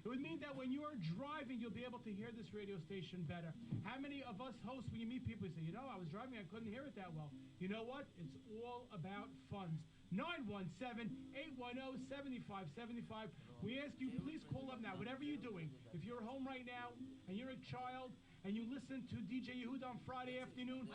It would mean that when you are driving, you'll be able to hear this radio station better. How many of us hosts, when you meet people, you say, you know, I was driving, I couldn't hear it that well. You know what? It's all about funds. 917-810-7575. We ask you, please call up now, whatever you're doing. If you're home right now and you're a child and you listen to DJ Yehuda on Friday afternoon,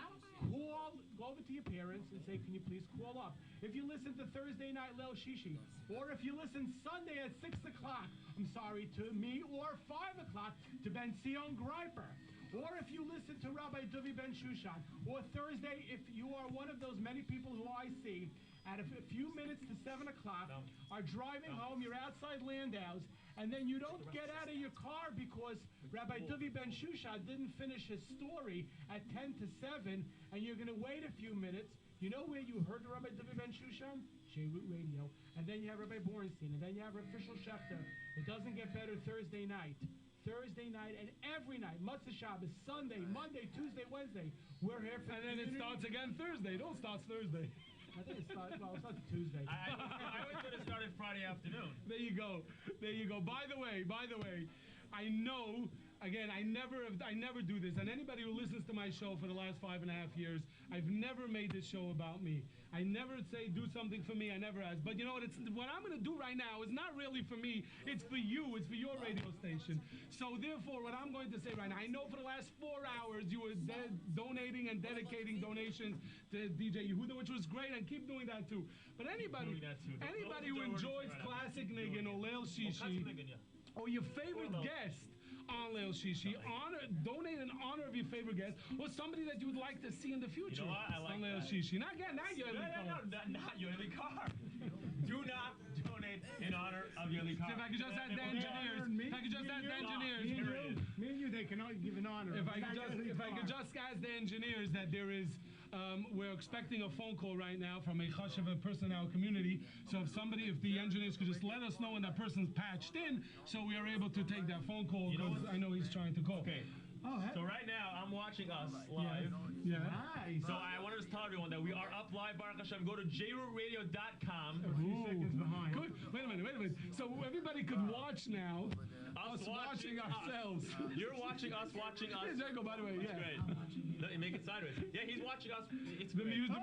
go over to your parents and say, can you please call up? If you listen to Thursday night Leil Shishi, or if you listen Sunday at 6 o'clock, I'm sorry, to me, or 5 o'clock to Ben Sion Greiper, or if you listen to Rabbi Duvi Ben Shushan, or Thursday, if you are one of those many people who I see at a few minutes to 7 o'clock, are driving home, you're outside Landau's, and then you don't get out of your car because Rabbi Duvi Ben Shushan didn't finish his story at 10 to 7, and you're going to wait a few minutes. You know where you heard Rabbi Duvi Ben Shushan? JRoot Radio. And then you have Rabbi Bornstein, and then you have official Schechter. It doesn't get better Thursday night. Thursday night and every night, Matzah Shabbos, Sunday, Monday, Tuesday, Wednesday. We're here for and then it starts again Thursday. It all starts Thursday. I think it starts, well, it's not Tuesday. I always thought it started Friday afternoon. There you go. There you go. By the way, I know, again, I never do this, and anybody who listens to my show for the last 5.5 years, I've never made this show about me. I never say do something for me, I never ask. But you know what, what I'm going to do right now is not really for me, it's for you, it's for your radio station. So therefore, what I'm going to say right now, I know for the last 4 hours you were donating and dedicating donations to DJ Yehuda, which was great, and keep doing that too. But anybody who enjoys classic Niggin or Leil Shishi, or your favorite guest on Leil Shishi, donate in honor of your favorite guest, or somebody that you would like to see in the future. You know what? I like on Leil Shishi. Not Yoeli Carr. Do not donate in honor of Yoeli Carr. If I could just ask the engineers. Me and you, they can all give an honor. If I could just ask the engineers that there is, we're expecting a phone call right now from a Chashuva person in our community. So if the engineers could just let us know when that person's patched in, so we are able to take that phone call, because I know he's trying to call. Okay. So right now, I'm watching us live. Yeah. Nice. So I wanted to tell everyone that we are up live, Baruch Hashem. Go to JRootRadio.com. A few seconds behind. Good. Wait a minute. So everybody could watch now. Us watching ourselves. You're watching us watching us. Jacob, by the way, yeah. Great. Make it sideways. Yeah, he's watching us. It's the music.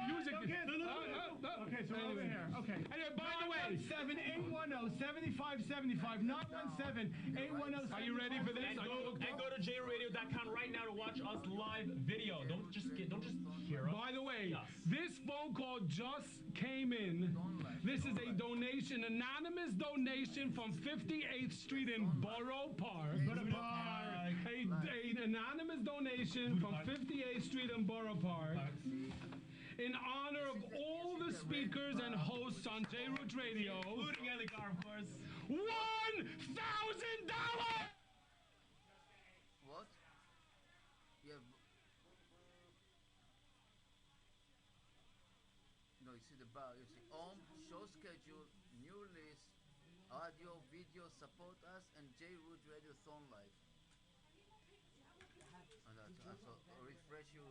Okay, okay, so over here. Okay. Anyway, by the way, 917-810-7575. 917-810-7575. Are you ready for this? And go to JRootRadio.com right now to watch us live video. Don't just hear us. By the way, this phone call just came in. This is a donation, anonymous donation from 58th Street in Borough Park. An anonymous donation from 58th Street in Borough Park in honor of all the speakers and hosts on JRoot Radio. Including Eli Gar, of course. $1,000! What? Yeah. No, you see the bar. You see show schedule, new list, audio, video, support us, and JRoot RadioThon live. And that's so refresh your.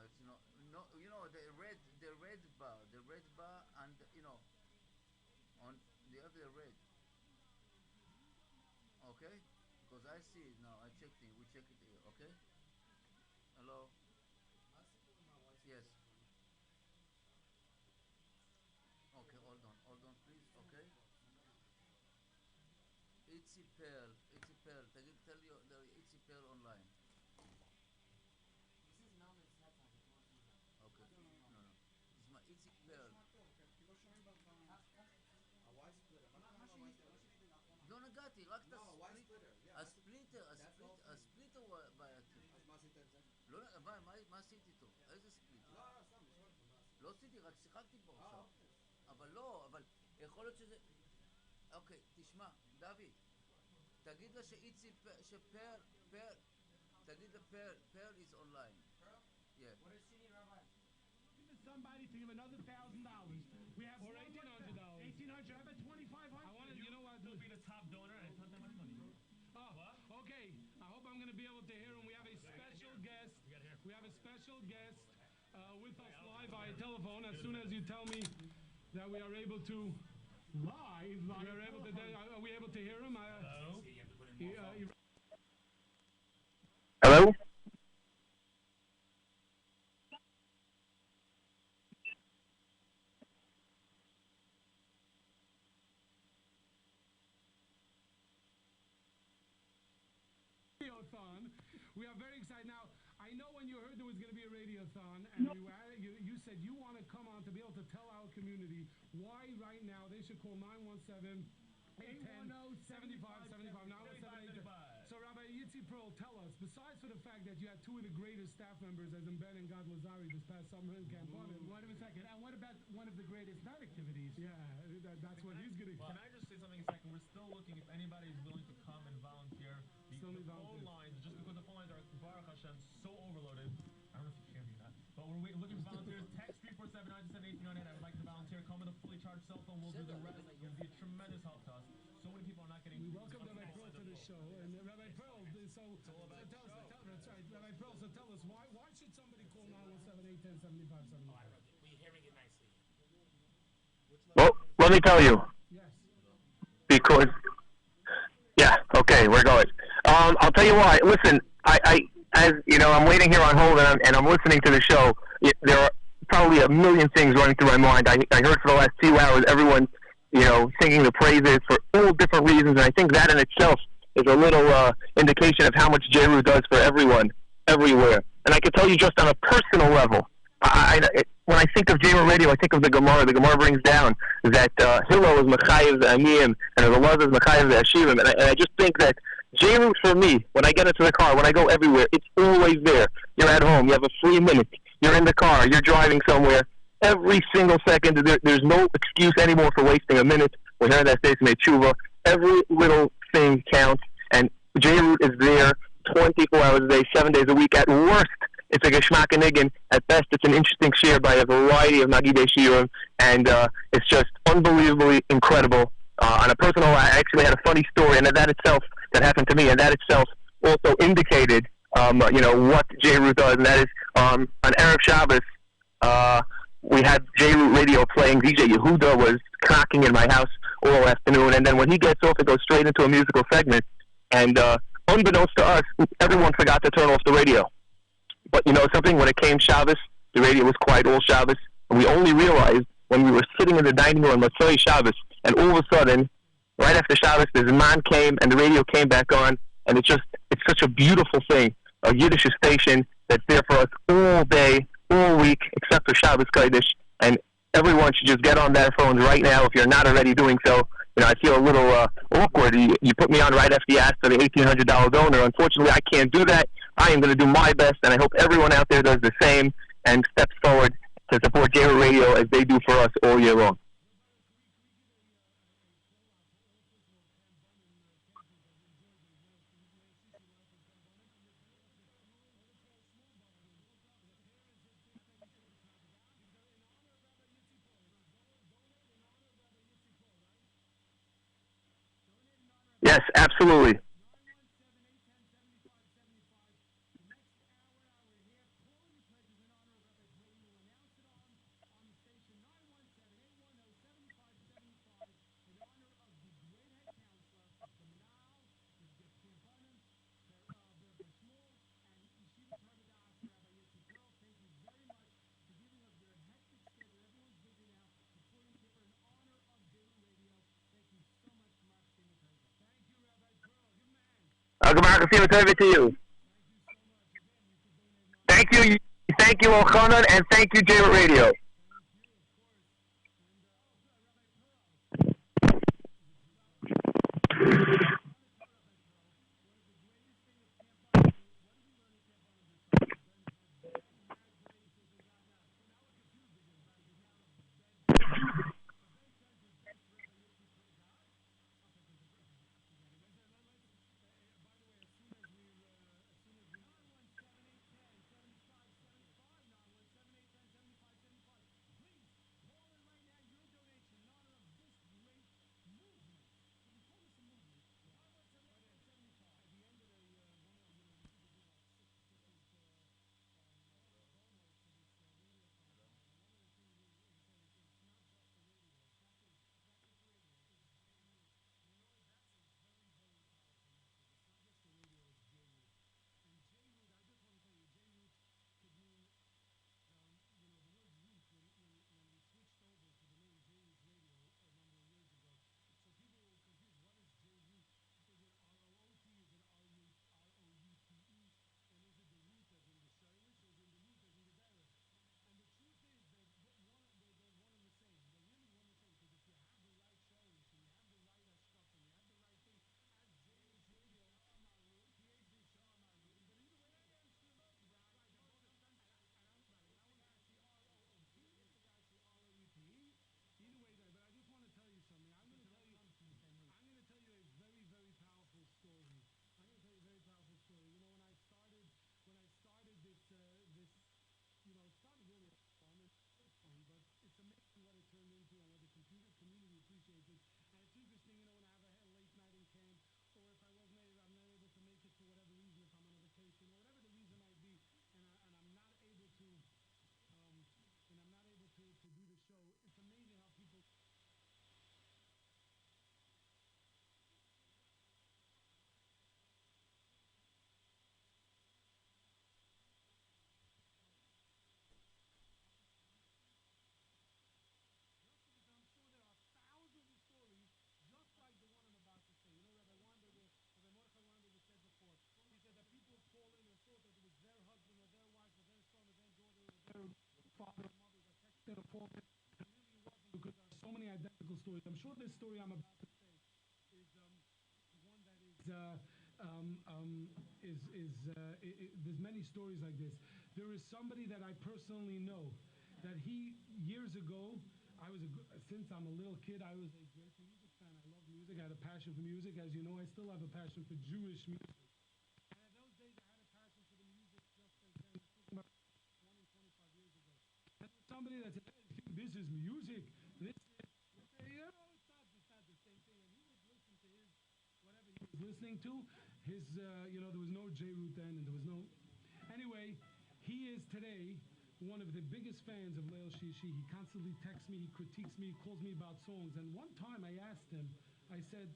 It's not you know the red bar, and you know on the other red. Okay, because I see it now. I checked it. We check it here. Okay. Hello. Yes. Okay, hold on, please. Okay. Itzy Pearl. Tell you the Itzy Pearl online. This is not Okay. No. This is my Itzy Pearl. לא נגעתי, רק את הספליטר הוא בעייתי. אז מה עשית את זה? לא, מה עשיתי איתו? איזה ספליטר? לא עשיתי, רק שיחקתי בו עכשיו. אבל יכול להיות שזה... אוקיי, תשמע, דוד, תגיד לה שפרל, תגיד לה פרל is online. Yeah. What is she, Rabbi? Somebody to give another $1,000. We have or $1,800. $1,800. How about $2,500? You know what? You'll be the top donor, and it's not that much money. Oh, okay. I hope I'm going to be able to hear him. We have a special guest. We have a special guest with us live via telephone. As soon as you tell me that we are able to Live. Are we able to hear him? Hello? Radiothon. We are very excited. Now, I know when you heard there was going to be a radiothon, and you said you want to come on to be able to tell our community why right now they should call 917 810 7575. So, Rabbi Yitzi Pearl, tell us, besides for the fact that you had two of the greatest staff members, as in Ben and Gad Lazari, this past summer in Camp Bonnet. Wait a second. And what about one of the greatest night activities? Yeah, that's what he's going to... Can I just say something a second? We're still looking if anybody is willing to come and volunteer. The phone lines, just because the phone lines are, Baruch Hashem, so overloaded. I don't know if you hear me or not, but we're looking for volunteers. Text 347-927-1898. I would like to volunteer. Come with a fully charged cell phone. We'll do the rest. It's going to be a tremendous help to us. So many people are not getting... We welcome Rabbi Pearl to the show. And Rabbi Pearl, so tell us, that's right. Rabbi Pearl, so tell us, why should somebody call 917 810 7575? We're hearing it nicely. Well, let me tell you. Yes. Because, yeah, okay, we're going. I'll tell you why. Listen, as you know, I'm waiting here on hold and I'm listening to the show. There are probably a million things running through my mind. I heard for the last 2 hours everyone, singing the praises for all different reasons, and I think that in itself is a little indication of how much JRoot does for everyone, everywhere. And I can tell you just on a personal level, when I think of JRoot Radio, I think of the Gemara. The Gemara brings down that Hillel is Mechayev the Aniyim, and Elazar is Mechayev the Ashivim. And I just think that JRoot for me, when I get into the car, when I go everywhere, it's always there. You're at home, you have a free minute, you're in the car, you're driving somewhere. Every single second, there's no excuse anymore for wasting a minute. We're hearing that station made tshuva. Every little thing counts, and JRoot is there 24 hours a day, 7 days a week. At worst, it's a Geschmack and Niggin. At best, it's an interesting share by a variety of Magidei Shiurim, and it's just unbelievably incredible. On a personal, I actually had a funny story, and that happened to me, and that itself also indicated, what JRoot does, and that is on Erev Shabbos, we had JRoot Radio playing. DJ Yehuda was knocking in my house all afternoon, and then when he gets off, it goes straight into a musical segment, and unbeknownst to us, everyone forgot to turn off the radio. But you know something? When it came Shabbos, the radio was quiet all Shabbos, and we only realized when we were sitting in the dining room on Motzei Shabbos, and all of a sudden, right after Shabbos, the Zman came, and the radio came back on, and it's such a beautiful thing, a Yiddish station that's there for us all day, all week, except for Shabbos Kodesh, and everyone should just get on their phones right now if you're not already doing so. I feel a little awkward. You put me on right after you asked for the $1,800 donor. Unfortunately, I can't do that. I am going to do my best, and I hope everyone out there does the same and steps forward to support JRoot Radio as they do for us all year long. Yes, absolutely. Over to you. Thank you, Elchanan, and thank you, JRoot Radio. identical stories. I'm sure this story I'm about to say is one that there's many stories like this. There is somebody that I personally know that years ago, since I'm a little kid, I was a great music fan. I love music. I had a passion for music. As you know, I still have a passion for Jewish music. And in those days, I had a passion for the music just as then. We're talking about 20, 25 years ago. And there was somebody that said, hey, this is music. This is, you know, it's not the same thing. And he would listen to whatever he was listening to. There was no JRoot then, and there was no... Anyway, he is today one of the biggest fans of Leil Shishi. He constantly texts me, he critiques me, he calls me about songs. And one time I asked him, I said,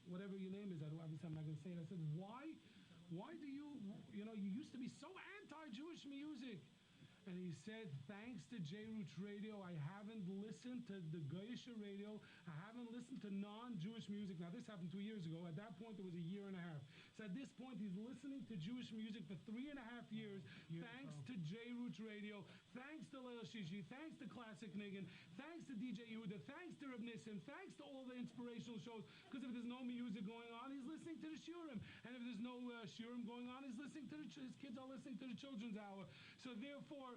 whatever your name is, obviously I'm not going to say it. I said, why do you used to be so anti-Jewish music? And he said, thanks to JRoot Radio, I haven't listened to the Goyish radio. I haven't listened to non-Jewish music. Now, this happened 2 years ago. At that point, it was a year and a half. So at this point, he's listening to Jewish music for 3.5 years, thanks to JRoot Radio, thanks to Leil Shishi, thanks to Classic Niggin, thanks to DJ Yehuda, thanks to Reb Nissim, thanks to all the inspirational shows. Because if there's no music going on, he's listening to the Shurim. And if there's no Shurim going on, he's listening to his kids are listening to the Children's Hour. So therefore,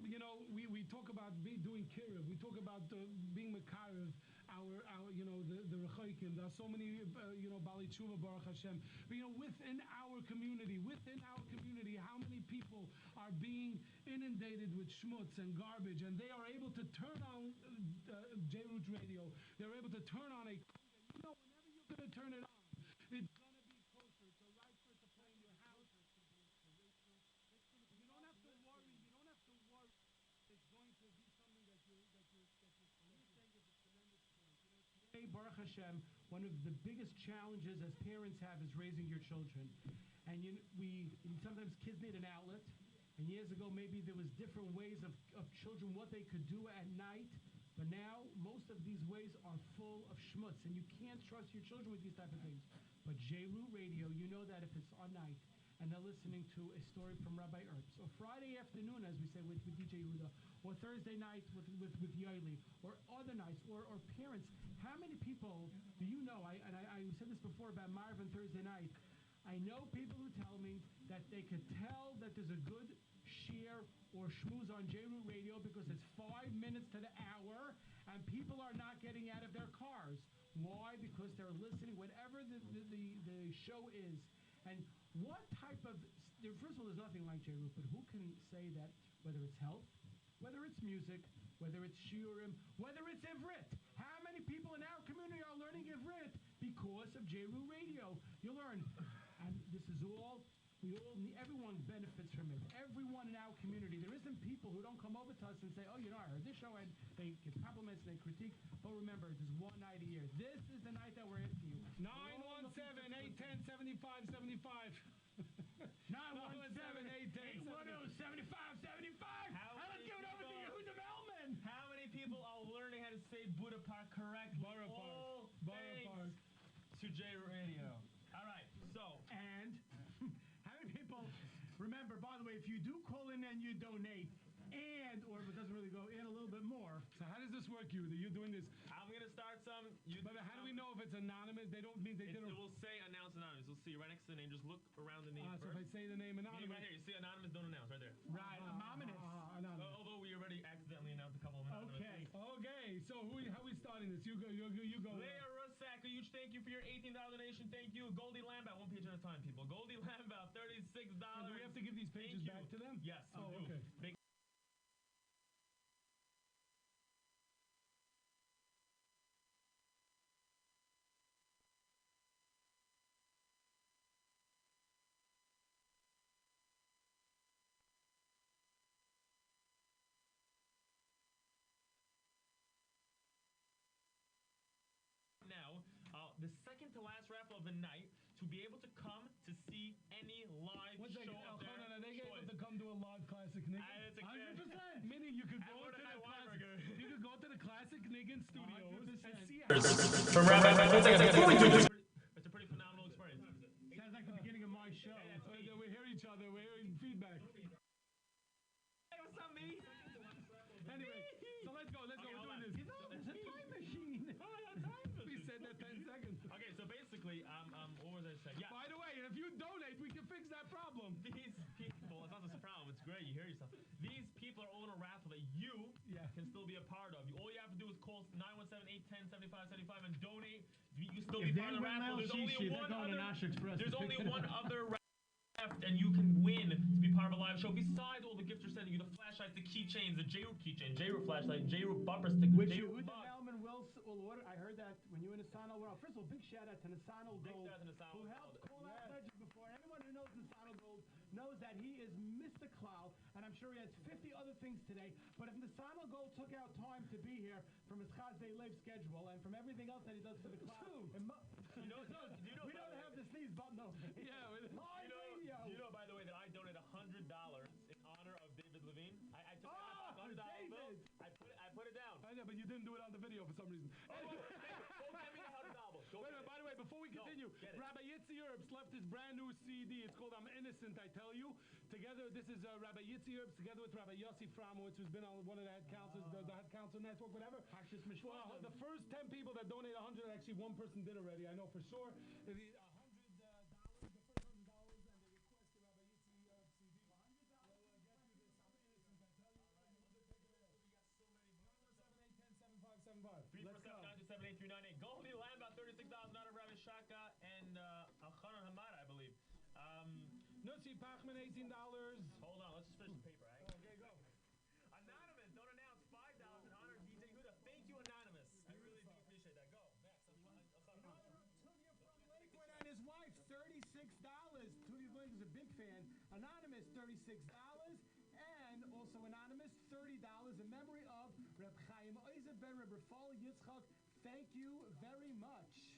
we talk about doing kiruv. We talk about being mekarev. The Rechoikim. There are so many, Bali Tshuva, Baruch Hashem. But within our community, how many people are being inundated with schmutz and garbage, and they are able to turn on JRoot Radio. They're able to turn on whenever you're going to turn it on, it's going to be kosher. It's a right for it to play in your house. You don't have to worry. It's going to be something that you're saying is a tremendous point. Today, Baruch Hashem, one of the biggest challenges as parents have is raising your children. And sometimes kids need an outlet. And years ago, maybe there was different ways of children, what they could do at night. But now, most of these ways are full of schmutz. And you can't trust your children with these type of things. But JRoot Radio, you know that if it's on night, and they're listening to a story from Rabbi Erbs, or Friday afternoon, as we say, with DJ Yehuda, or Thursday night with Yoeli, or other nights, or parents. How many people do you know, I said this before about Marv and Thursday night, I know people who tell me that they could tell that there's a good share or schmooze on JRoot Radio because it's 5 minutes to the hour, and people are not getting out of their cars. Why? Because they're listening, whatever the show is. And what type of, first of all, there's nothing like JRoot, but who can say that, whether it's health, whether it's music, whether it's shiurim, whether it's Ivrit? How many people in our community are learning Ivrit because of JRoot Radio? You learn. And this is all, everyone benefits from it. Everyone in our community. There isn't people who don't come over to us and say, oh, I heard this show, and they give compliments and they critique. But remember, this is one night a year. This is the night that we're into you. 917-810-7575. 917-810-7575. Let's give it over to Yehuda Melman. How many people are learning how to say Buddha Park correctly? All thanks to JRoot Radio. All right, so. And how many people, remember, by the way, if you do call in and you donate, or if it doesn't really go in a little bit more. So how does this work, Yehuda? You're doing this. I'm going to start some. But how do we know if it's anonymous? They don't mean they didn't. It will say announce anonymous. You'll see right next to the name. Just look around the name So first. if I say the name anonymous. Right here. You see anonymous, don't announce. Right there. Right, anonymous. Although we already accidentally announced a couple of anonymous. Okay. So how are we starting this? You go. Leah Rusak, a huge thank you for your $18 donation. Thank you. Goldie Lambout, one page at a time, people. Goldie Lambout, $36. Do we have to give these pages back to them? Yes. Oh, okay. The second to last raffle of the night to be able to come to see any live show of their Are they able to come to a live Classic Niggin? 100%. Meaning you could go to the Classic Niggin studios and see from Rabbi. It's a pretty phenomenal experience. Sounds like the beginning of my show. We hear each other. We're hearing feedback. Hey, what's up, me? Anyway, so let's go. We're doing this. There's a time machine. literally, what was I saying? Yeah. By the way, if you donate, we can fix that problem. These people, it's not just a problem, it's great, you hear yourself. These people are on a raffle that you can still be a part of. All you have to do is call 917-810-7575 and donate. You can still be part of the raffle. There's only one other raffle left, and you can win to be part of a live show. Besides all the gifts we're sending you, the flashlights, the keychains, the JRoot keychain, JRoot flashlight, JRoot bumper sticker, Which JRoot Uda mug. Melman will order. I heard that when you were in Nisano World. First of all, big shout out to Nisano Gold, who helped call out legends before. Anyone who knows Nisano Gold knows that he is Mr. Clow, and I'm sure he has 50 other things today. But if Nisano Gold took out time to be here from his Chazdei Live schedule and from everything else that he does for the Clow, You know, we don't have the sneeze button over. Yeah, you know, by the way, that I donated $100 in honor of David Levine. I took out $100 bill. I put it down. I know, but you didn't do it on the video for some reason. Wait a minute, By the way, before we continue, Rabbi Yitzi Erbs left his brand new CD. It's called I'm Innocent, I Tell You. Together, this is Rabbi Yitzi Erbs together with Rabbi Yossi Framowitz, who's been on one of the head councils, the head council network, whatever. Well, the first 10 people that donate 100, actually one person did already, I know for sure. The $100, the first $100, and they request the Rabbi Yitzi Erbs CD. $100. Goldie land about 36,000 out of Rabbi Shaka and Al-Khanan Hamad, I believe. Nutsi Pachman, $18. Hold on, let's just finish the paper, right? Okay, go. Anonymous, don't announce $5 in honor of DJ Huda. Thank you, Anonymous. I really do appreciate that. Go. Next. Lakewood and his wife, $36. Tulia Blake is a big fan. Anonymous, $36. And also Anonymous, $30 in memory of Reb Chaim Oizer ben Reb Rafal Yitzchak. Thank you very much.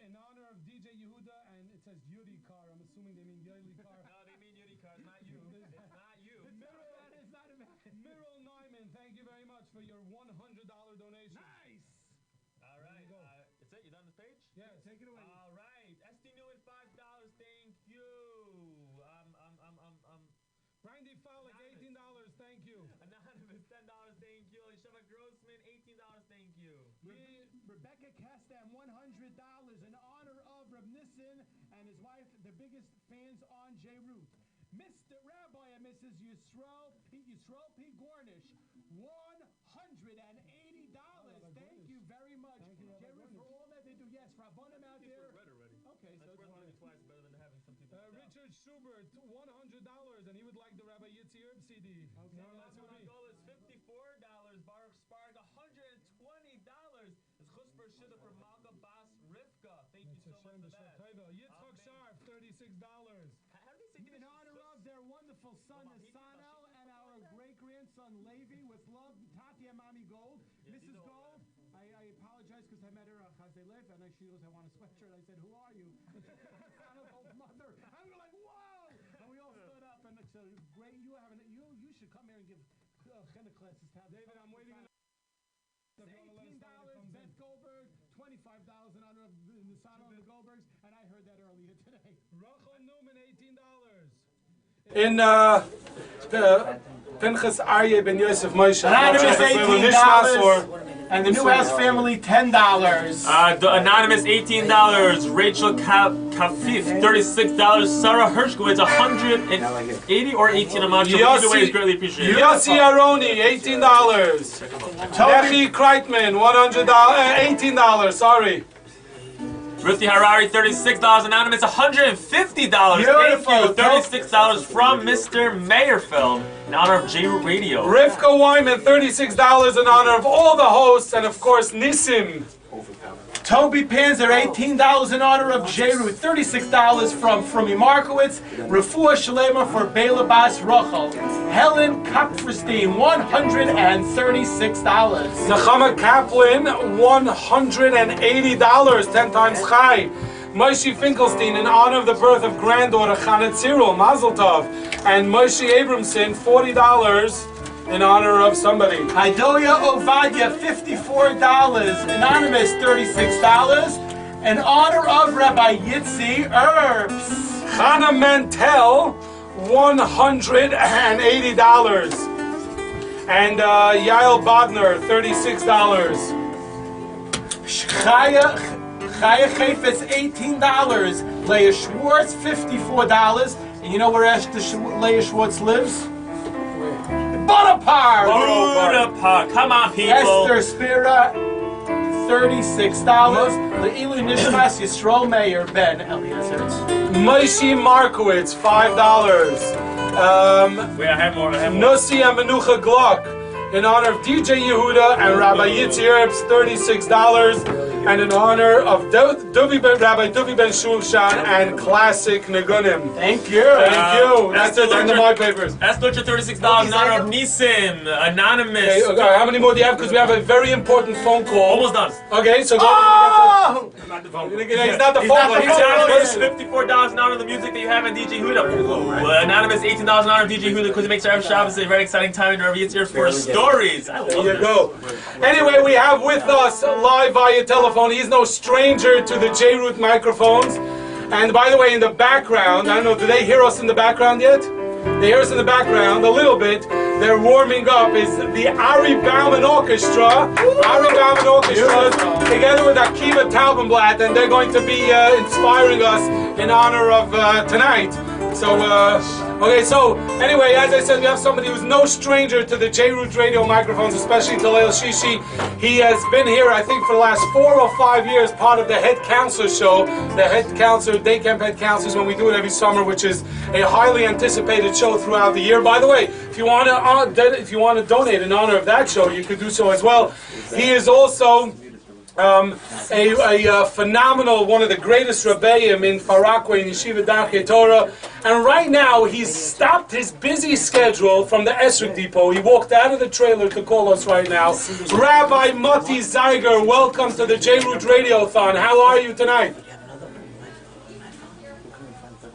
In honor of DJ Yehuda, and it says Yudi Car. I'm assuming they mean Yeli Car. No, they mean Yudi Car. It's not you. It's not you. That is not a man. Miral Neumann, thank you very much for your $100 donation. Nice. All right. It's it. You done this page? Yeah, take it away. All right. SD Newman, $5. Thank you. Randy Fowler, $18. Thank you. Anonymous, $10. Thank you. Sheva Grossman, $18. Thank you. Rebecca Castan, $100 in honor of Reb Nissen and his wife, the biggest fans on JRoot. Mr. Rabbi and Mrs. Yisrael P. Gornish, $180. Thank you very much. JRoot for all that they do. Yes, Rabbonim out there. Okay, so it's worth twice better than having some people. Richard Schubert, $100, and he would like the Rabbi Yitzi Erb CD. Okay, my goal is $54. Baruch Spark, $120. It's Chusper Shida from Malka Bas Rivka. Thank you so much for that. Yitzchak Sharp, $36. How do they say in honor of their wonderful son Asano and our great-grandson Levi, with love, Tati and Mommy Gold. Mrs. Gold, I apologize because I met her at Chazdei Live, and she goes, I want a sweatshirt. I said, who are you? Asano Gold's mother. And we were like, whoa! And we all stood up, and it's great. You should come here and give chinuch classes. David, I'm waiting. $18, Beth Goldberg, $25 in honor of the Nisano and the Goldbergs, and I heard that earlier today. Rachel Newman, $18. In the Pinchas Aryeh ben Yosef Moshe. Anonymous $18, and the Newhouse family $10. Anonymous $18, Rachel Kafif $36, Sarah Hershkowitz $180 or $18. I'm not sure. Either way is greatly appreciated. Yossi Aroni $18. Nechi Kreitman $18. Sorry. Ruthie Harari, $36. Anonymous, $150. Beautiful. Thank you. $36 from Mr. Mayerfeld in honor of JRoot Radio. Rivka Wyman, $36 in honor of all the hosts, and of course Nissim. Toby Panzer, $18 in honor of JRoot. $36 from Frumi Markowitz. Refuah Shalema for Bela Bas Rachel. Helen Kupferstein, $136. Nechama Kaplan, $180, 10 times Chai. Moshe Finkelstein, in honor of the birth of granddaughter Chana Tzirul, Mazel Tov. And Moshe Abramson, $40 in honor of somebody. Idolia Ovadia, $54. Anonymous, $36. In honor of Rabbi Yitzi Erbs. Chana Mantel, $180. And Yael Bodner, $36. Chaya Chayfetz, $18. Leah Schwartz, $54. And you know where Leah Schwartz lives? Bonaparte! Bonaparte. Come on, people. Esther Spira, $36. Le'ilu Nishmas Yisrael Meir Ben Eliezer. Moshe Markowitz, $5. Wait, I have more. Nussi and Menucha Glock, in honor of DJ Yehuda and Rabbi Yitzi Erbs, $36. And in honor of Rabbi Duvi Ben Shulshan and Classic Nigunim. Thank you. Thank you. That's the end of my papers. That's $36 in honor of Nisim, Anonymous. Okay, how many more do you have? Because we have a very important phone call. Almost done. Okay, so go. Oh! He's not the phone. He's not the phone. He's anonymous, $54 in honor of the music that you have at DJ Huda. Anonymous, $18 in honor of DJ Huda because it makes Erev Shabbos a very exciting time in Rabbi Yitzhak for stories. I love There you this. go. Anyway, we have with us live via telephone. He's no stranger to the JRoot microphones. And by the way, in the background, I don't know, do they hear us in the background yet? They hear us in the background a little bit. They're warming up. Is the Ari Bauman Orchestra. Ari Bauman Orchestra together with Akiva Taubenblatt, and they're going to be inspiring us in honor of tonight. So, okay, so anyway, as I said, we have somebody who's no stranger to the JRoot radio microphones, especially to Leil Shishi. He has been here, I think, for the last 4 or 5 years, part of the Head Counselor show, the Head Counselor, Day Camp Head Counselors, when we do it every summer, which is a highly anticipated show throughout the year. By the way, if you want to donate in honor of that show, you could do so as well. He is also a phenomenal, one of the greatest Rebbeim in Farakwe, in Yeshiva Darkei Torah. And right now, he's stopped his busy schedule from the Esrik Depot. He walked out of the trailer to call us right now. Rabbi Moti Zeiger, welcome to the JRoot RadioThon. How are you tonight?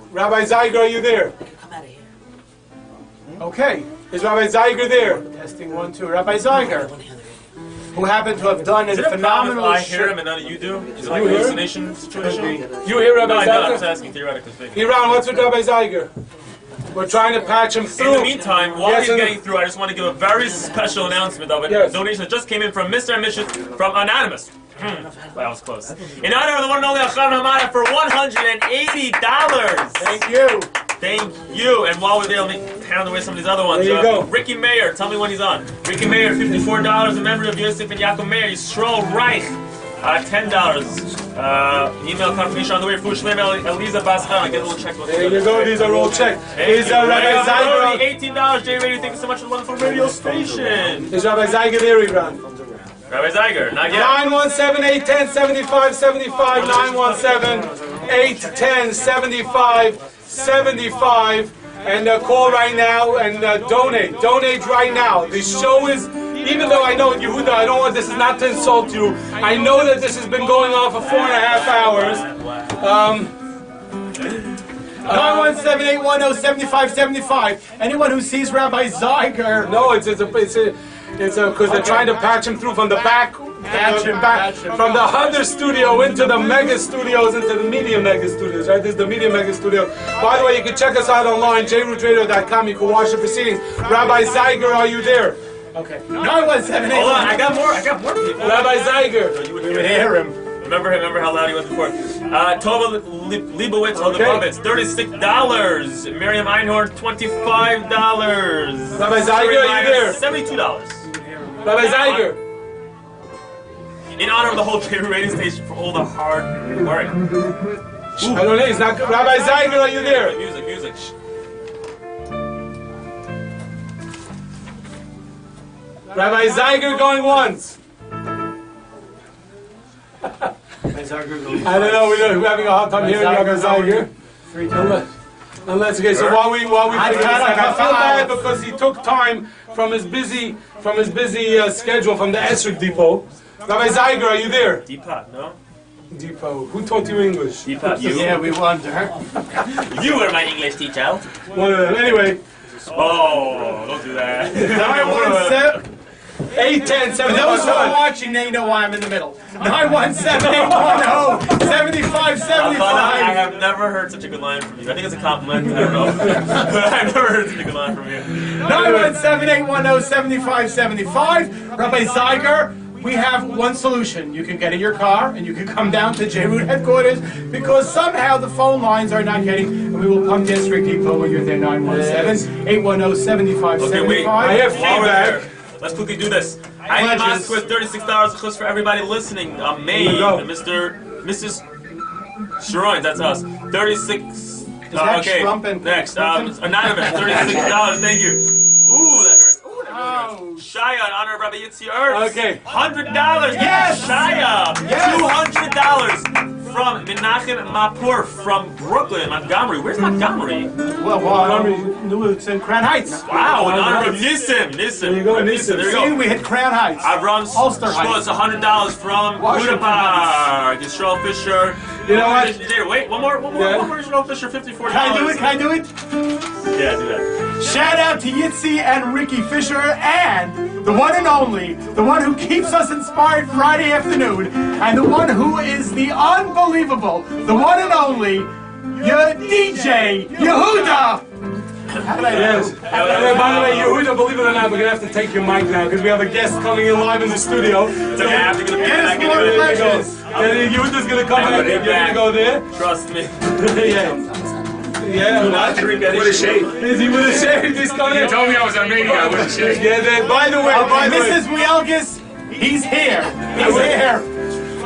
Rabbi Zeiger, are you there? Okay. Is Rabbi Zeiger there? Testing 1, 2. Rabbi Zeiger, who happened to have done a phenomenal I hear him and none of you do? Is it like a hallucination situation? You hear Rabbi No, Zeiger? I'm just asking theoretically speaking. Iran, what's with Rabbi Zeiger? We're trying to patch him through. In the meantime, while Yes, he's getting through, I just want to give a very special announcement of it. Yes. A donation that just came in from Mr. and Mrs. from Anonymous. That was close. In honor of the one and only Achron Hamada for $180. Thank you. Thank you. And while we're there, let me pound away some of these other ones. There you go. Ricky Mayer, tell me when he's on. Ricky Mayer, $54 in memory of Yosef and Yaakov Mayer. Yisrael Reich, $10. Email confirmation on the way. Fush Lema, Eliza Bashan. Get a little check. There you go. These are all checked. Is Rabbi Zeiger? $18. J Radio, thank you so much for the wonderful radio station. Is Rabbi Zeiger there, Iran? Rabbi Zeiger, not yet. 917-810-7575. 917-810-7575. And call right now and donate. Donate right now. The show is, even though I know, Yehuda, I don't want, this is not to insult you. I know that this has been going on for 4.5 hours. 917-810-7575. Anyone who sees Rabbi Zeiger. No, it's because they're trying to patch him through from the back. From the other studio into the mega studios, into the media mega studios, right? This is the media mega studio. By the way, you can check us out online, JRootRadio.com. You can watch the proceedings. Rabbi Zeiger, are you there? Okay. 917-810. Hold on, I got more people. Rabbi Zeiger. You would hear him. Remember how loud he was before. Tova Leibowitz, hold the puppets, $36. Miriam Einhorn, $25. Rabbi Zeiger, are you there? $72. Rabbi Zeiger. In honor of the whole JRoot radio station for all the hard work. I don't know, it's not good. Rabbi Zeiger, are you there? Music. Rabbi Zeiger going once. I don't know, we're having a hard time hearing Rabbi Zeiger. Unless, okay, so while we figure this out, I feel bad because he took time from his busy schedule from the Esrik Depot. Rabbi Zeiger, are you there? Deepak, no? Depot. Who taught you English? Deepak, you. Yeah, we wonder. You were my English teacher. One of them. Anyway. Oh, don't do that. 810 For those who are watching, they know why I'm in the middle. 917-810-7575. I have never heard such a good line from you. I think it's a compliment. I don't know. But I've never heard such a good line from you. 917-810-7575. Rabbi Zeiger, we have one solution. You can get in your car and you can come down to JRoot headquarters because somehow the phone lines are not getting, and we will come to District Depot when you're there, 917-810-7575. Okay, wait. I have While we're feedback. there, let's quickly do this. I am asked with $36 chus for everybody listening. May, Mrs. Sharon, that's us. 36. Okay, next. Anonymous, $36. Thank you. Ooh, that hurts. Shia, in honor of Rabbi Yitzi Ertz. Okay. $100. Yes! Shia. Yes! $200 from Menachem Mapur from Brooklyn, Montgomery. Where's Montgomery? Well, it's in Crown Heights. Wow, in honor of Nissim. There you go, Nissim. There you See, go. we hit Crown Heights. Avram Ulster Schmutz, Heights. $100 from Washington Budapest. Yisrael Fisher. You know what? Wait, one more. Yeah. One more Yisrael Fisher, $54. Can I do it? Yeah, do that. Shout out to Yitzi and Ricky Fisher and the one and only, the one who keeps us inspired Friday afternoon, and the one who is the unbelievable, the one and only, your DJ, Yehuda. Yes. By the way, Yehuda, believe it or not, we're going to have to take your mic now because we have a guest coming in live in the studio. It's okay, I have to get Get back us more into it. reflections. Yehuda's going to come back. You're going to go there. Trust me. Yeah. Not drink any With a shave. Is he with a shave? He's coming You in. told me I was on radio. I wouldn't shave. Yeah, by the way, Mrs. Wielgis, he's here. He's here.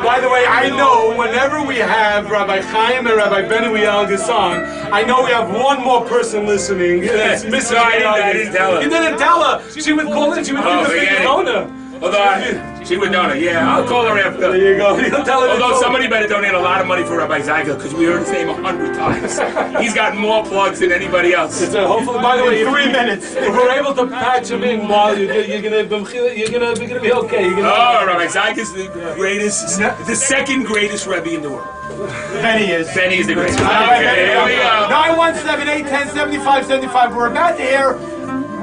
By the way, I know whenever we have Rabbi Chaim and Rabbi Ben Wielgis on, I know we have one more person listening. That's Mrs. No, I didn't tell her. You didn't tell her. She would call in. She would give us a forget it. donor. Although she would donate. Yeah, I'll call her after. There you go. You'll tell her. Although somebody better donate a lot of money for Rabbi Zeiger because we heard his name 100 times. He's got more plugs than anybody else. Hopefully, by the way, 3 minutes. if we're able to patch him in while you're gonna be okay. Oh, Rabbi Zeiger's the greatest, the second greatest Rebbe in the world. Benny is. Benny is the greatest. All right, Okay, here we go. 917-810-7575. We're about to hear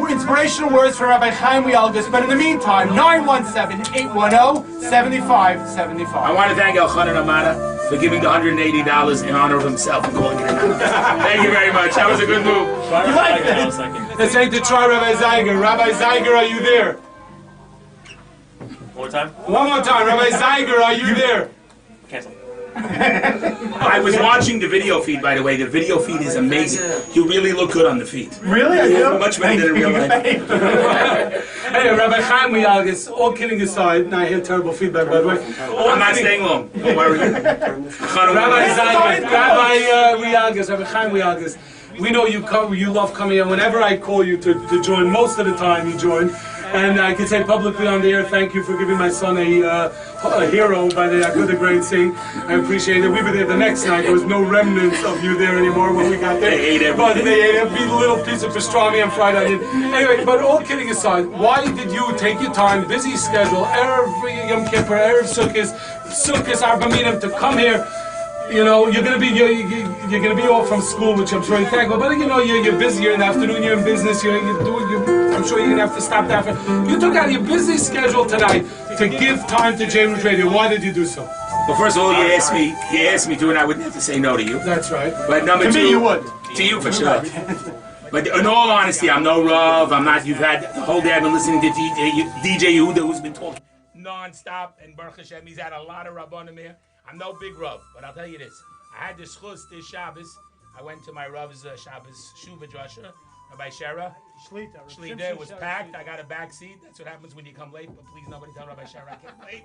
inspirational words from Rabbi Chaim Wielgis, but in the meantime, 917-810-7575. I want to thank Elchanan Amada for giving the $180 in honor of himself and calling it enough. Thank you very much. That was a good move. You like that? Let's say to try Rabbi Zeiger. Rabbi Zeiger, are you there? One more time. One more time. Rabbi Zeiger, are you there? Cancel. I was watching the video feed, by the way. The video feed is amazing. You really look good on the feed. Really? I do? Much better than in real life. Hey, Rabbi Chaim Wielgis, all kidding aside, and I hear terrible feedback, by the way. I'm not staying long. Don't worry. Rabbi Zeiger, Rabbi Wielgis, Rabbi Chaim Wielgis, we know you love coming in. Whenever I call you to join, most of the time you join. And I can say publicly on the air, thank you for giving my son a hero by the Akuda Great Sing. I appreciate it. We were there the next night. There was no remnants of you there anymore when we got there. They ate everything. But they ate every little piece of pastrami and fried onion. Anyway, but all kidding aside, why did you take your time, busy schedule, Erev Yom Kippur, Erev Sukkot, Arba Minim, to come here? You know, you're gonna be off from school, which I'm sure you're thankful. But you know, you're busy. You're in the afternoon. You're in business. I'm sure you're gonna have to stop that. You took out your busy schedule tonight to give time to JRoot Radio. Why did you do so? Well, first of all, you asked me to, and I wouldn't have to say no to you. That's right. But number To two, me, you would. To you for sure. But in all honesty, I'm no Rav. I'm not. You've had the whole day I've been listening to DJ Yehuda, who's been talking non-stop, and Baruch Hashem, he's had a lot of Rabbanim here. I'm no big Rav, but I'll tell you this. I had this chus this Shabbos. I went to my Rav's Shabbos Shuva Drasha, Rabbi Shera. Shlita was packed. I got a back seat. That's what happens when you come late. But please, nobody tell Rabbi Shera I came late.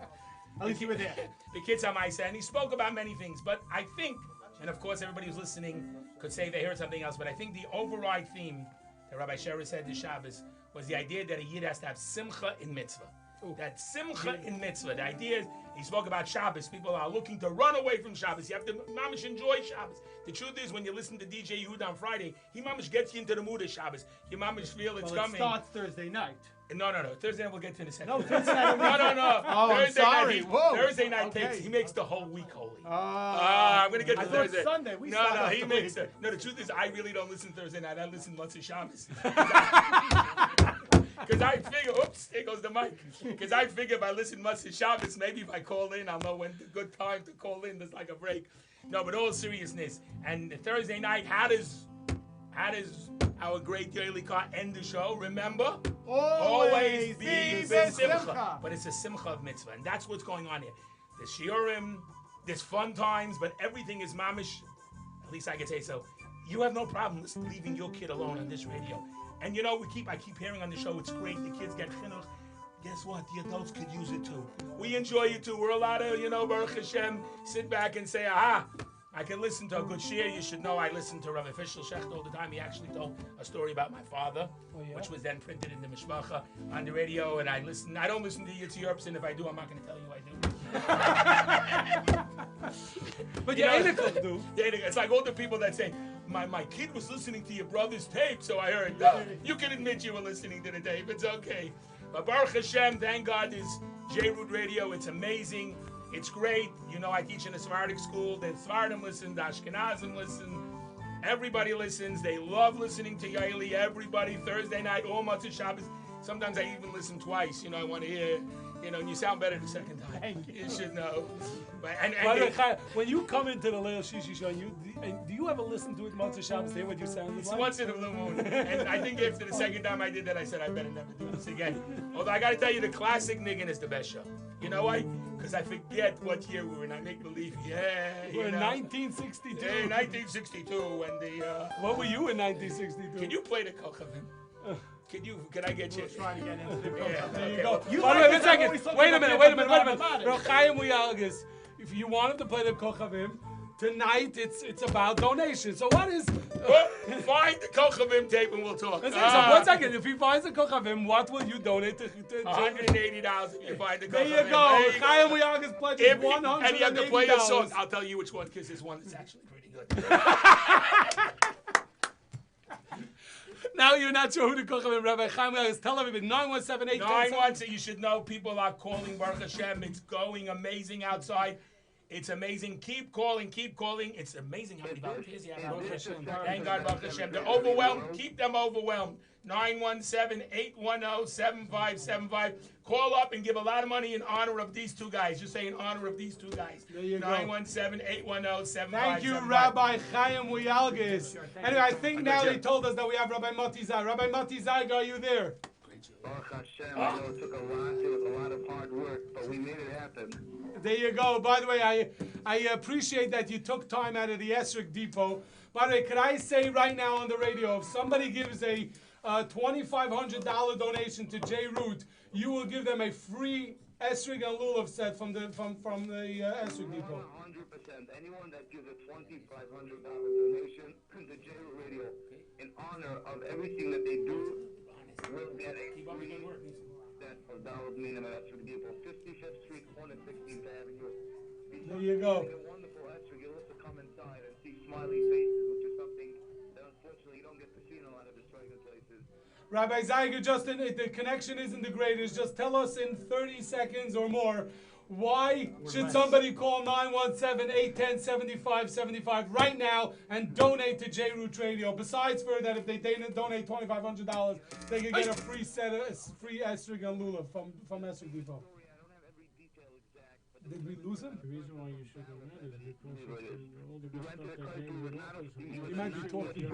At least you were there. The kids on my side, and he spoke about many things. But I think, and of course everybody who's listening could say they heard something else, but I think the override theme that Rabbi Shera said this Shabbos was the idea that a Yid has to have simcha in mitzvah. That simcha in mitzvah. The idea is, he spoke about Shabbos. People are looking to run away from Shabbos. You have to mamish enjoy Shabbos. The truth is, when you listen to DJ Yehuda on Friday, he mamish gets you into the mood of Shabbos. You mamish feel it's coming. It starts Thursday night. No. Thursday night we'll get to in a second. No, Thursday night. No. Oh, Thursday I'm sorry. night, Whoa. Thursday night Okay. he makes the whole week holy. I'm I'm gonna get to I thought Thursday. Sunday. We No, start he off makes the it. No, the truth is, I really don't listen Thursday night. I listen once a Shabbos. Because I figure, oops, there goes the mic. Because I figure if I listen much to Shabbos, maybe if I call in, I'll know when the good time to call in. There's like a break. No, but all seriousness. And the Thursday night, how does how does our great Yaeli Car end the show? Remember? Always be besimcha. But it's a simcha of mitzvah, and that's what's going on here. There's shiurim, there's fun times, but everything is mamish. At least I can say so. You have no problem leaving your kid alone on this radio. And you know, I keep hearing on the show, it's great, the kids get chinuch. Guess what? The adults could use it too. We enjoy it too. We're allowed to, Baruch Hashem, sit back and say, aha, I can listen to a good shir. You should know I listen to Rav Official Shecht all the time. He actually told a story about my father, which was then printed in the Mishpacha on the radio. And I don't listen to Yitzi Yerbs, and if I do, I'm not going to tell you I do. But you ain't do. It's like all the people that say, my kid was listening to your brother's tape, so I heard. You can admit you were listening to the tape. It's okay. But Baruch Hashem, thank God, is JRoot Radio. It's amazing. It's great. I teach in a Sephardic school. The Sephardim listen, the Ashkenazim listen. Everybody listens. They love listening to Yaeli. Everybody, Thursday night, all Motzei Shabbos. Sometimes I even listen twice. I want to hear, and you sound better the second time. You should know. When you come into the Leil Shishi show, do you ever listen to it Motzei Shabbos? Hear what you sound like? Once in a blue moon. And I think after the second time I did that, I said I better never do this again. Although I got to tell you, the classic Niggin is the best show. You know why? Because I forget what year we were in. I make believe, we're in 1962. Yeah, 1962 when the... What were you in 1962? Can you play the Kochavim? Can I get you? Trying to get into the There you go. Wait a second. Wait a minute. Chaim Uyalgis, if you want him to play the Kochavim, tonight it's about donations. So what is... Find the Kochavim tape and we'll talk. So 1 second. If he finds the Kochavim, what will you donate to $180 if you find the Kochavim. There you go. Chaim Uyalgis pledges $180. And you have to play a song. I'll tell you which one, because there's one that's actually pretty good. Now you're not sure who the Kochavim Rabbi Chaim Uyalgis. Tell everybody. 917-810. You should know people are calling Baruch Hashem. It's going amazing outside. It's amazing. Keep calling. It's amazing how many volunteers you have. Baruch Hashem. Thank God, Baruch Hashem. They're overwhelmed. Keep them overwhelmed. 917-810-7575. Call up and give a lot of money in honor of these two guys. Just say in honor of these two guys. There you go. 917-810-7575. Thank you, Rabbi Chaim Uyalgis. Anyway, I think now they told us that we have Rabbi Moti Zayg. Rabbi Moti Zayg, are you there? Baruch Hashem, I know it took a lot. It was a lot of hard work, but we made it happen. There you go. By the way, I appreciate that you took time out of the Esrik Depot. By the way, could I say right now on the radio, if somebody gives a $2,500 donation to JRoot, you will give them a free Esrig and Lulav set from the Esrig Depot. 100%. Anyone that gives a $2,500 donation to JRoot Radio in honor of everything that they do will get a free set of Dallas Minimum Esrig Depot, 55th Street, corner 16th Avenue. There you go. A wonderful Esrig. You'll also come inside and see smiley faces, which is something that unfortunately you don't get to see in a lot of historical places. Rabbi Zeiger, Justin, the connection isn't the greatest. Just tell us in 30 seconds or more, why should somebody call 917-810-7575 right now and donate to JRoot Radio? Besides for that, if they donate $2,500, they can get a free set of free Esrig and Lulav from Esrig Depot. Did we lose him? The reason why you should have read is because all the good stuff that He might be talking.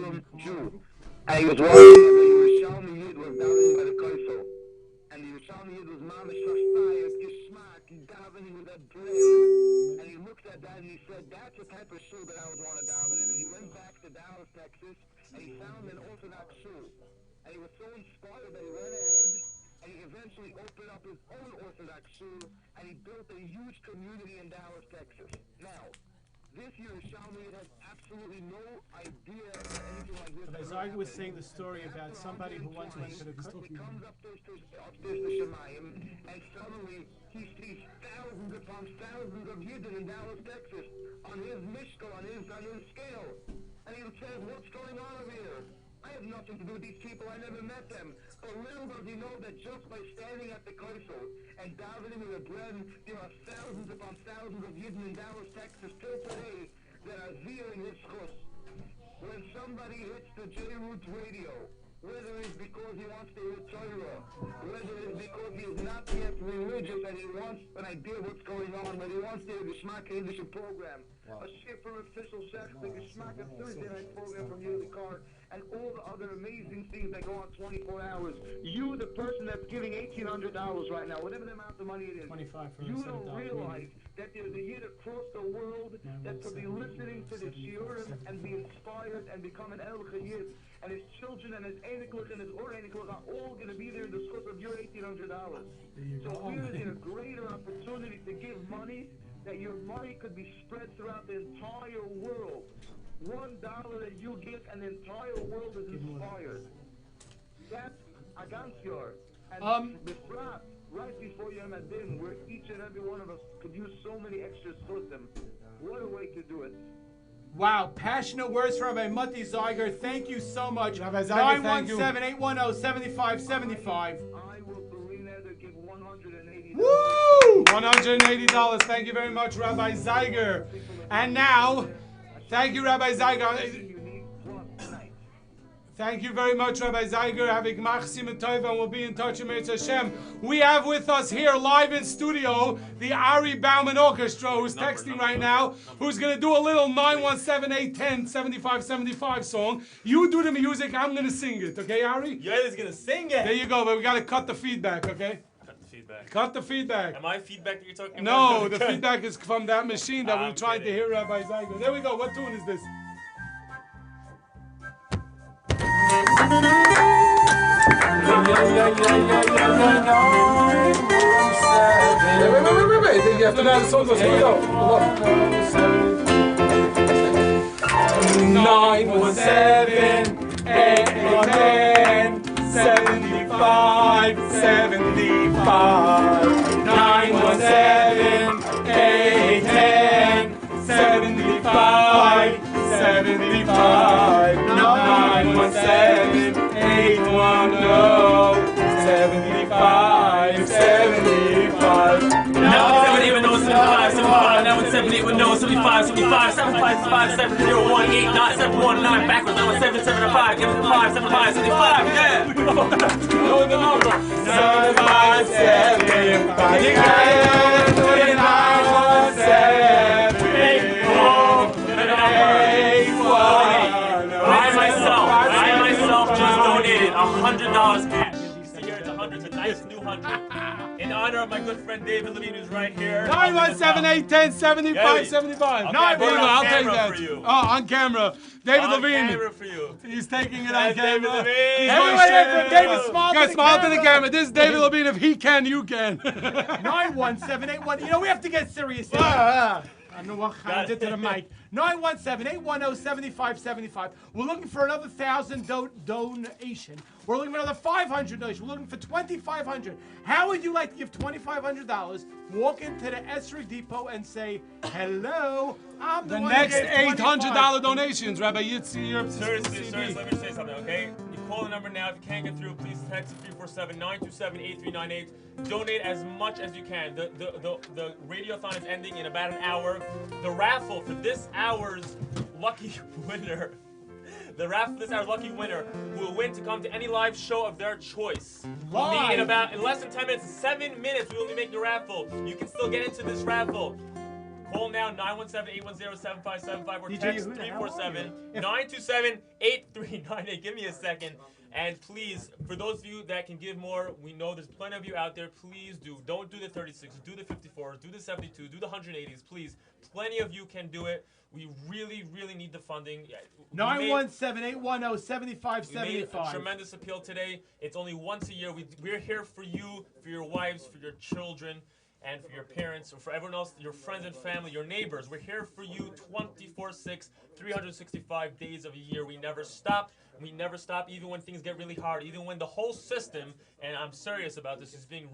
And he was walking, and the Yerushalmi Yid was down by the Koisel. And the Yerushalmi Yid was mamish rashpayat, geschmack, davening with that bread. And he looked at that and he said, that's the type of shul that I would want to daven in. And he went back to Dallas, Texas, and he found an Orthodox shul. And he was so inspired that he went ahead, and he eventually opened up his own Orthodox shul, and he built a huge community in Dallas, Texas. Now, this Yerushalmi has absolutely no idea that anything like this. Rabbi Zarg was saying the story about somebody who once went to the He comes upstairs to Shemayim, and suddenly he sees thousands upon thousands of Yidden in Dallas, Texas, on his mishkal, on his scale. And he says, what's going on over here? I have nothing to do with these people. I never met them. But little does he know that just by standing at the Koisel and davening with a bread, there are thousands upon thousands of Yidden in Dallas, Texas, till today, that are zealing his chus. When somebody hits the JRoot Radio, whether it's because he wants to hear Torah, whether it's because he is not yet religious and he wants an idea of what's going on, whether he wants to hear the Geschmack English program, a Shiffer official sex, the Geschmack Thursday night program from Yearly Car, and all the other amazing things that go on 24 hours. You, the person that's giving $1,800 right now, whatever the amount of money it is, 25 for you don't realize that there's a yid across the world that could be listening to the shiurim and be inspired and become an El Chayid. And his children and his Eniklich and his Or Eniklich are all going to be there in the scope of your $1,800. So we're in a greater opportunity to give money, that your money could be spread throughout the entire world. $1 that you give and the entire world is inspired. That's Agantior. And Befrat, right before Yom Adin, where each and every one of us could use so many extra schutim. What a way to do it. Wow, passionate words from Rabbi Mati Zeiger. Thank you so much. Rabbi Zeiger, thank you. 917-810-7575. I will believe to give $180. Woo! $180. Thank you very much, Rabbi Zeiger. And now, thank you, Rabbi Zeiger. Thank you very much, Rabbi Zeiger. Have a Gmachsim and Tov, and we'll be in touch with Mitzvah Hashem. We have with us here live in studio the Ari Bauman Orchestra, who's texting right now, who's going to do a little 917-810-7575 song. You do the music, I'm going to sing it, okay, Ari? You're going to sing it. There you go, but we got to cut the feedback, okay? Cut the feedback. Cut the feedback. Am I feedback that you're talking No, about? the feedback is from that machine that we I'm tried kidding. to hear Rabbi Zeiger. There we go. What tune is this? Wait. You have to know the song. Here we go. 719 backwards. 775. Give us 5, 75, 75. Yeah. Know the number. I myself just donated $100 cash. Here it's 100. It's a nice new 100. In honor of my good friend David Levine, who's right here. 917-810-7575. I'll take that. For you. Oh, on camera. David Levine. On camera for you. He's taking it on David camera. Levine. David, smile to the smile to the camera. camera. This is David Levine. If he can, you can. 917-810. You know, we have to get serious here. I don't know what I did to the mic. 917-810-7575. We're looking for another 1,000 donation. We're looking for another 500 donation. We're looking for 2,500. How would you like to give $2,500? Walk into the Esrog Depot and say, "Hello, I'm The one next who gave $800 donations, Rabbi Yitzi, your Seriously, let me say something, okay? You call the number now. If you can't get through, please text 347-927-8398. Donate as much as you can. The radiothon is ending in about an hour. The raffle for this hour's lucky winner. The raffle for this hour's lucky winner will win to come to any live show of their choice. We'll be in less than 10 minutes, 7 minutes, we will be making the raffle. You can still get into this raffle. Call now, 917-810-7575 or text 347-927-8398. Give me a second. And please, for those of you that can give more, we know there's plenty of you out there. Please do. Don't do the 36s. Do the 54s. Do the 72s. Do the 180s. Please. Plenty of you can do it. We really, really need the funding. 917-810-7575. We made a tremendous appeal today. It's only once a year. We're here for you, for your wives, for your children, and for your parents, or for everyone else, your friends and family, your neighbors. We're here for you 24/6, 365 days of a year. We never stop. We never stop, even when things get really hard, even when the whole system, and I'm serious about this, is being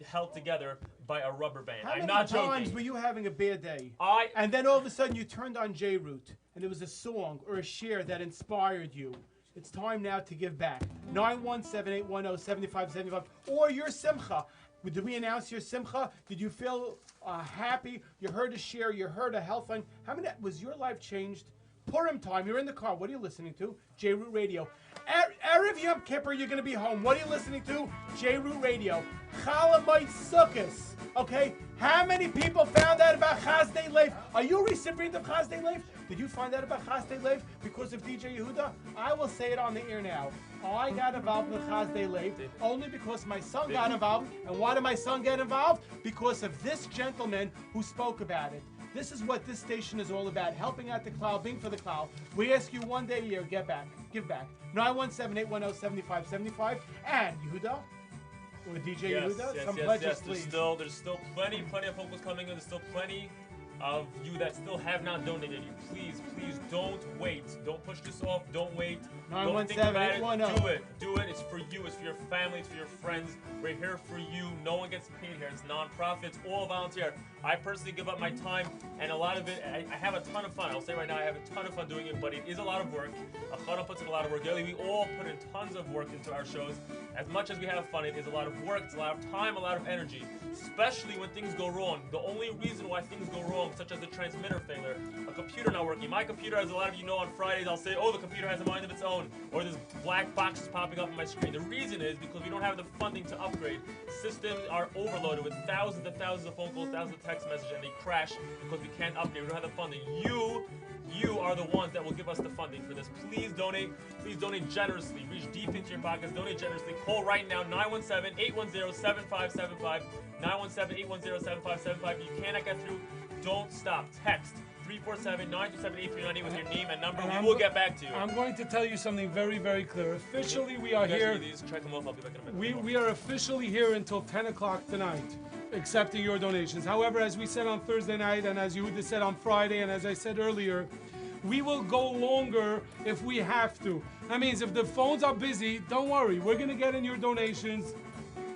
held together by a rubber band. I'm not joking. How many times were you having a bad day? And then all of a sudden you turned on JRoot, and there was a song or a share that inspired you. It's time now to give back. 917-810-7575. Or your Simcha. Did we announce your Simcha? Did you feel happy? You heard a share. You heard a health line. How many? Was your life changed? Purim time. You're in the car. What are you listening to? JRoot Radio. Erev Yom Kippur, you're going to be home. What are you listening to? JRoot Radio. Chalamite Sukkos. Okay? How many people found out about Chazdei Leif? Are you a recipient of Chazdei Leif? Did you find out about Chazdei Leif because of DJ Yehuda? I will say it on the air now. I got involved with Chazdei Leif only because my son got involved. And why did my son get involved? Because of this gentleman who spoke about it. This is what this station is all about, helping out the cloud, being for the cloud. We ask you one day a year, give back. 917-810-7575. And Yehuda, or DJ Yehuda, some pledges, please. There's still plenty of phone calls coming in. There's still plenty of you that still have not donated. Please don't wait. Don't push this off. Don't wait. Don't think about it. Do it. It's for you. It's for your family. It's for your friends. We're here for you. No one gets paid here. It's non-profit. It's all volunteer. I personally give up my time, and a lot of it, I have a ton of fun. I'll say right now, I have a ton of fun doing it, but it is a lot of work. Achana puts in a lot of work. We all put in tons of work into our shows. As much as we have fun, it is a lot of work. It's a lot of time, a lot of energy, especially when things go wrong. The only reason why things go wrong, such as a transmitter failure, a computer not working. My computer, as a lot of you know, on Fridays, I'll say, oh, the computer has a mind of its own, or there's black boxes popping up on my screen. The reason is because we don't have the funding to upgrade. Systems are overloaded with thousands and thousands of phone calls, thousands of text messages, and they crash because we can't upgrade. We don't have the funding. You are the ones that will give us the funding for this. Please donate. Please donate generously. Reach deep into your pockets. Donate generously. Call right now, 917-810-7575. 917-810-7575. You cannot get through, don't stop. Text 347-927-8398 with your name and number. We will get back to you. I'm going to tell you something very, very clear. Officially, we are here. Check them off. I'll be back in a minute. We are officially here until 10 o'clock tonight, accepting your donations. However, as we said on Thursday night, and as Yehuda said on Friday, and as I said earlier, we will go longer if we have to. That means if the phones are busy, don't worry. We're going to get in your donations.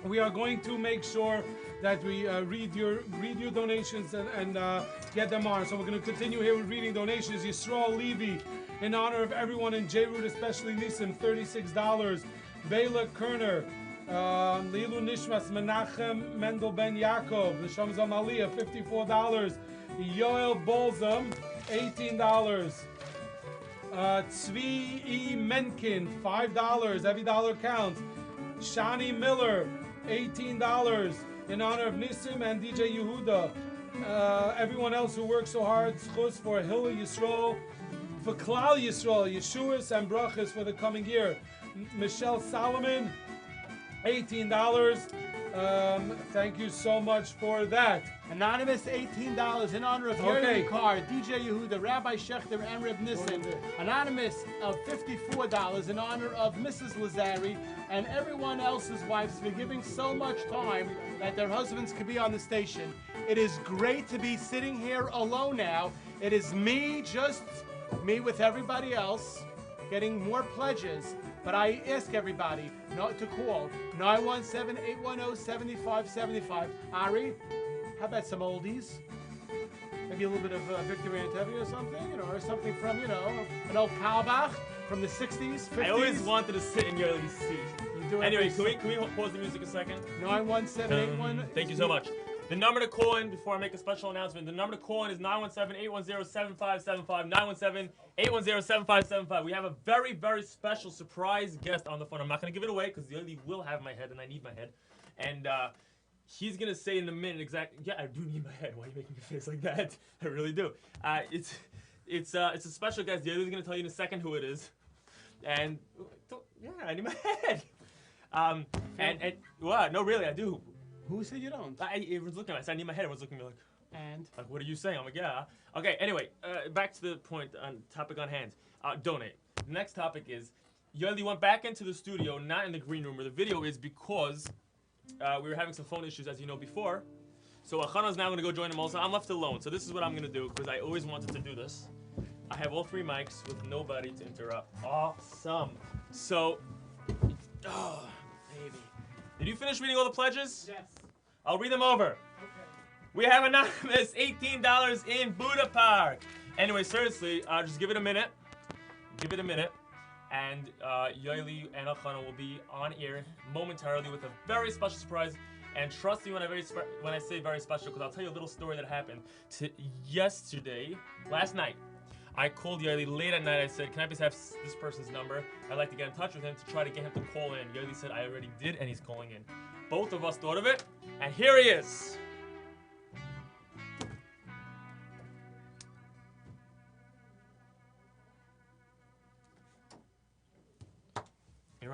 We are going to make sure that we read your donations and get them on. So we're going to continue here with reading donations. Yisrael Levy, in honor of everyone in JRoot, especially Nisim, $36. Bela Kerner, Lilu Nishmas Menachem Mendel Ben Yaakov, L'Sham Zamalia, $54. Yoel Bolzam, $18. Tzvi E. Menkin, $5. Every dollar counts. Shani Miller, $18. In honor of Nisim and DJ Yehuda. Everyone else who works so hard, Schus for Hillel Yisrael, for Klal Yisrael, Yeshuas and Brachas for the coming year. Michelle Solomon, $18. Thank you so much for that. Anonymous, $18 in honor of Gary Carr, DJ Yehuda, Rabbi Schechter, and Reb Nissen. Anonymous of $54 in honor of Mrs. Lazari and everyone else's wives for giving so much time that their husbands could be on the station. It is great to be sitting here alone now. It is me, just me with everybody else, getting more pledges. But I ask everybody not to call 917-810-7575. Ari, how about some oldies? Maybe a little bit of Victory Antevia or something, or something from, an old Kalbach from the 60s, 50s. I always wanted to sit in your seat. Anyway, can we pause the music a second? 917-81. Thank you so much. The number to call in before I make a special announcement, the number to call in is 917-810-7575. 917-810-7575. We have a very, very special surprise guest on the phone. I'm not going to give it away because the lady will have my head and I need my head. And he's going to say in a minute exactly, yeah, I do need my head. Why are you making a face like that? I really do. It's a special guest. The lady's going to tell you in a second who it is. And, yeah, I need my head. No, really, I do. Who said you don't? Everyone's looking at me. I said, I need my head. Everyone's looking at me like, what are you saying? I'm like, yeah. Okay, anyway, back to the point, topic on hand. Donate. The next topic is, Yoli went back into the studio, not in the green room where the video is, because we were having some phone issues, as you know, before. So Achana's now going to go join him also. I'm left alone, so this is what I'm going to do, because I always wanted to do this. I have all 3 mics with nobody to interrupt. Awesome. So, baby. Did you finish reading all the pledges? Yes. I'll read them over. Okay. We have anonymous $18 in Buddha Park. Anyway, seriously, just give it a minute. Give it a minute. And Yoeli and Achana will be on air momentarily with a very special surprise. And trust me when I say very special, because I'll tell you a little story that happened last night. I called Yoeli late at night. I said, can I please have this person's number? I'd like to get in touch with him to try to get him to call in. Yoeli said, I already did, and he's calling in. Both of us thought of it, and here he is.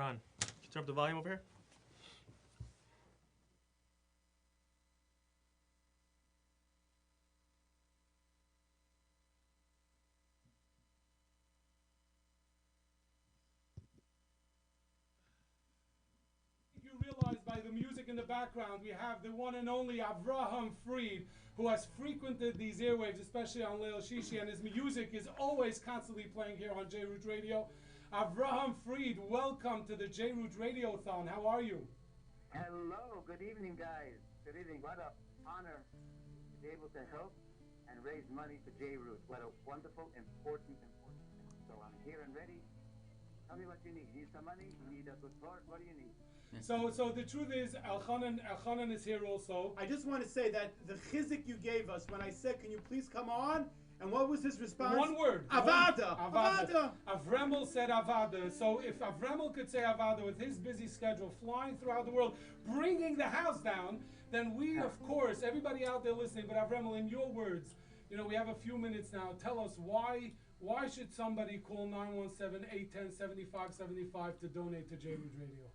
Ron, can you turn up the volume over here? You realize by the music in the background, we have the one and only Avraham Fried, who has frequented these airwaves, especially on Leil Shishi, and his music is always constantly playing here on JRoot Radio. Avraham Fried, welcome to the JRoot RadioThon. How are you? Hello, good evening, guys. Good evening. What an honor to be able to help and raise money for JRoot. What a wonderful, important thing. So I'm here and ready. Tell me what you need. You need some money? You need a good part? What do you need? So the truth is, Elchanan is here also. I just want to say that the chizik you gave us when I said, can you please come on? And what was his response? One word. Avada. Avada. Avremel said Avada. So if Avremel could say Avada with his busy schedule, flying throughout the world, bringing the house down, then we, of course, everybody out there listening, but Avremel, in your words, you know, we have a few minutes now. Tell us why should somebody call 917-810-7575 to donate to JRoot Radio?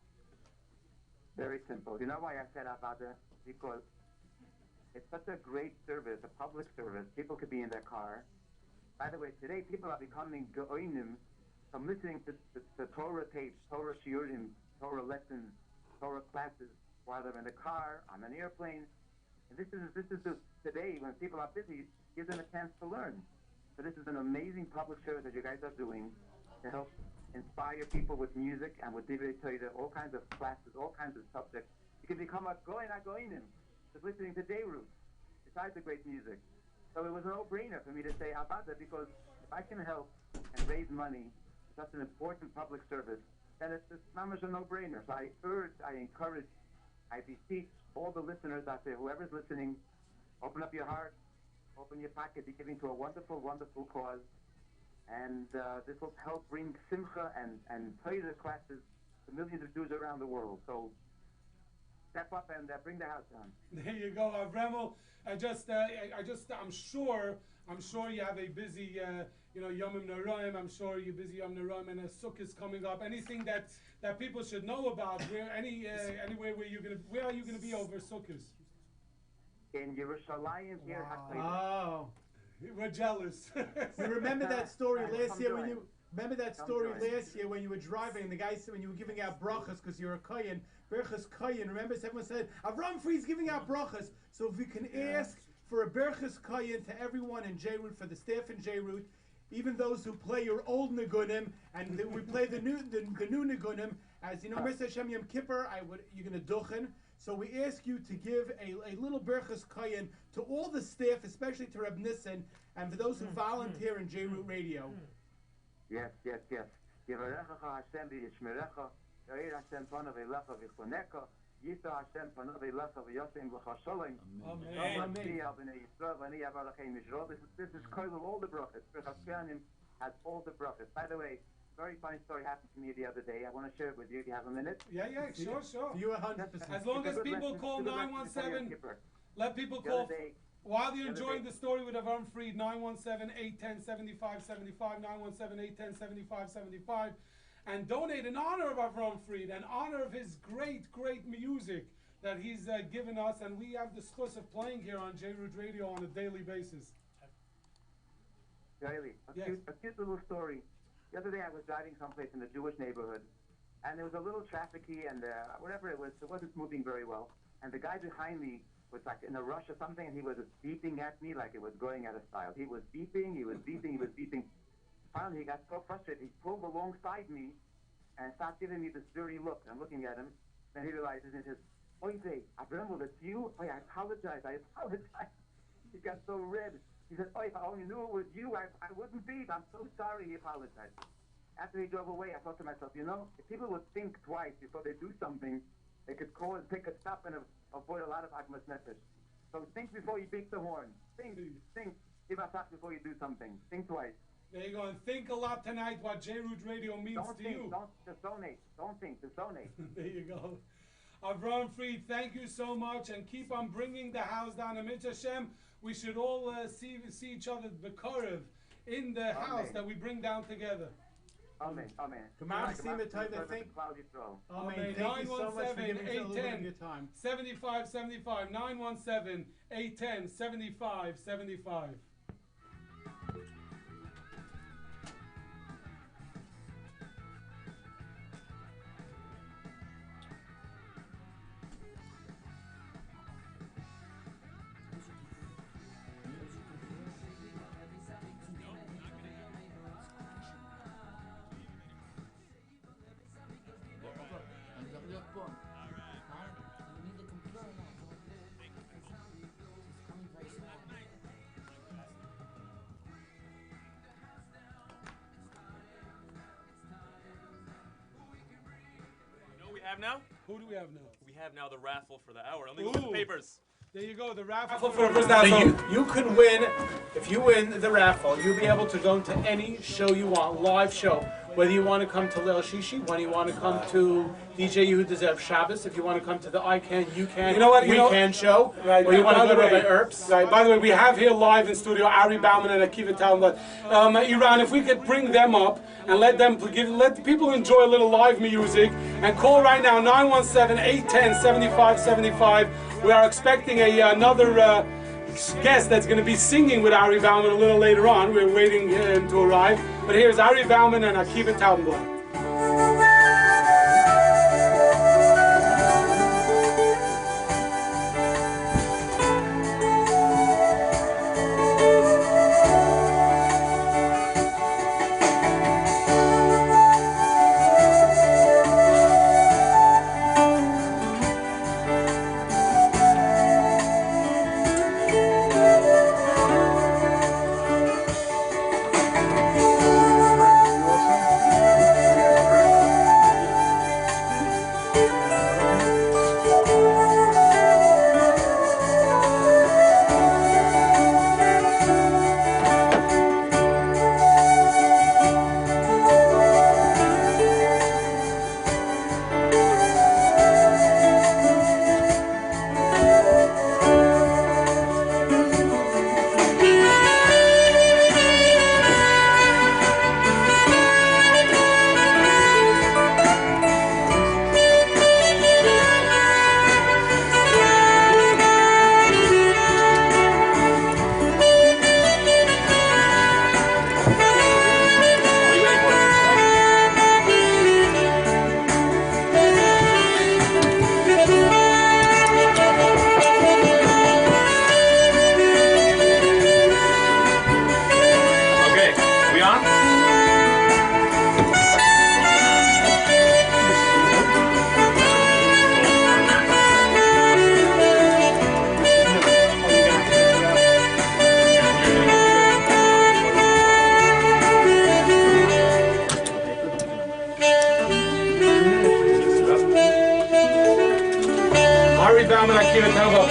Very simple. You know why I said Avada? Because it's such a great service, a public service. People could be in their car. By the way, today people are becoming go'inim from listening to Torah tapes, Torah shiurim, Torah lessons, Torah classes while they're in the car, on an airplane. And this is today when people are busy, gives them a chance to learn. So this is an amazing public service that you guys are doing to help inspire people with music and with Divrei Torah, all kinds of classes, all kinds of subjects. You can become a go'inim just listening to JRoot, besides the great music. So it was a no-brainer for me to say Avada, because if I can help and raise money for such an important public service, then it's not much a no-brainer. So I urge, I encourage, I beseech all the listeners out there, whoever's listening, open up your heart, open your pocket, be giving to a wonderful, wonderful cause. And this will help bring simcha and Torah classes to millions of Jews around the world. So step up and bring the house down. There you go, Avremel. I'm sure you have a busy, Yomim Noraim. I'm sure you're busy Yom Noraim, and a Sukkah is coming up. Anything that people should know about? Anywhere where are you gonna be over Sukkahs? In Yerushalayim here. Wow. We're jealous. You remember that story last year when you were driving and the guy said when you were giving out brachas because you're a kohen, berachas kohen. Remember, everyone said Avram Fried's giving out brachas. So if we can ask for a berachas kohen to everyone in JRoot, for the staff in JRoot, even those who play your old nigunim, and we play the new nigunim. As you know, Mr. Hashem Yom Kippur, you're gonna duchen. So we ask you to give a little berachas kohen to all the staff, especially to Reb Nissen, and for those who volunteer in JRoot Radio. Yes. Yevarecha Hashem v'yishmerecha, Yoir Hashem panav elecha v'chonecha, Yisa Hashem panav elecha v'yosem v'chasholem. Amen. This is Koil of all the brachas. Berachas Kohanim has all the brachas. By the way, very funny story happened to me the other day. I want to share it with you. Do you have a minute? Yeah, sure. You 100%. As long as people call 917, let people call. While you're enjoying the story with Avram Fried, 917-810-7575, 917-810-7575, and donate in honor of Avram Fried, in honor of his great music that he's given us, and we have the schus of playing here on JRoot Radio on a daily basis. Daily. A cute little story. The other day I was driving someplace in a Jewish neighborhood, and there was a little trafficy and whatever it was, it wasn't moving very well. And the guy behind me was like in a rush or something, and he was beeping at me like it was going out of style. He was beeping. Finally, he got so frustrated, he pulled alongside me and started giving me this dirty look. I'm looking at him, then he realizes and he says, Oy, Avremel, it's you? I apologize. He got so red. He said, if I only knew it was you, I wouldn't beep. I'm so sorry. He apologized. After he drove away, I thought to myself, if people would think twice before they do something, they could take a stop and avoid a lot of agmas nefesh. So think before you beat the horn. Think. Give a thought before you do something. Think twice. There you go. And think a lot tonight what JRoot Radio means to you. Don't just donate. Don't think. Just donate. There you go. Avram Fried, thank you so much, and keep on bringing the house down. Amit Hashem, we should all see each other, B'Korev, in the house that we bring down together. Amen. Amen. Gemara Sima type, I think. Amen. Thank you so much for giving us a little bit of your time. 7575 917 810 7575. Now? Who do we have now? We have now the raffle for the hour. Let me go with the papers. There you go, the raffle for the first hour. So you could win, if you win the raffle, you'll be able to go to any show you want, live show. Whether you want to come to Leil Shishi, whether you want to come to DJ Yehuda Shabbos, if you want to come to the I Can, You Can, Weekend show, or you want to go to Rabbi Erbs. Right, by the way, we have here live in studio Ari Bauman and Akiva Talmud. Iran, if we could bring them up and let the people enjoy a little live music, and call right now, 917-810-7575. We are expecting another guest that's going to be singing with Ari Bauman a little later on. We're waiting him to arrive. But here's Ari Bauman and Akiva Talmud.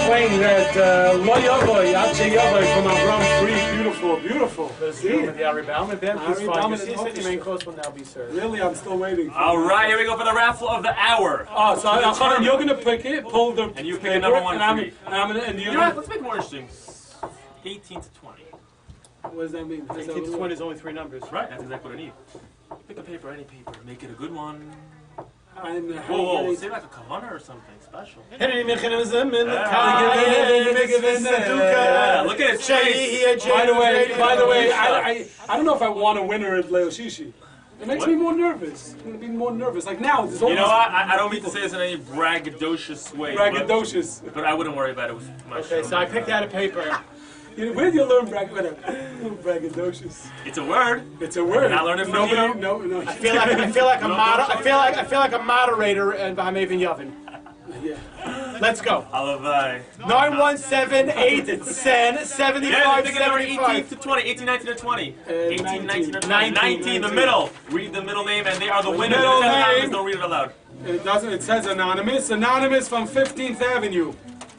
Playing that Lo Yavoy, Ache Yavoy from Avram Free. Beautiful, beautiful. Let's see with the Ari Bauman band. Please find your seats. The main course will now be served. Really, I'm still waiting. All right, here we go for the raffle of the hour. Oh, so you're going to pick it, pull the and you pick a number one and for me. You know what? Let's make it more interesting. 18 to 20. What does that mean? 18 to 20 is only 3 numbers. Right, that's exactly what I need. Pick a paper, any paper. Make it a good one. Whoa, say like a kahana or something special. Look at his face. By the way, I don't know if I want a winner at Leo Shishi. It makes me more nervous. I'm gonna be more nervous. Like now, there's you know what? I don't mean to say this in any braggadocious way. Braggadocious. But I wouldn't worry about it with my show. Okay, so I picked out a paper. Where did you learn braggadocious? It's a word. It's a word. I learned it from you. No. I feel like a moderator and Bahamavin Yavin. Yeah. Let's go. 917-810-7575. 18 to 20. 18, 19, or 20. 18, 19, or 20. 19, the middle. Read the middle name, and they are the winners. Anonymous, don't read it aloud. It doesn't. It says anonymous. Anonymous from 15th Avenue.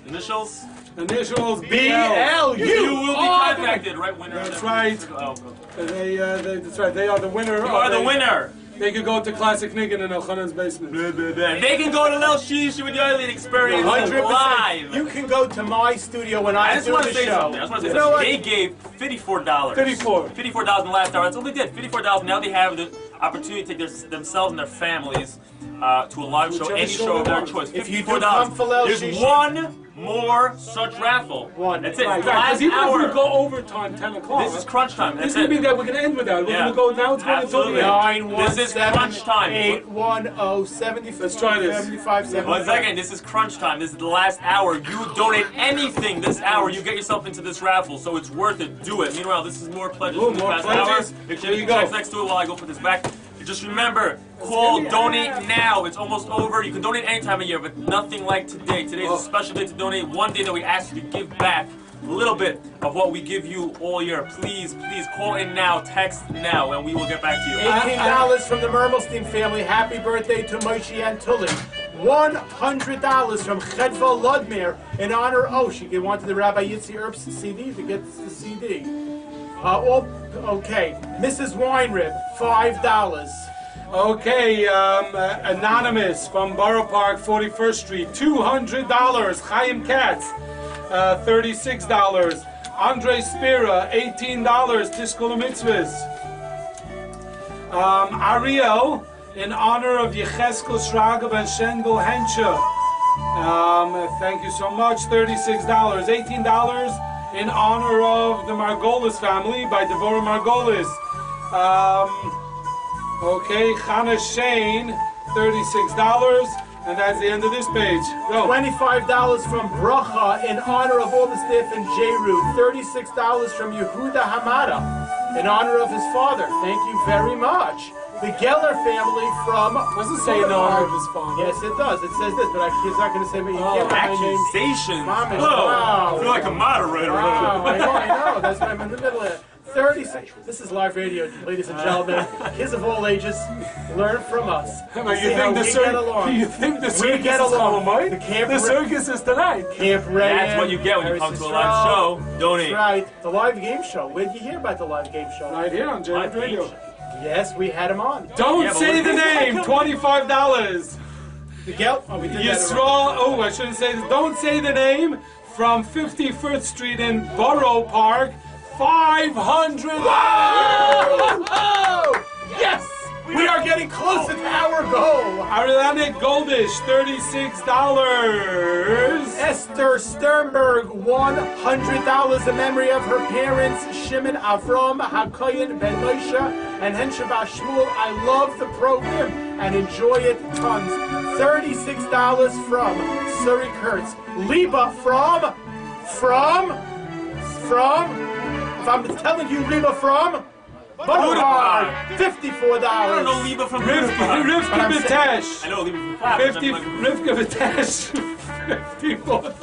Initials. Initials BL. You will be contacted, right, winner? That's right. That's right. They are the winner. You are the winner. They could go to Classic Niggin in Elchanan's basement. They can go to Lil Shishi with the Eileen Experience 100%. live. You can go to my studio when I do the show. I just want to say something. They gave $54. $54 in the last hour. That's all they did. $54. Now they have the opportunity to take themselves and their families to a live show, any show of their choice. If you do come for There's one more such raffle. One. That's it. Right, Last even hour. if we go overtime, 10 o'clock. This is crunch time. This That's is it. mean that we're going to end with that. We're Yeah. going to go now. It's going to Absolutely. 9, This is crunch time. 810 Let's try this. 75 1 second, this is crunch time. This is the last hour. You donate anything this hour, you get yourself into this raffle, so it's worth it. Do it. Meanwhile, this is more pledges from the more past pledges. hour. Make sure Here you you can go. check next to it while I go put this back. Just remember, call, donate now. It's almost over. You can donate any time of year, but nothing like today. Today's a special day to donate. One day that we ask you to give back a little bit of what we give you all year. Please, please call in now, text now, and we will get back to you. $18 from the Mermelstein family. Happy birthday to Moshe and Tully. $100 from Chedva Ludmir in honor. Oh, she wanted the Rabbi Yitzi Erb's CD to get the CD. Okay. Mrs. Weinrib, $5. Okay, Anonymous from Borough Park, 41st Street, $200. Chaim Katz, $36. Andre Spira, $18. Tishkol Mitzvahs. Ariel, in honor of Yecheskel Shragov and Shengel Hensha. Thank you so much. $36. $18 in honor of the Margolis family by Devorah Margolis. Okay, Chana Shane, $36. And that's the end of this page. Go. $25 from Bracha in honor of all the staff in JRoot. $36 from Yehuda Hamada in honor of his father. Thank you very much. The Geller family from... Doesn't say in honor of his father. Yes, it does. It says this, but it's not going to say... But you can't have my name. Accusations. Mom is- Whoa. wow. I feel like a moderator. Wow, I know. That's why I'm in the middle of it. 36. This is live radio, ladies and gentlemen. Kids of all ages, learn from us. You See how we get along. You think the We circus get is along. coming, The Mike? camp The Ra- circus is tonight. Camp Ray. That's what you get when you come to a live show. Donate. That's right. The live game show. Where did you hear about the live game show? Right here on JRoot Radio. Yes, we had him on. Don't say the name. $25. The Gel. Oh, we did that. Yisrael. Oh, I shouldn't say this. Don't say the name. From 51st Street in Borough Park. $500. Oh, yes! We are getting closer to our goal. Ariane Goldish, $36. Esther Sternberg, $100 in memory of her parents, Shimon Avram, Hakoyin Ben Moshe, and Henshabah Shmuel. I love the program and enjoy it tons. $36 from Suri Kurtz. Liba from, if I'm telling you Liba from, Budapest, $54. I don't know Liba from Rivka Vitesh. I know Liba from Clap. Rivka Vitesh. $54.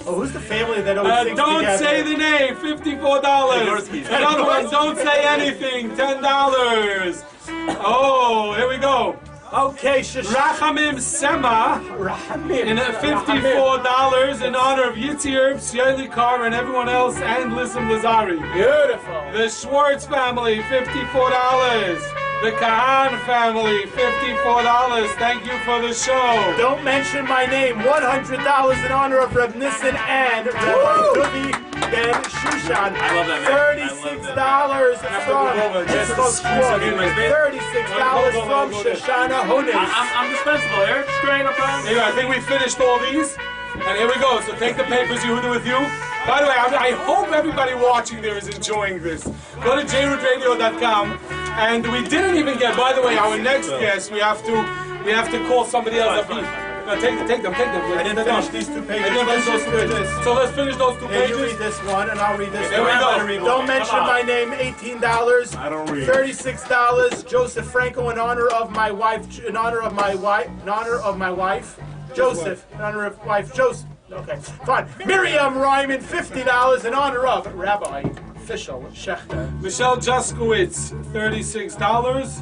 Oh, who's the family that always sings Don't together? say the name. $54. In other words, don't say anything. $10. Oh, here we go. Okay, Rachamim Sema in $54 in honor of Yitzir, Shirley Carr, and everyone else, and Listen Lazari. Beautiful. The Schwartz family, $54. The Kahan family, $54. Thank you for the show. Don't mention my name. $100 in honor of Reb Nissen and Rabbi Duvi Ben Shushan. I love that, man. $36 from $36 from Shoshana Hunis. I'm dispensable, Eric. Straight up on. Anyway, I think we finished all these. And here we go. So take the papers, Yehuda, with you. By the way, I hope everybody watching there is enjoying this. Go to JRootRadio.com. And we didn't even get, by the way, our next guest, we have to call somebody else up. No, take them. I didn't finish these two pages. So let's finish those two Here, pages. you read this one, and I'll read this There one. we go. Don't mention my name. $18. I don't read. $36. Joseph Franco in honor of my wife. Joseph in honor of wife Joseph. Okay, fine. Miriam Ryman, $50 in honor of Rabbi Fishel Schechter. Michelle Juskowitz, $36.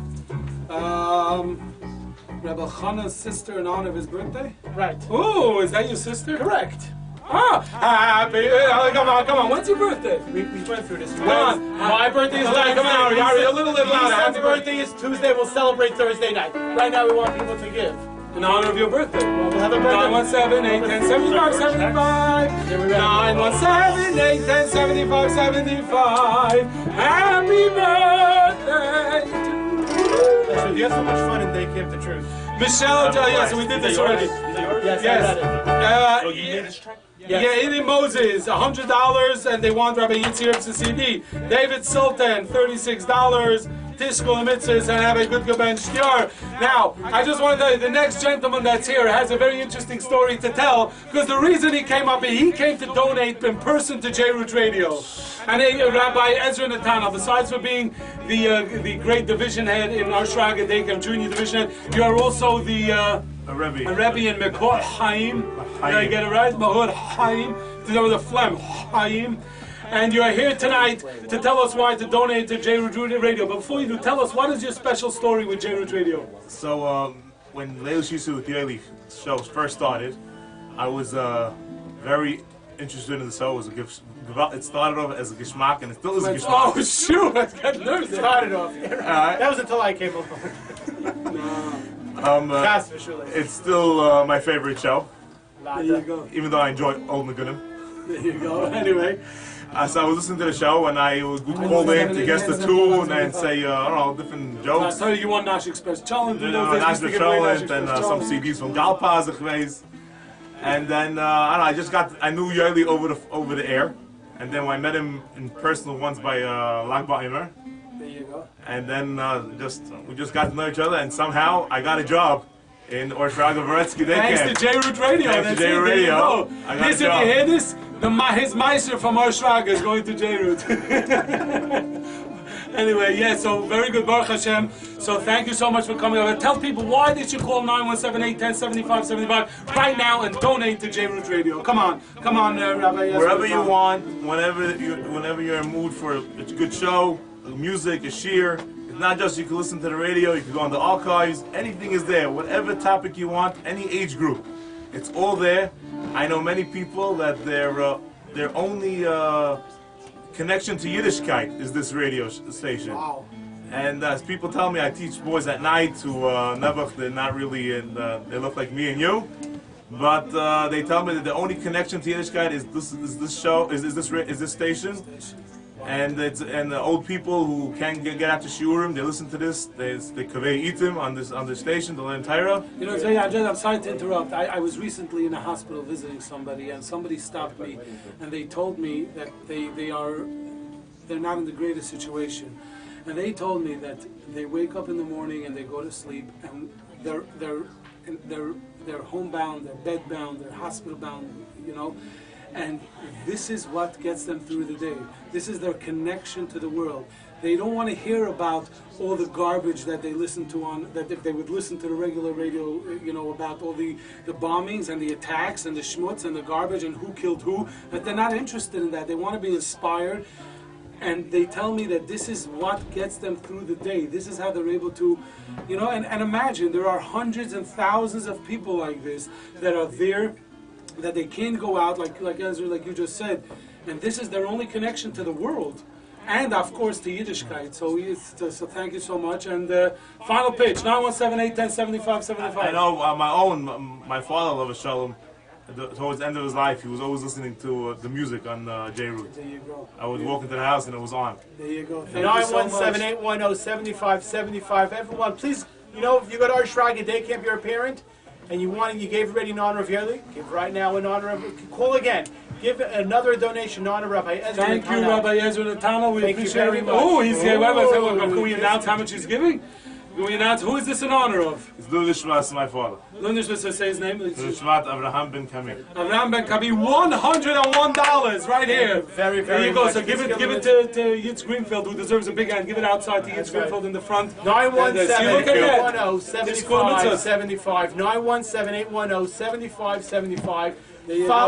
Rebbe Chana's sister in honor of his birthday? Right. Oh, is that your sister? Correct. Happy, come on, when's your birthday? We went through this. Come on, my birthday is Wednesday. Come on, Ari, a little louder. Happy Happy birthday is Tuesday. We'll celebrate Thursday night. Right now, we want people to give. In honor of your birthday. Well, we'll have a birthday. 917-810-7575. 917-810-7575. Happy birthday to you. truth. You had so much fun in Day Camp the Truth. Michelle, yes, we did this already. Yes. Oh, you made this track? Yeah, Eddie Moses, $100, and they want Rabbi Yitzhak's CD. David Sultan, $36. Tishkol Mitzvahs, and have a good ben shtiar. Now, I just want to tell you, the next gentleman that's here has a very interesting story to tell, because the reason he came up here, he came to donate in person to JRoot Radio. And Rabbi Ezra Netanel, besides for being the great division head in our Shraga Dekem Junior Division Head, you are also the a Rebbe in Mekor Chaim. Did I get it right? Mekor Chaim. The phlegm Chaim. And you are here tonight to tell us why to donate to JRoot Radio. But before you do, tell us, what is your special story with JRoot Radio? So, when Leil Shisu with Yaeli show first started, I was very interested in the show. It started off as a geschmack, and it still is a geschmack. Oh, shoot! I got nervous. It started off. That was until I came along. It's still my favorite show. There you go. Even though I enjoy Old Nagunim. There you go. Anyway. So I was listening to the show, and I would call in to guess the tune and say, I don't know, different jokes. I tell you want Nash Express Challenge, Nash Challenge, and some CDs from Galpaz geweest. And then, I don't know, I knew Yaeli over the air. And then I met him in person once by Lag BaOmer. There you go. And then we just got to know each other, and somehow I got a job in Orshraga Varetsky Day Thanks Camp. to JRoot Radio. Thanks to JRoot Radio. If you hear this, his Meister from Orshraga is going to JRoot. Anyway, yeah, so very good, Baruch Hashem. So thank you so much for coming over. Tell people why they should call 917-810-7575 right now and donate to JRoot Radio. Come on, Rabbi. Wherever you want, whenever you're in the mood for a good show, music, a shir. It's not just you can listen to the radio, you can go on the archives, anything is there. Whatever topic you want, any age group. It's all there. I know many people that their only connection to Yiddishkeit is this radio station. Wow. And as people tell me, I teach boys at night who they're not really they look like me and you. But they tell me that the only connection to Yiddishkeit is this station. And the old people who can't get out to shiurim, they listen to this. They kaveh itim on this station, the learn Torah. You know, I'm sorry to interrupt. I was recently in a hospital visiting somebody, and somebody stopped me, and they told me that they're not in the greatest situation, and they told me that they wake up in the morning and they go to sleep, and they're homebound, they're bedbound, they're hospital bound, you know. And this is what gets them through the day. This is their connection to the world. They don't want to hear about all the garbage that they listen to that if they would listen to the regular radio, you know, about all the bombings and the attacks and the schmutz and the garbage and who killed who, that they're not interested in that. They want to be inspired. And they tell me that this is what gets them through the day. This is how they're able to, you know, and imagine there are hundreds and thousands of people like this that are there, that they can't go out, like Ezra, like you just said, and this is their only connection to the world, and of course to Yiddishkeit. So thank you so much. And final pitch, 917-810-7575. I know my father, Lava Shalom, towards the end of his life, he was always listening to the music on JRoot. There you go. I would walk into the house and it was on. There you go. 917-810-7575. Everyone, please, you know, if you go to our Shraga Day Camp, you're a parent, and you gave already in honor of Yaeli, give right now in honor of, call again. Give another donation in honor of Rabbi Ezra. Thank you, Rabbi Ezra Netanel. We appreciate it. Oh, he's here. Can we announce how much he's giving? Can we announce who is this in honor of? It's Lul Nishmas, my father. Lul Nishmas, say his name. Lul Nishmat Avraham Ben Kami. Avraham Ben Kami, $101 right here. Very, very there you go. much. So give it to Yitz Greenfield, who deserves a big hand. Give it outside to Yitz Greenfield in the front. 917-810-7575. 917-810-7575.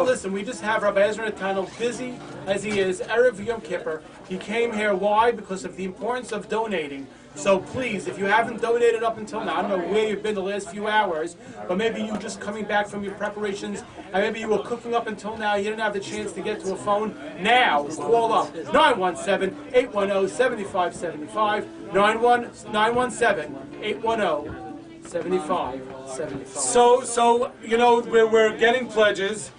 Listen, we just have Rabbi Ezra Netanel, busy as he is, Erev Yom Kippur. He came here, why? Because of the importance of donating. So please, if you haven't donated up until now, I don't know where you've been the last few hours, but maybe you just coming back from your preparations, and maybe you were cooking up until now, you didn't have the chance to get to a phone. Now, call up 917-810-7575, 917-810-7575. So you know, we're getting pledges.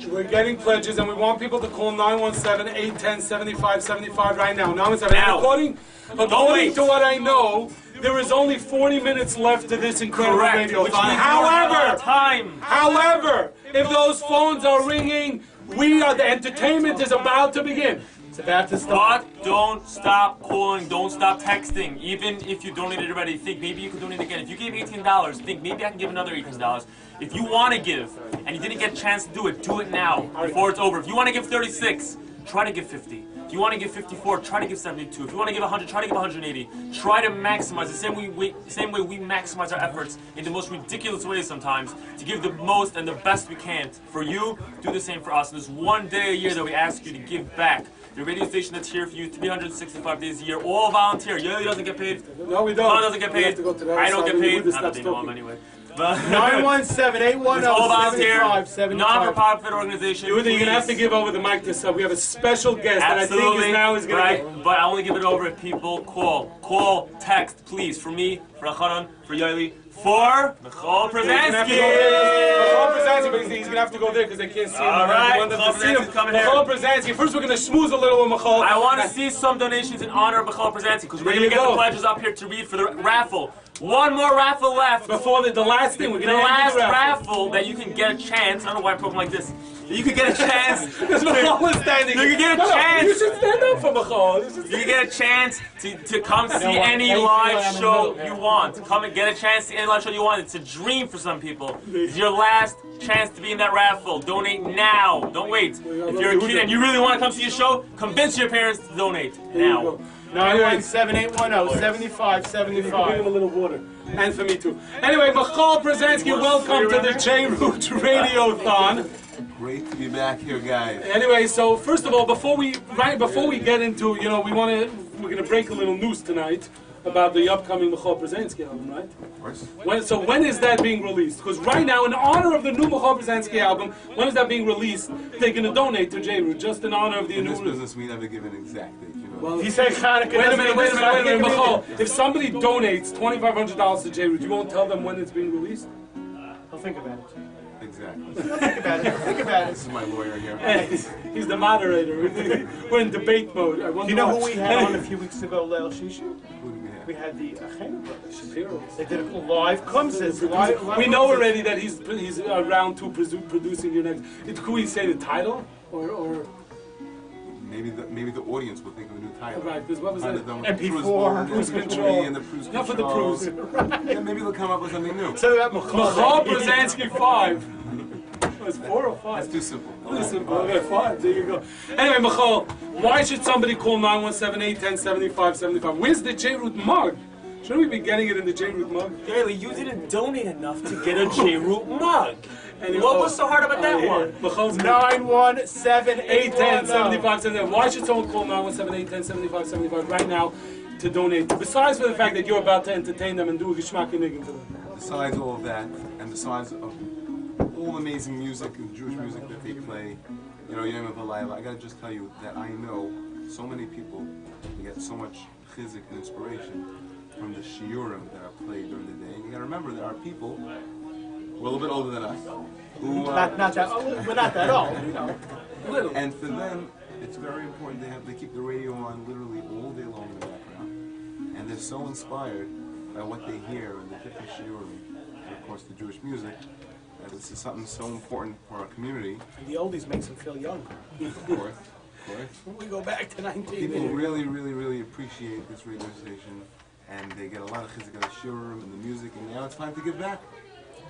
We're getting pledges, and we want people to call 917-810-7575 right now. 917. According to what I know, there is only 40 minutes left to this incredible Correct. radio Which thon. means you have a lot of time. However, if those phones are ringing, the entertainment is about to begin. It's about to start. But don't stop calling, don't stop texting. Even if you donated already, think maybe you could donate again. If you gave $18, think maybe I can give another $18. If you want to give and you didn't get a chance to do it now before it's over. If you want to give 36, try to give 50. If you want to give 54, try to give 72. If you want to give 100, try to give 180. Try to maximize the same way we maximize our efforts in the most ridiculous ways sometimes to give the most and the best we can. For you, do the same for us. There's one day a year that we ask you to give back. The radio station that's here for you 365 days a year, all volunteer. Yoeli doesn't get paid. No, we don't. Lana doesn't get paid. I don't get paid. Not that they know him anyway. 917-810-7575. All volunteer, non-for-profit organization. You're going to have to give over the mic to sub. We have a special guest that I think is going to But I only give it over if people call. Call, text, please. For me, for Acharon, for Yoeli, for Michal Przansky. Michal Przansky, but he's going to have to go there because they can't see him. All right, Michal Przansky's coming here. Michal Przansky. First, we're going to schmooze a little with Michal. I want to see some donations in honor of Michal Przansky because we're going to get the pledges up here to read for the raffle. One more raffle left. Before the last thing, we're going to the last raffle that you can get a chance. I don't know why I'm talking like this. You could get a chance. Because Michal is standing. You could get a chance. You should stand up for Michal. You get a chance to come see any live show you want. Come and get a chance to see any live show you want. It's a dream for some people. It's your last chance to be in that raffle. Donate now. Don't wait. If you're a kid and you really want to come see a show, convince your parents to donate now. 917-810-7575. Give him a little water. And for me too. Anyway, Michal Przansky, welcome to the JRoot RadioThon. Great to be back here, guys. Anyway, so first of all, before we get into, we're gonna break a little news tonight about the upcoming Michal Przansky album, right? Of course. When is that being released? Because right now, in honor of the new Michal Przansky album, when is that being released? They're gonna donate to JRoot just in honor of the new. In this business, we never give an exact date. Well, he said Hanukkah. Wait a minute, Michal. If somebody donates $2,500 to JRoot, you won't tell them when it's being released? I'll think about it. Exactly. Think about it. Think about it. This is my lawyer here. He's the moderator. We're in debate mode. You know who we had on a few weeks ago, Leil Shishu? Who did we have? We had the Achenu brothers. Shapiro. They did a live concerts. We know already that he's around to producing your next. Could we say the title or? Maybe the audience will think of a new title. Right, because what was that? MP4, Cruise Control. And the Cruise Not for the Control. cruise. Yeah, maybe they'll come up with something new. So that Michal Przansky 5. It's 4 or 5? That's too simple. Too simple. Okay, 5. There you go. Anyway, Michal, why should somebody call 917-810-7575? Where's the JRoot mug? Shouldn't we be getting it in the JRoot mug? Haley, you didn't donate enough to get a JRoot mug. What was so hard about that one? 917-810-7575. Why should someone call 917-810-7575 right now to donate? Besides for the fact that you're about to entertain them and do a geschmack and for them. Besides all of that, and besides of all the amazing music and Jewish music that they play, Yom V'Layla, I gotta just tell you that I know so many people get so much chizik and inspiration from the shiurim that are played during the day. You gotta remember there are people who are a little bit older than us. Who, we're not that old, Little. And for them, it's very important they keep the radio on literally all day long in the background. And they're so inspired by what they hear in the different shiurim, and of course the Jewish music, that this is something so important for our community. And the oldies makes them feel young. Of course. We go back to 19. People really, really, really appreciate this radio station, and they get a lot of chizik out of shiurim and the music, and now it's time to give back.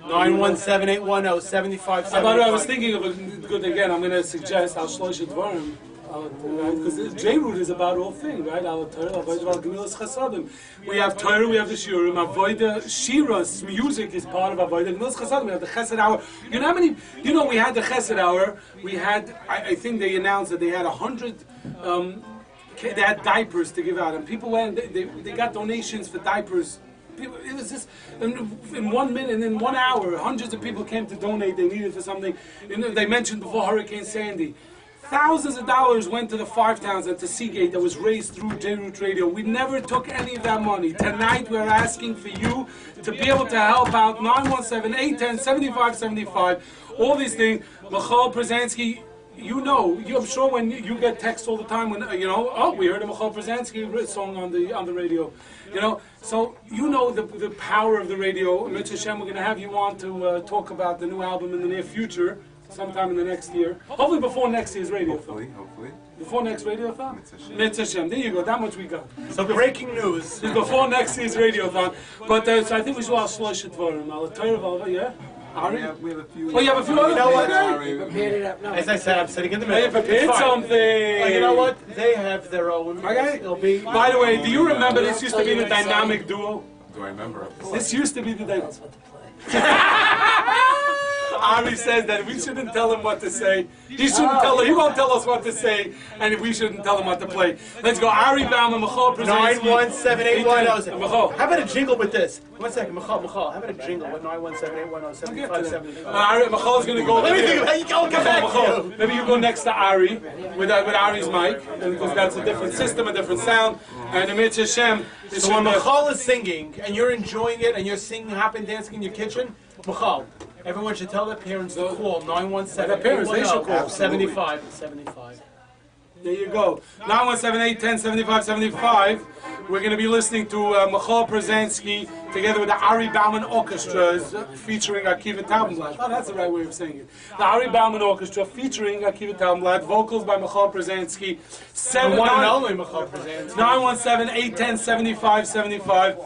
917-810-7575. By the way, I was thinking of a good again. I'm going to suggest Al Shlosh Dvarim, because JRoot is about all things, right? We have Torah, we have the Shiurim, Avodah, Shiras, music is part of Avodah. Gemilas Chasadim, we have the Chesed Hour. You know how many? We had the Chesed Hour. We had, I think they announced that they had 100. They had diapers to give out, and people went. They got donations for diapers. It was just in 1 minute, in 1 hour, hundreds of people came to donate. They needed for something. They mentioned before Hurricane Sandy. Thousands of dollars went to the 5 towns and to Seagate that was raised through JRoot Radio. We never took any of that money. Tonight we're asking for you to be able to help out. 917-810-7575. All these things. Michal Przansky, you know, I'm sure when you get texts all the time when we heard a Michal Brzezinski song on the radio, so you know the power of the radio. Mitzvah Hashem, we're going to have you on to talk about the new album in the near future, sometime in the next year, hopefully before next year's radio. Hopefully. Before next radiothon? Mitzvah Hashem. There you go. That much we got. So breaking news. Before next year's radiothon. But so I think we should all slush it for him. Yeah? Ari? We have a few. Oh, you have a few other As I said, I'm sitting in the middle. You prepared something. Well, you know what? They have their own. Okay. It'll be. By the way, do you remember this used to be the dynamic duo? Do I remember? This used to be the dynamic. Ari says that we shouldn't tell him what to say. He won't tell us what to say, and we shouldn't tell him what to play. Let's go. Ari Bauman, Michal Brzezinski. 917-810. How about a jingle with this? 1 second, Michal. How about a jingle with 917-810-7575? Michal's going to go. Let me think about it. I'll come back to you. Maybe you go next to Ari with Ari's mic, because that's a different system, a different sound. And the Mitzvah Hashem. So when Michal is singing and you're enjoying it and you're singing, hopping, dancing in your kitchen, Michal, everyone should tell their parents to call 917-810-7575. There you go. 917-810-7575. We're going to be listening to Michal Brzezinski together with the Ari Bauman Orchestra featuring Akiva Taubenblatt. Oh, that's the right way of saying it. The Ari Bauman Orchestra featuring Akiva Taubenblatt, vocals by Michal Brzezinski. The one and only Michal Brzezinski. 917-810-7575.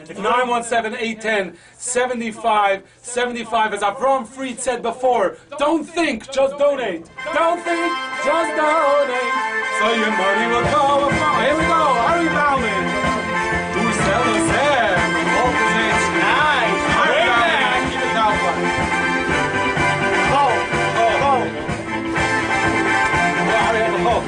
917-810-7575. As Avram Fried said before, don't think, just donate. Don't think, just donate. So your money will go. Here we go. Ari Bauman. Who's selling Sam? Michal Brzezinski. Nice. Ari Bauman. Keep it down. Ari, have a hook.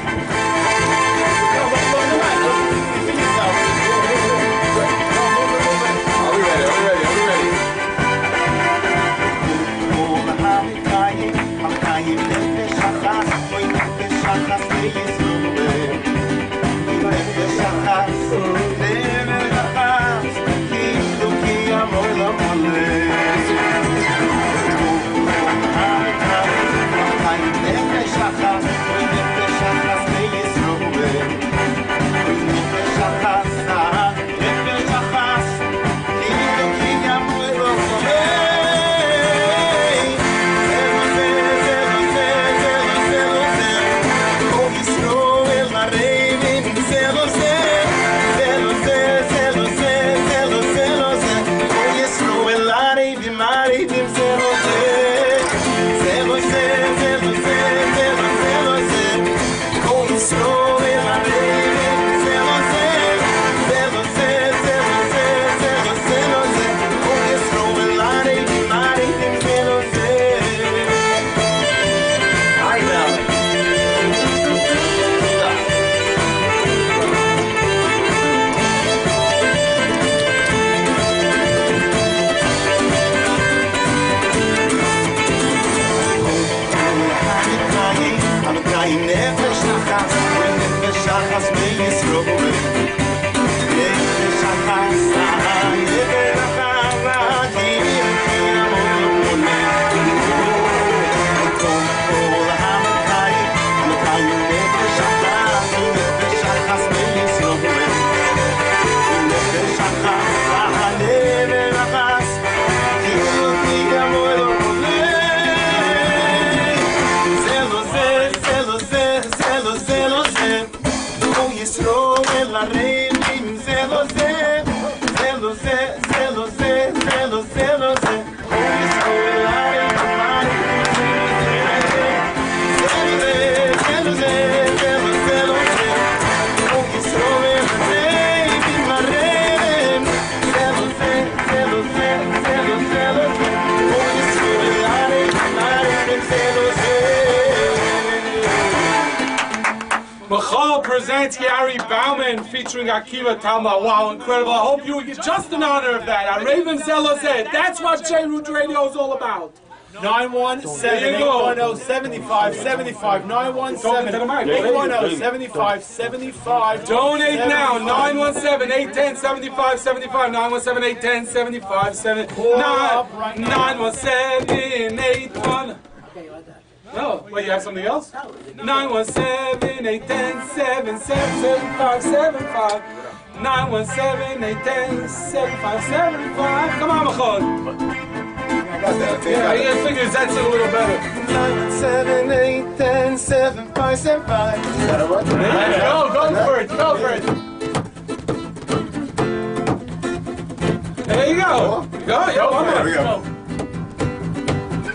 Michal Brzezinski, Ari Bauman featuring Akiva Taubenblatt. Wow, incredible. I hope you get just in honor of that. Raven Zeller said, that's what JRoot Radio is all about. 917-810-7575. 917-810-7575. Donate now. 917-810-7575. 917-810-7575. 917-810. No, wait, you have something else? 917-810-777575. 917-810-7575. Come on, Michal. Yeah, he figures that's a little better. 917-810-7575. Go for it, go for it. There you go. Go, yo, one more. There we go.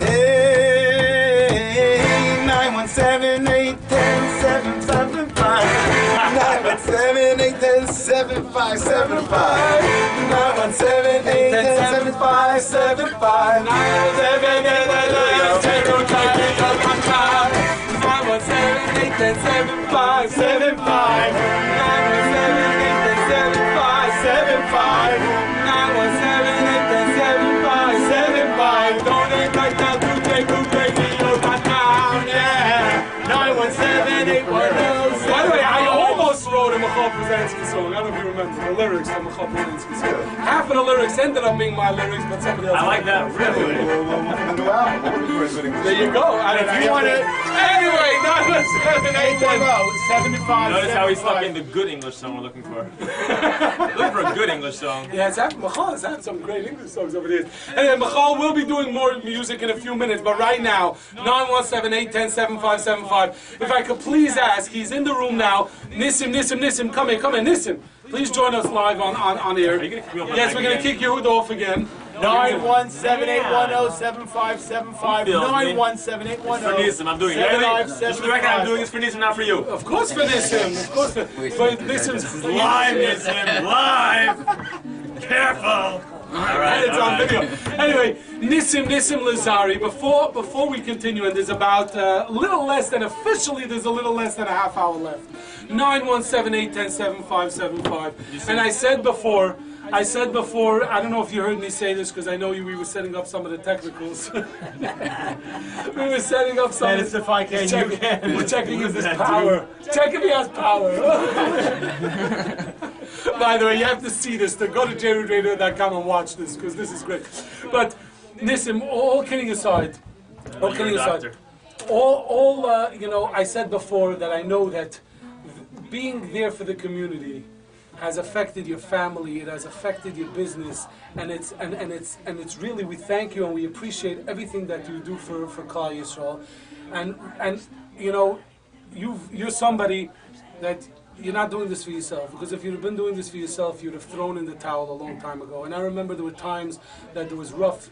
Hey, 917-810-7575. 917-810-7575. 917-810-7575. 917-810-7575. Donate right now to JRootRadioThon. Yeah. 917-810. By the way, I almost wrote a Michal Brzezinski song. I don't know if you remember the lyrics of Michal Brzezinski song. Half of the lyrics ended up being my lyrics, but somebody else. I like that. Really? There you go. If you want it. Anyway, 917-810-75. Notice how he stuck in the good English song we're looking for. Looking for a good English song. Yeah, Michal has had some great English songs over the years. And then Michal will be doing more music in a few minutes, but right now, 917-810-7575. If I could please ask, he's in the room now. Nissim, come here, Nissim. Please join us live on air. Yes, we're going to kick Yehuda off again. 917-810-7575. 917-810-7575. I'm doing it. Just for the record, I'm doing this for Nissim, not for you. Of course for Nissim. Of course for Nissim's live, Nissim, live. Careful. All right, it's on video. Anyway, Nissim Lazari. Before we continue, and there's about a little less than officially, there's a little less than a half hour left. 917-810-7575. And I said before, I don't know if you heard me say this because I know we were setting up some of the technicals. We were setting up some. Dennis, if I can, you can. We're checking if there's power. Check if he has power. By the way, you have to see this. Go to JRootRadio.com and watch this because this is great. But listen, all kidding aside, I said before that I know that being there for the community has affected your family, it has affected your business, and it's really, we thank you and we appreciate everything that you do for Klal Yisrael, and you're somebody that you're not doing this for yourself, because if you'd have been doing this for yourself, you'd have thrown in the towel a long time ago. And I remember there were times that there was rough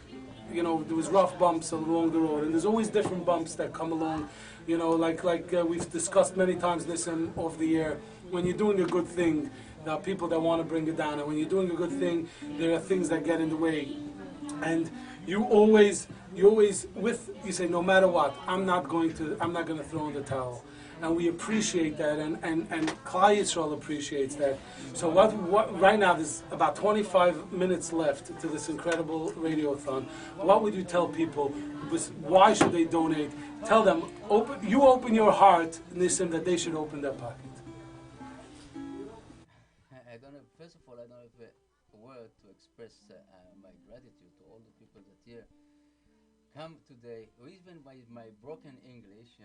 bumps along the road, and there's always different bumps that come along, like we've discussed many times this over the year. When you're doing a good thing, there are people that want to bring it down, and when you're doing a good thing, there are things that get in the way. And you say, no matter what, I'm not going to throw in the towel. And we appreciate that, and Klal Yisrael appreciates that. So what right now, there's about 25 minutes left to this incredible radiothon. What would you tell people? Why should they donate? Tell them, open your heart, Nissim, that they should open their pocket. I don't have, first of all, I don't have a word to express my gratitude to all the people that here come today, or even my broken English,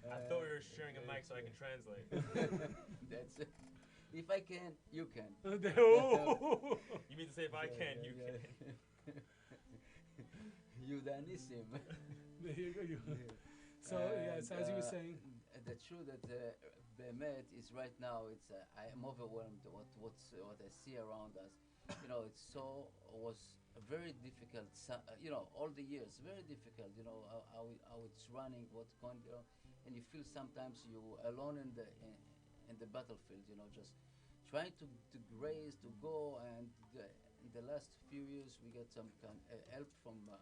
I thought we were sharing a mic so I can translate. That's it. If I can, you can. You mean to say if I can, you can? Yudanissim. There you go. So yes, as you were saying, the truth that Be'emet is right now. I am overwhelmed what I see around us. Was very difficult. All the years very difficult. How it's running, what's going on. And you feel sometimes you alone in the battlefield, just trying to graze, to go, and in the last few years we got some kind of help from a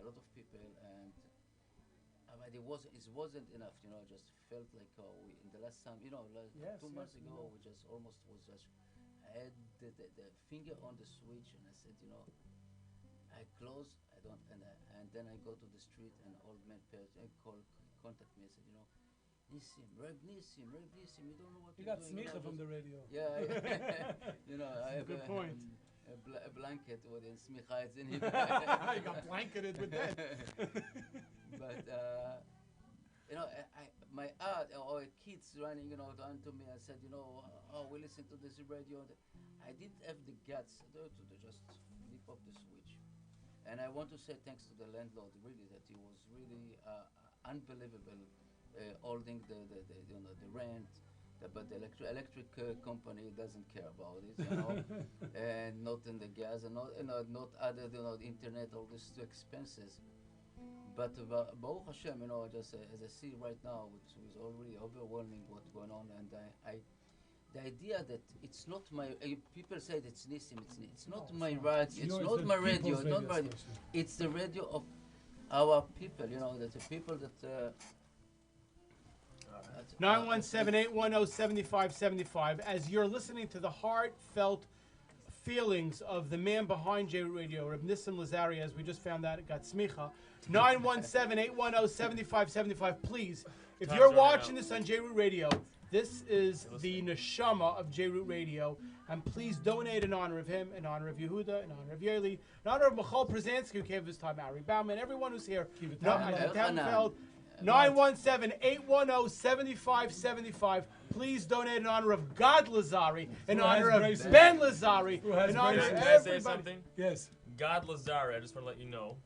lot of people, and it wasn't enough, just felt like in the last time, 2 months ago, we just almost was just, I had the finger on the switch, and I said, I close, I don't, and then I go to the street, and old man contact me. I said, Nissim, Reb Nissim, you don't know what you got smicha from the radio. Yeah, I have good point. A blanket with smicha. It's in here. You got blanketed with that. But my aunt or kids running, down to me and said, oh, we listen to this radio. I didn't have the guts to just flip up the switch. And I want to say thanks to the landlord, really, that he was really unbelievable, holding the rent. But the electric company doesn't care about it, and not in the gas, and not other, the internet, all these expenses. But Baruch Hashem, just as I see right now, which is already overwhelming what's going on, and the idea that it's not my people say that it's Nissim, it's not my radio, it's not my radio, it's not my radio. It's the radio of our people, that the people that. 917-810-7575. As you're listening to the heartfelt feelings of the man behind JRoot Radio, Reb Nissim Lazari, as we just found out, it got smicha. 917-810-7575. Please, if you're watching this on JRoot Radio, this is the neshama of JRoot Radio, and please donate in honor of him, in honor of Yehuda, in honor of Yeli, in honor of Michal Przansky, who gave his time, Ari Bauman, everyone who's here. Townsfeld. 917-810-7575. Please donate in honor of God Lazari, in honor of Ben Lazari, in honor of everybody. Say something? Yes. God Lazari, I just want to let you know,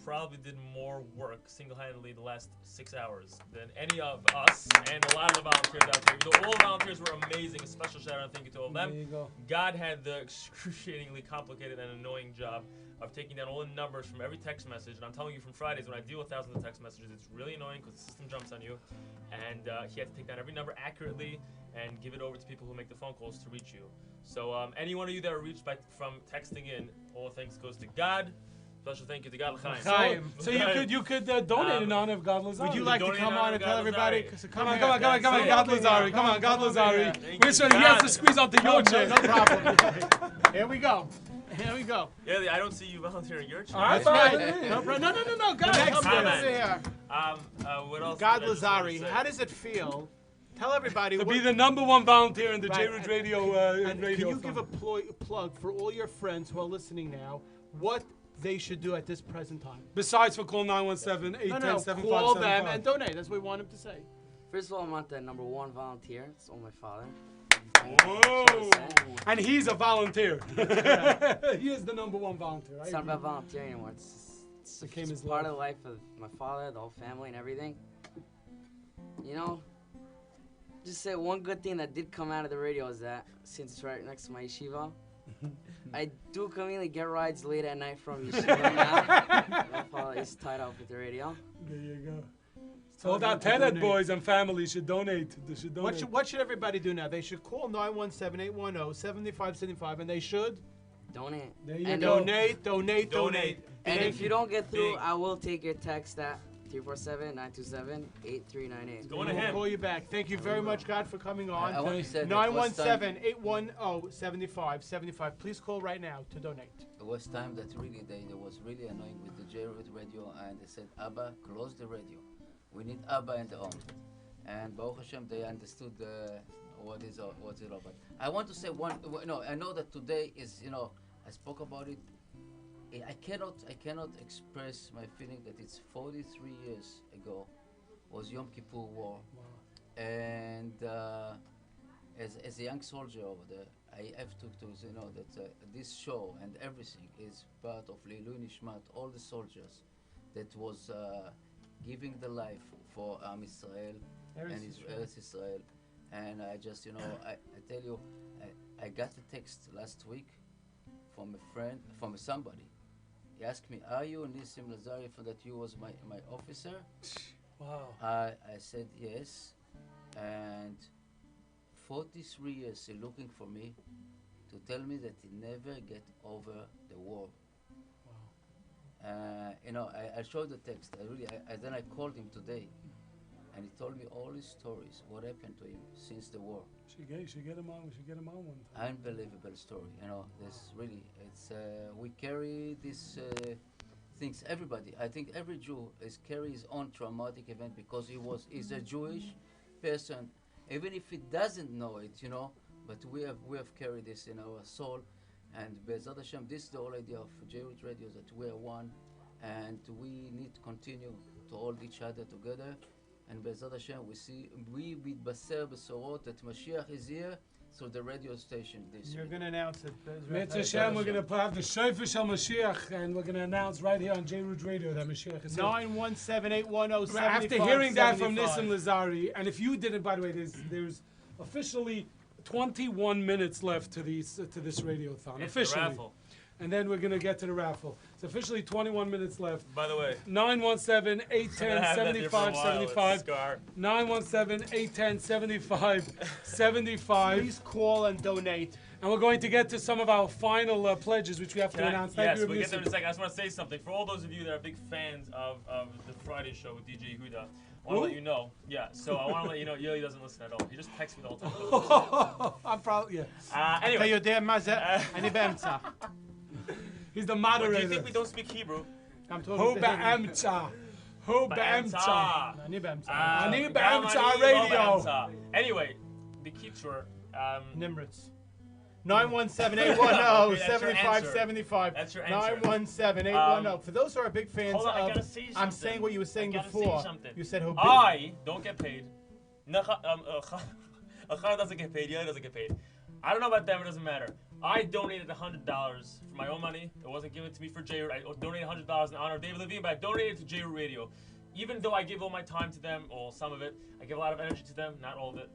probably did more work single-handedly the last 6 hours than any of us and a lot of the volunteers out there. All the volunteers were amazing. A special shout out and thank you to all of them. There you go. God had the excruciatingly complicated and annoying job of taking down all the numbers from every text message. And I'm telling you, from Fridays, when I deal with thousands of text messages, it's really annoying because the system jumps on you. And he had to take down every number accurately and give it over to people who make the phone calls to reach you. So any one of you that are reached from texting in, all thanks goes to God. Special thank you to God L'chaim. So you could donate in honor of God Lazari. Would you like to come on and tell everybody? Come on, God Lazari. Come on, God Lazari. We're sure he has to squeeze onto your chair. No problem. Here we go. Yeah, I don't see you volunteering your chair. All right, fine. No. God, come here. What else? God Lazari, how does it feel? Tell everybody. To be the #1 volunteer in the JRoot Radio Radio. Can you give a plug for all your friends who are listening now? What they should do at this present time? Besides for call 917-810-7575. Call them and donate. That's what we want them to say. First of all, I'm not the #1 volunteer. It's all my father. Whoa! And he's a volunteer. He is the #1 volunteer. It's not about volunteering anymore. It's part of the life of my father, the whole family, and everything. Just say one good thing that did come out of the radio is that since it's right next to my yeshiva, I do conveniently get rides late at night from yeshiva now. My father is tied up with the radio. There you go. So all that tenant boys and families should donate. They should donate. What should everybody do now? They should call 917-810-7575, and they should donate. There you go. Donate. And if you don't get through, I will take your text at 347-927-8398. Going ahead. We'll call you back. Thank you very much, God, for coming on. I want to say 917-810-7575. Please call right now to donate. It was time that really there was really annoying with the JRoot Radio, and they said, Abba, close the radio. We need Abba in the home. And Baruch Hashem, they understood what it all about. I want to say I know that today is, I spoke about it. I cannot express my feeling that it's 43 years ago was Yom Kippur War. Wow. And as a young soldier over there, I have to know that this show and everything is part of Leilui Nishmat, all the soldiers that was giving the life for Am Israel and Eretz Israel. And I just, I tell you, I got a text last week from a friend, from somebody. He asked me, "Are you Nissim Lazari for that you was my officer?" Wow. Uh, I said yes, and 43 years he looking for me to tell me that he never get over the war. Wow. I showed the text. Then I called him today, and he told me all his stories, what happened to him since the war. We should get him on one time. Unbelievable story. This really, we carry these things. Everybody, I think every Jew carry his own traumatic event because he's a Jewish person, even if he doesn't know it, But we have carried this in our soul, and Be'ezrat Hashem, this is the whole idea of JRoot Radio, that we are one, and we need to continue to hold each other together. And Be'ezrat Hashem, we מתבשר בשורות that Mashiach is here through the radio station this You're week. going to announce it. Mitzvah Hashem, we're going to have the Shofar Shel Mashiach, and we're going to announce right here on JRoot Radio that Mashiach is here. 917-810-7575. After hearing that from Nissim Lazari, and if you didn't, by the way, there's officially 21 minutes left to this radiothon. It's officially. the raffle. And then we're going to get to the raffle. It's officially 21 minutes left. By the way, 917-810-7575. 917-810-7575. Please call and donate. And we're going to get to some of our final pledges, which we have to announce. Thank yes, you, we'll get there in a Nissim. second. I just want to say something. For all those of you that are big fans of the Friday show with DJ Yehuda, I want to let you know. Yeah, so I want to let you know, Yoeli doesn't listen at all. He just texts me the whole time. I'm proud, yeah. Anyway. He's the What, moderator. do you think we don't speak Hebrew? I'm talking Who to ba'amcha? Who ba'amcha? Ani ba'amcha. Ani ba'amcha radio. Anyway, B'kitzur, Nimritz. 917-810-7575. That's your answer. 917-810. For those who are big fans Hold on, I of, gotta say I'm something. saying what you were saying I gotta before. say something. You said who. I don't get paid. Achar doesn't get paid. Yoeli doesn't get paid. I don't know about them. It doesn't matter. I donated $100 for my own money. It wasn't given to me for JRoot. I donated $100 in honor of David Levine, but I donated to JRoot Radio. Even though I give all my time to them, or some of it, I give a lot of energy to them. Not all of it.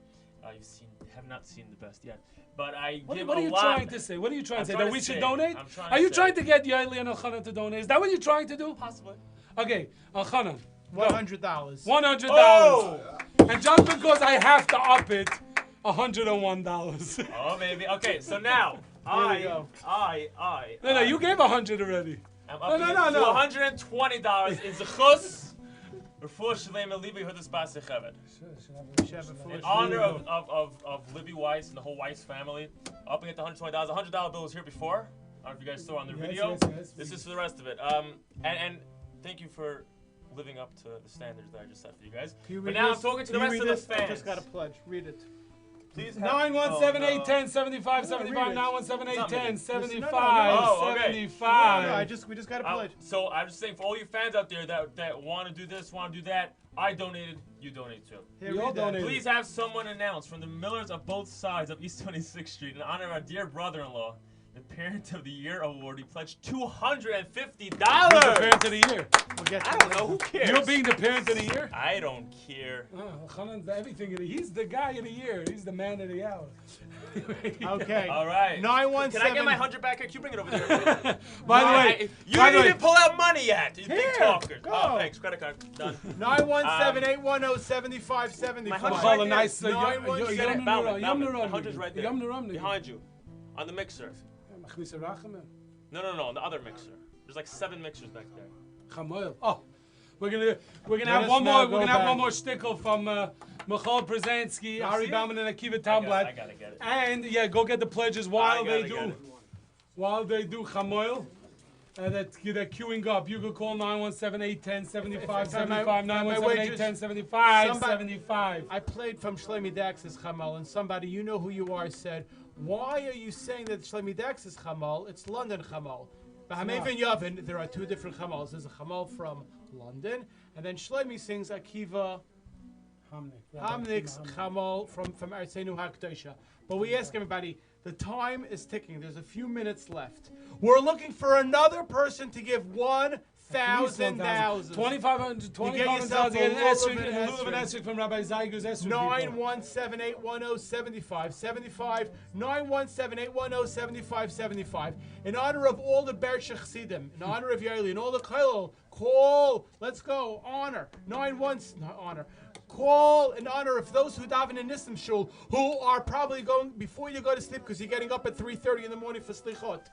Have not seen the best yet. But I give What a are you lot. trying to say? What are you trying to say? That we should donate? I'm trying Are to you say. trying to get Yaeli and Elchanan to donate? Is that what you're trying to do? Possibly. Okay, Elchanan. $100. $100. Oh! And just because I have to up it, $101. Oh, baby. Okay, so now, No, you gave 100 already. I'm up to $120 in Zechus. Refuah Shalem Libby Hudas Bas Yechevet. In honor of Libby Weiss and the whole Weiss family, upping it to $120. $100 bill was here before. I don't know if you guys saw on the video. Yes. This is for the rest of it. And thank you for living up to the standards that I just set for you guys. But now I'm talking to the rest of the fans. I just got a pledge. Read it. Please 917-810-7575. 917-810-7575. Oh, okay. We just got a pledge. So I'm just saying, for all you fans out there that want to do this, want to do that, I donated, you donate too. We all donated. Please have someone announce from the Millers of both sides of East 26th Street in honor of our dear brother-in-law, the Parent of the Year award. He pledged $250. Who's the Parent of the Year? I don't know. Who cares? You're being the Parent of the Year? I don't care. Chanan's everything. He's the guy of the year. He's the man of the hour. Okay. All right. 917. Can I get my 100 back here? Can you bring it over there? By the way, you didn't even pull out money yet. You big Here, talkers. go. Oh, thanks. Credit card. Done. 917-810-7575. My 100's Call right a nice. there. Yom Bauman, Nurani. 100's right there. Yom Nurani. Behind you. On the mixer. No, on the other mixer. There's like 7 mixers back there. Chamoil. Oh, we're gonna Let have us one now more. go We're gonna have back. one more shtickle from Michal Brzezinski, Ari Bauman, and Akiva Talblat. I gotta get it. And yeah, go get the pledges while they get do. it. While they do Chamoil. They're queuing up. You can call 917-810-7575. 917-810-7575. I played from Shlomi Dax's Chamal, and somebody, you know who you are, said, why are you saying that Shlomi Dax's Chamal? It's London Chamal. B'Hameven Yavin, there are 2 different Chamals. There's a Chamal from London, and then Shlomi sings Akiva Hamnik's Chamal from Arseinu HaKdosha. But we ask everybody, the time is ticking. There's a few minutes left. We're looking for another person to give $1,000. 2,500. You get yourself a lulav and esrog from Rabbi Zeiger's esrog. 917-810-7575. 917-810-7575. In honor of all the Bersha Chassidim, in honor of Yaeli, and all the Kollel, call. Let's go. Honor. Call in honor of those who daven in Nissim Shul, who are probably going before you go to sleep because you're getting up at 3:30 in the morning for Slichot.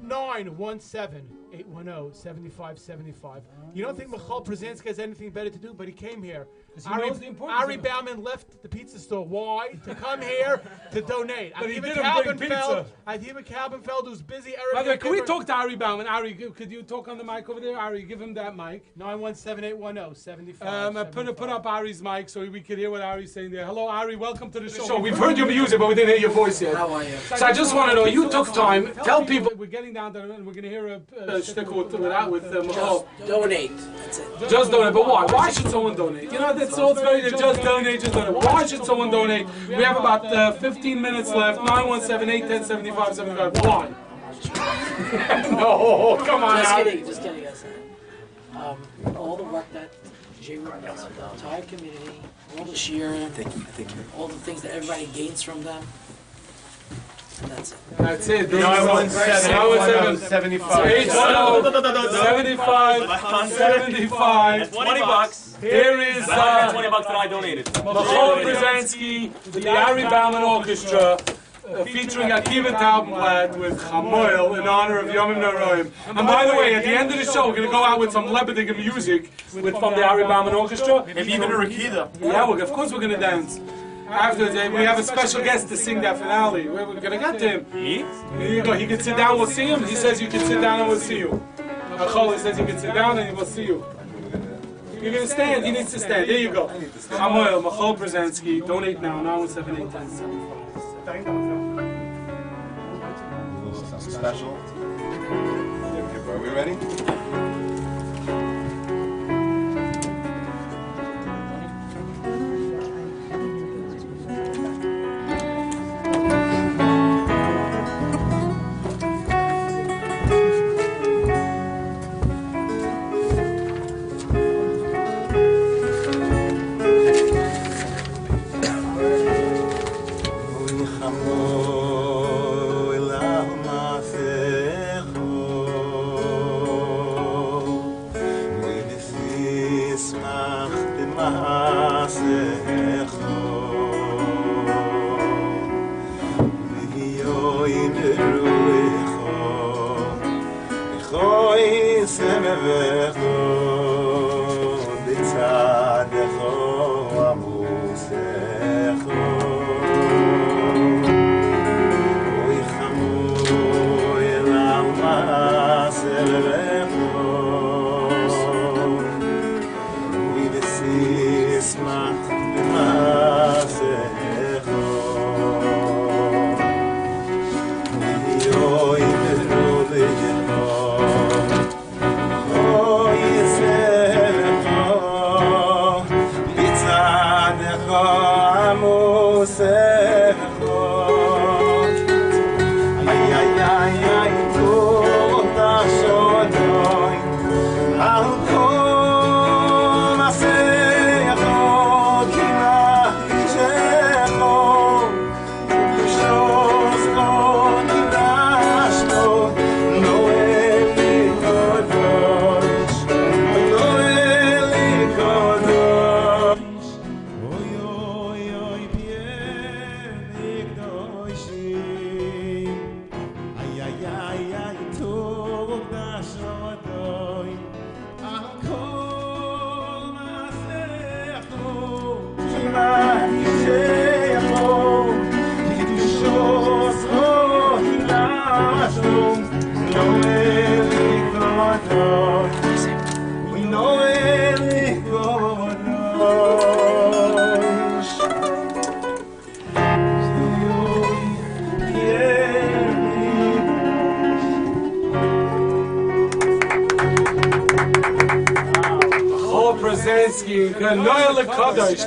917-810-7575. You don't think Michal Brzezinski has anything better to do, but he came here. 'Cause he knows the importance Ari of it. Bauman left the pizza store. Why? To come here to donate. But he didn't bring pizza. Kalbenfeld, who's busy. By the way, can we talk to Ari Bauman? Ari, could you talk on the mic over there? Ari, give him that mic. 917-810-75. Put up Ari's mic so we can hear what Ari's saying there. Hello, Ari. Welcome to the show. We've heard your music, but we didn't hear your voice yet. How are you? So I just want to know, you took time. Tell people we're getting down there and we're going to hear a shtickle with Michal. Donate. That's it. Just donate, but why? Why should someone donate? You know, that's all it's very just donate, just donate. Why should someone donate? We have about 15 minutes left. 917-810-7575. Why? No, come on. Just kidding, guys. All the work that JRoot does, the entire community, all the sharing, all the things that everybody gains from them. And that's it. That's it. 917-75. 20 bucks. Here is $20 that I donated. Michal Brzezinski with the Ari Bauman Orchestra. Featuring Akiva Taubenblatt with Chamoil in honor of Yomim Noraim. And by the way, at the end of the show, we're going to go out with some Lebedeger music from the Ari Bauman Orchestra. Maybe even a Rakida. Yeah, of course we're going to dance. After that, we have a special guest to sing that finale. We're going to get to him. Me? Here you go. He can sit down, we'll see him. He says you can sit down and we'll see you. Achol says you can sit down and we'll see you. You're going to stand? He needs to stand. There you go. Chamoil, Michal Brzezinski. Donate now. 917-810-75. Something special. Are we ready?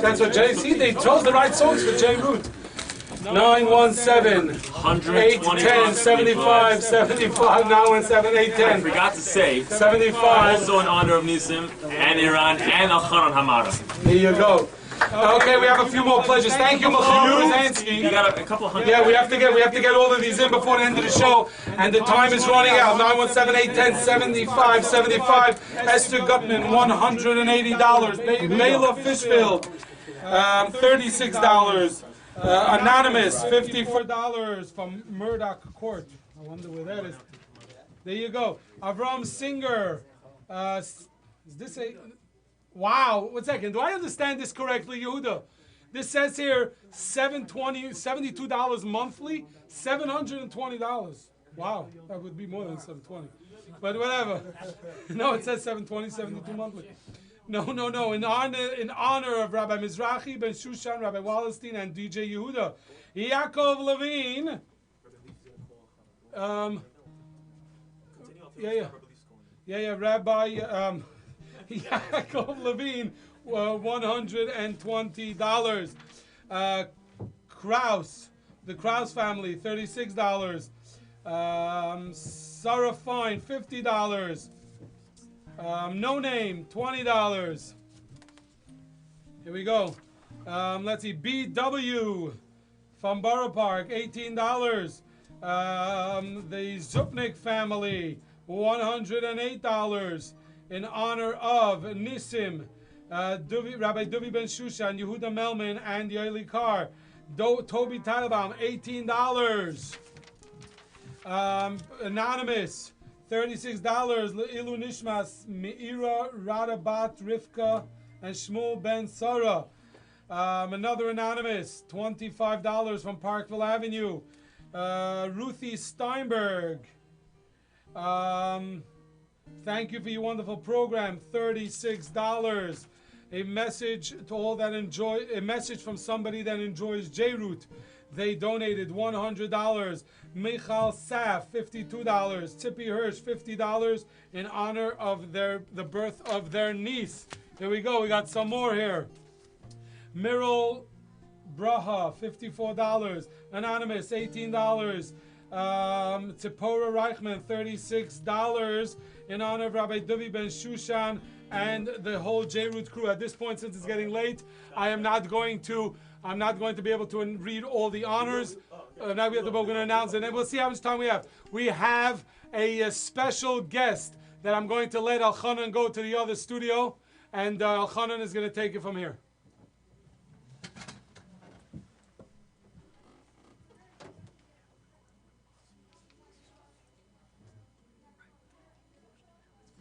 That's what Jay. See, they chose the right songs for JRoot. 917-810-7575. 917-810. I forgot to say, 75. Also in honor of Nisim and Iran and Al-Khanan Hamara. There you go. Okay, we have a few more pledges. Thank you, Michal Brzezinski. You got a couple hundred. Yeah, we have to get all of these in before the end of the show, and the time is running out. 917-810-7575. Esther Gutman, $180. Layla Fishfield, $36. Anonymous, $54 from Murdoch Court. I wonder where that is. There you go. Avram Singer. Is this a? Wow, 1 second. Do I understand this correctly, Yehuda? This says here $72 monthly, $720. Wow, that would be more than $720. But whatever. No, it says $720, $72 monthly. No. In honor of Rabbi Mizrahi, Ben Shushan, Rabbi Wallerstein, and DJ Yehuda, Yaakov Levine. Rabbi Yaakov Levine, $120. Kraus, the Kraus family, $36. Sarah Fine, $50. No Name, $20. Here we go. Let's see. BW from Borough Park, $18. The Zupnik family, $108. In honor of Nissim, Rabbi Duvi Ben Shushan, Yehuda Melman, and Yoeli Carr. Toby Teitelbaum, $18. Anonymous, $36. Ilu Nishmas, Meira Radabat Rivka, and Shmuel Ben Sarah. Another anonymous, $25 from Parkville Avenue. Ruthie Steinberg. Thank you for your wonderful program. $36. A message to all that enjoy. A message from somebody that enjoys JRoot. They donated $100. Michal Saf, $52. Tippi Hirsch, $50 in honor of the birth of their niece. Here we go. We got some more here. Miral Braha, $54. Anonymous, $18. Tzipora Reichman, $36 in honor of Rabbi Duvi Ben Shushan and the whole JRoot crew. At this point, since it's getting late, I'm not going to be able to read all the honors. Now we're going to announce it, and we'll see how much time we have. We have a special guest that I'm going to let Elchanan go to the other studio, and Elchanan is going to take it from here.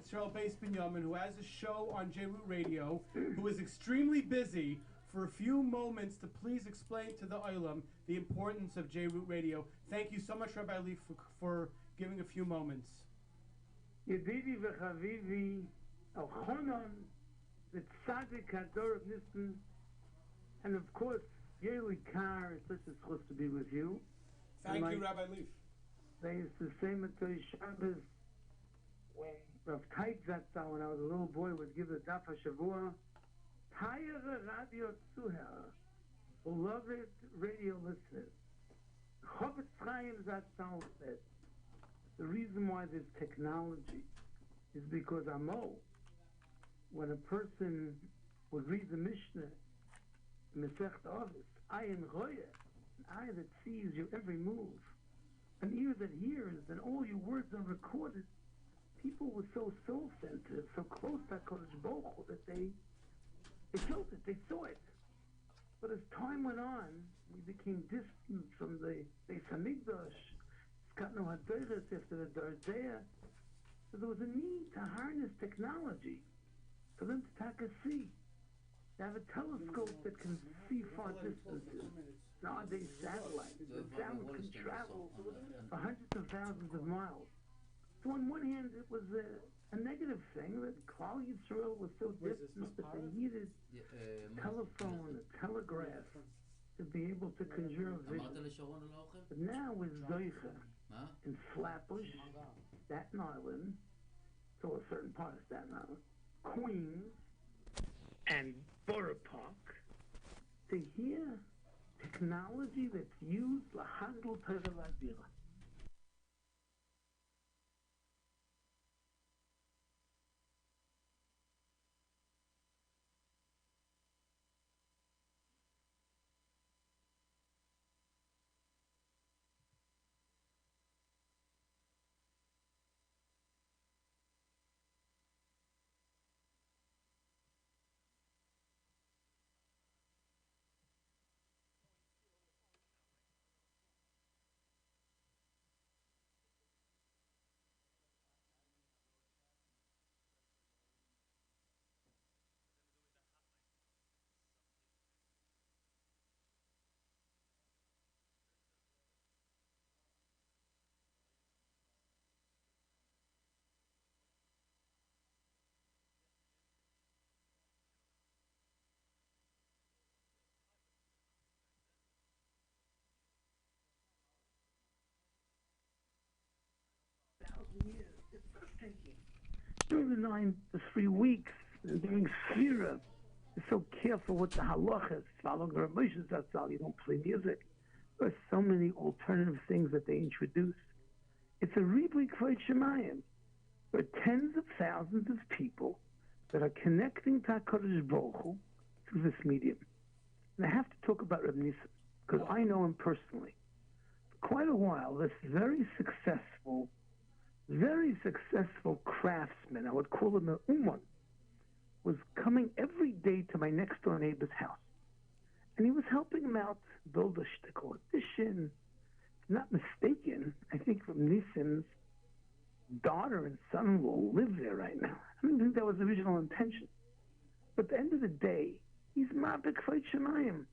Cheryl Bass Binyamin, who has a show on JRoot Radio, who is extremely busy, for a few moments to please explain to the Olam the importance of JRoot Radio. Thank you so much, Rabbi Leaf, for giving a few moments. Yedidi v'chavivi, Elchanan, the Tzaddik Hador of Nissan, and of course, Yoeli Carr, it's such a chus to be with you. Thank you, Rabbi Leaf. They used to say Matoi Shabbos, when Rav Tait Zatzal, when I was a little boy, would give the Daf HaShavua, Tayere Radio Zuhörer, beloved radio listeners, Chofetz Chaim Zatzal said, the reason why there's technology is because Amo, when a person would read the Mishnah, Masechet Avos, I am Roya, an eye that sees your every move, an ear that hears, and all your words are recorded. People were so soul-sensitive, so close to HaKadosh Baruch Hu, that they felt it, they saw it. But as time went on, we became distant from the Beis Hamikdash. Got no Hadoros after the Dardea. So there was a need to harness technology for them to take a see. They have a telescope that can see far distances. Nowadays, satellites. The sound can travel for hundreds of thousands of miles. So on one hand, it was a negative thing that Klal Yisrael was so distant that they needed telephone, a telegraph, to be able to conjure a vision. But now with Zoicha in Flatbush, Staten Island, so a certain part of Staten Island, Queens, and Borough Park, to hear technology that's used lahagdol Torah Ladira. years. It's breathtaking. During the 3 weeks, and during Sphira, you're so careful with the halachas, following Rav Moshe Zatzal, you don't play music. There are so many alternative things that they introduce. It's a ribui kvod shemayim. There are tens of thousands of people that are connecting to HaKadosh Baruch Hu through this medium. And I have to talk about Reb Nissim, because I know him personally. For quite a while, this very successful craftsman, I would call him an uman, was coming every day to my next door neighbor's house. And he was helping him out build a shtickle addition. If I'm not mistaken, I think Reb Nissim's daughter and son-in-law live there right now. I don't think that was the original intention. But at the end of the day, he's ma'abek kvod shemayim.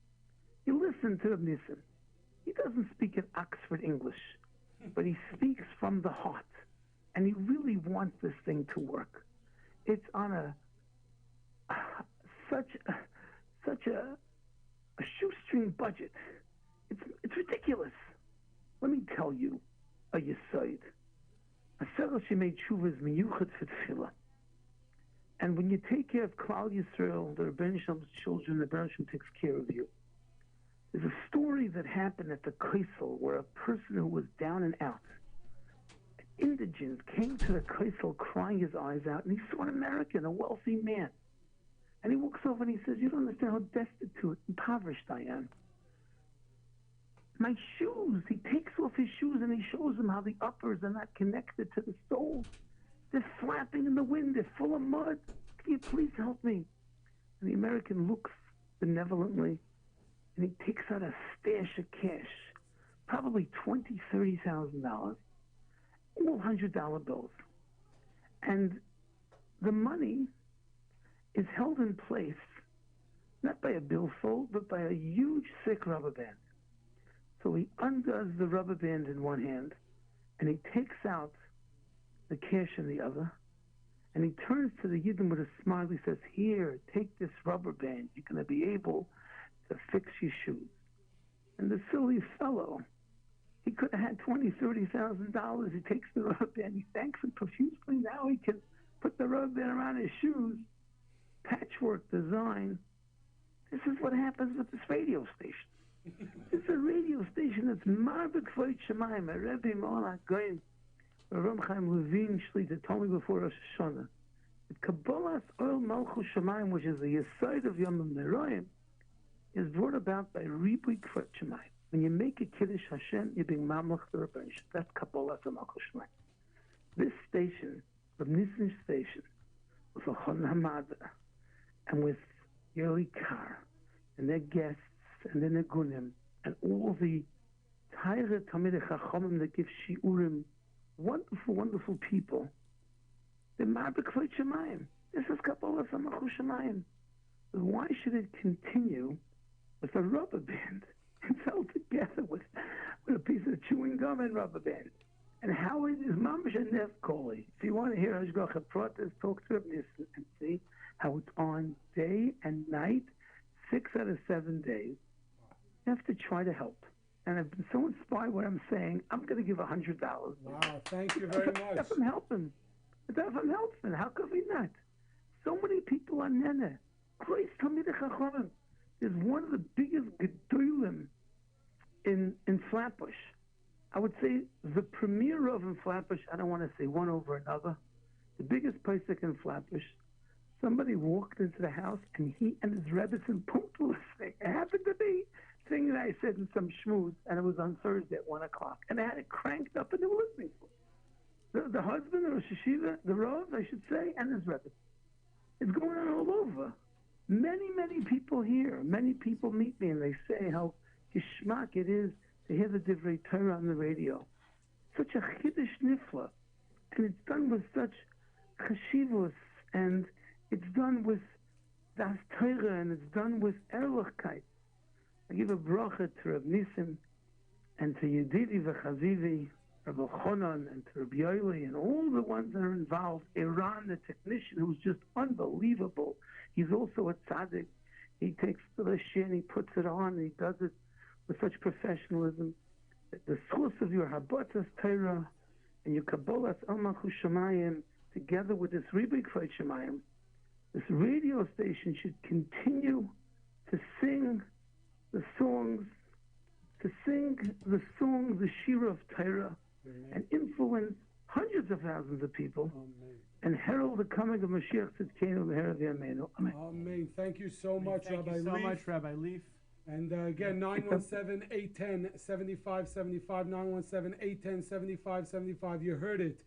You listen to Reb Nissim. He doesn't speak in Oxford English, but he speaks from the heart. And he really wants this thing to work. It's on such a shoestring budget. It's ridiculous. Let me tell you a yesod. A segal shemei tshuva is miyuchad for tefillah. And when you take care of Klal Yisrael, the Rebbeinu Shalom's children, the Rebbeinu Shalom takes care of you. There's a story that happened at the Kaisel where a person who was down and out, an indigent, came to the Kaisel crying his eyes out, and he saw an American, a wealthy man. And he walks over and he says, "You don't understand how destitute, impoverished I am. My shoes," he takes off his shoes and he shows him how the uppers are not connected to the soles. They're flapping in the wind, they're full of mud. "Can you please help me?" And the American looks benevolently and he takes out a stash of cash, probably $20,000, $30,000, all $100 bills. And the money is held in place, not by a billfold, but by a huge thick rubber band. So he undoes the rubber band in one hand, and he takes out the cash in the other, and he turns to the Yidden with a smile. He says, "Here, take this rubber band. You're going to be able to fix your shoes." And the silly fellow, he could have had $20,000, $30,000. He takes the rubber band. He thanks him profusely. Now he can put the rubber band around his shoes. Patchwork design. This is what happens with this radio station. It's a radio station that's ma'abek kvod shemayim. A Rebbe Mo'al HaGoyim, Rav Chaim Levine Shlita, told me before Rosh Hashanah that Kabbalas Oil Malchus Shemayim, which is the yesod of Yom Neroim, is brought about by ribui kvod shemayim. When you make a Kiddush Hashem, you're being mamlech the Rebbeinu. That's Kabbalas Malchus Shemayim. This station, Reb Nissim's station, with a Chon Hamada, and with Yerli Kar, and their guests, and their Negunim, and all the Taira Talmidei Chachamim that give Shiurim, wonderful, wonderful people. The ma'abek kvod shemayim. This is Kabbalas Malchus Shemayim. Why should it continue with a rubber band? It's held together with a piece of chewing gum and rubber band. And how it is mamash and nefkoli. If you want to hear Hashgacha Pratis, talk to Reb Nissim and see how it's on day and night, 6 out of 7 days. You have to try to help. And I've been so inspired what I'm saying, I'm going to give $100. Wow, thank you very much. If I'm helping. How could we not? So many people are nene. Great Talmidei Chachamim. There's one of the biggest gedolim in Flatbush. I would say the premier of in Flatbush, I don't want to say one over another, the biggest posek in Flatbush, somebody walked into the house and he and his Rebbetzin pulled listening. It happened to be thing that I said in some shmooze, and it was on Thursday at 1 o'clock. And they had it cranked up and they were listening to it. The husband, the Rosh Hashiva, the Rav, I should say, and his Rebbe. It's going on all over. Many, many people here, many people meet me and they say how geschmack it is to hear the Divrei Torah on the radio. Such a chiddush nifla. And it's done with such chashivus, and it's done with das Torah, and it's done with erlichkeit. I give a bracha to Reb Nissim and to Yedidi v'Chavivi, Reb Elchanan, and to Reb Yoeli, and all the ones that are involved. Iran, the technician, who's just unbelievable. He's also a tzaddik. He takes the shir and he puts it on, and he does it with such professionalism. The source of your Habbatas Torah and your Kabbalas Al Malchus Shemayim together with this Ribik Fight Shemayim, this radio station should continue to sing the songs, the Shira of Torah, and influence hundreds of thousands of people, and herald the coming of Mashiach Tzidkenu B'Herav Yameinu. Amen. Amen. Thank you so much, Thank Rabbi you so Leaf. much, Rabbi Leaf. And again, 917-810-7575, 917-810-7575. You heard it.